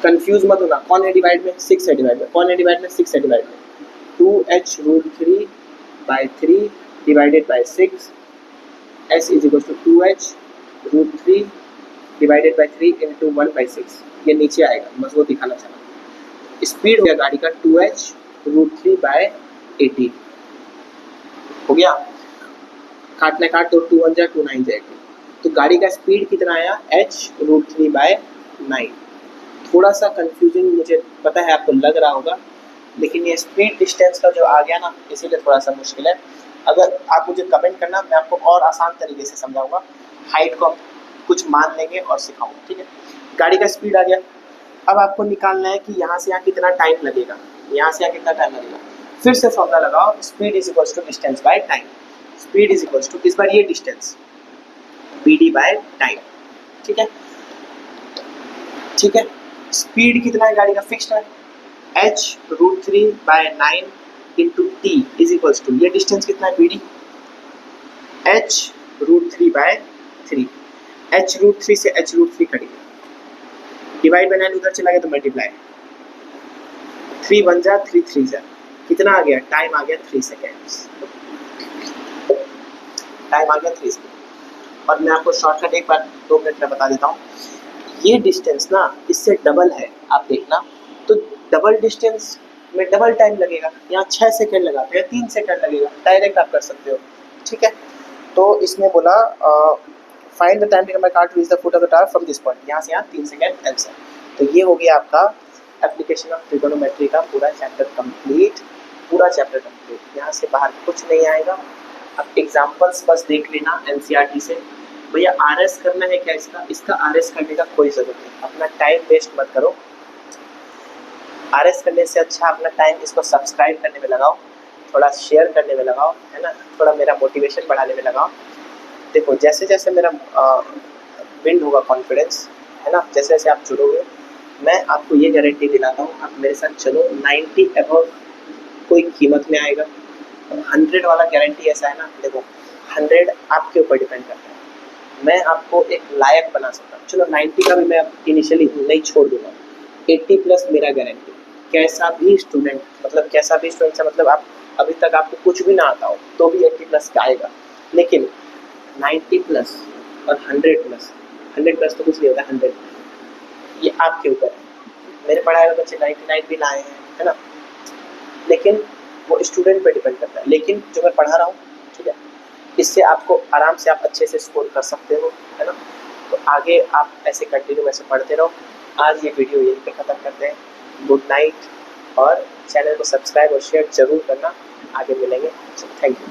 कंफ्यूज मत होना, कौन है डिवाइड में, 6 है डिवाइड में, कौन है डिवाइड में, 6 है डिवाइड में। 2h√3/3 divided by 6, s is equal to 2h√3 divided by 3 into 1/6, ये नीचे आएगा, बस वो दिखाना चाहता हूँ। स्पीड हो गया गाड़ी का 2h√3/18 हो गया, काटने काट तो 2 1 जा 2 9 जाएगी, तो गाड़ी का स्पीड कितना आया h√3/9। थोड़ा सा कंफ्यूजिंग मुझे पता है आपको लग रहा होगा, लेकिन ये स्पीड डिस्टेंस का जो आ गया ना, इसीलिए थोड़ा सा मुश्किल है। अगर आप मुझे कमेंट करना, मैं आपको और आसान तरीके से समझाऊंगा, हाइट को कुछ मान लेंगे और सिखाऊंगा, ठीक है। गाड़ी का स्पीड आ गया, अब आपको निकालना है कि यहाँ से यहाँ कितना टाइम लगेगा, यहाँ से यहाँ कितना टाइम लगेगा। फिर से फॉर्मूला लगाओ, speed is equals to distance by time, speed is equals to, इस बार ये distance B D by time, ठीक है, ठीक है। स्पीड कितना है गाड़ी का, फिक्स्ड है, h√3/9 into T is equals to, ये डिस्टेंस कितना है बी डी, h√3/3, h√3 से h√3 कट गया, डिवाइड बाय 9 उधर चला गया तो मल्टीप्लाई, 3 1 जा 3 3 जा, कितना आ गया, टाइम आ गया 3 सेकेंड्स, टाइम आ गया 3 सेकेंड। और मैं आपको शॉर्टकट एक बार 2 मिनट में बता देता हूँ, ये डिस्टेंस ना इससे डबल है, आप देखना, तो डबल डिस्टेंस में डबल टाइम लगेगा, यहाँ 6 सेकेंड लगा तो 3 सेकेंड लगेगा, डायरेक्ट आप कर सकते हो, ठीक है। तो इसमें बोला find the time taken by car to reach the foot of the tower from this point, यहाँ से यहाँ 3 सेकेंड आंसर। तो ये हो गया आपका एप्लीकेशन ऑफ ट्रिगोनोमेट्री का पूरा चैप्टर कंप्लीट, पूरा चैप्टर कंप्लीट, यहाँ से बाहर कुछ नहीं आएगा। अब एग्जाम्पल्स बस देख लेना एनसीईआरटी से। भैया आरएस करना है क्या, इसका आरएस करने का कोई ज़रूरत नहीं, अपना टाइम वेस्ट मत करो। आरएस करने से अच्छा अपना टाइम इसको सब्सक्राइब करने में लगाओ, थोड़ा शेयर करने में लगाओ, है ना, थोड़ा मेरा मोटिवेशन बढ़ाने में लगाओ। देखो जैसे जैसे मेरा बिल्ड होगा कॉन्फिडेंस, है ना, जैसे जैसे आप जुड़ोगे, मैं आपको ये गारंटी दिलाता हूँ, आप मेरे साथ चलो 90 अबव कोई कीमत में आएगा। 100 वाला गारंटी ऐसा है ना, देखो 100 आपके ऊपर डिपेंड करता है, मैं आपको एक लायक बना सकता हूँ। चलो 90 का भी मैं इनिशियली नहीं छोड़ दूंगा, 80 प्लस मेरा गारंटी। कैसा भी स्टूडेंट, मतलब कैसा भी स्टूडेंट से मतलब आप अभी तक आपको कुछ भी ना आता हो तो भी 80 प्लस का आएगा, लेकिन 90 प्लस और 100 प्लस, 100 प्लस तो कुछ नहीं होता, 100 ये आपके ऊपर है। मेरे पढ़ाए हुए बच्चे 99 भी लाए हैं, है ना, लेकिन वो स्टूडेंट पे डिपेंड करता है। लेकिन जो मैं पढ़ा रहा हूँ, ठीक है, इससे आपको आराम से आप अच्छे से स्कोर कर सकते हो, है ना। तो आगे आप ऐसे कंटिन्यू ऐसे पढ़ते रहो। आज ये वीडियो यहीं पे ख़त्म करते हैं। गुड नाइट, और चैनल को सब्सक्राइब और शेयर जरूर करना। आगे मिलेंगे, थैंक यू।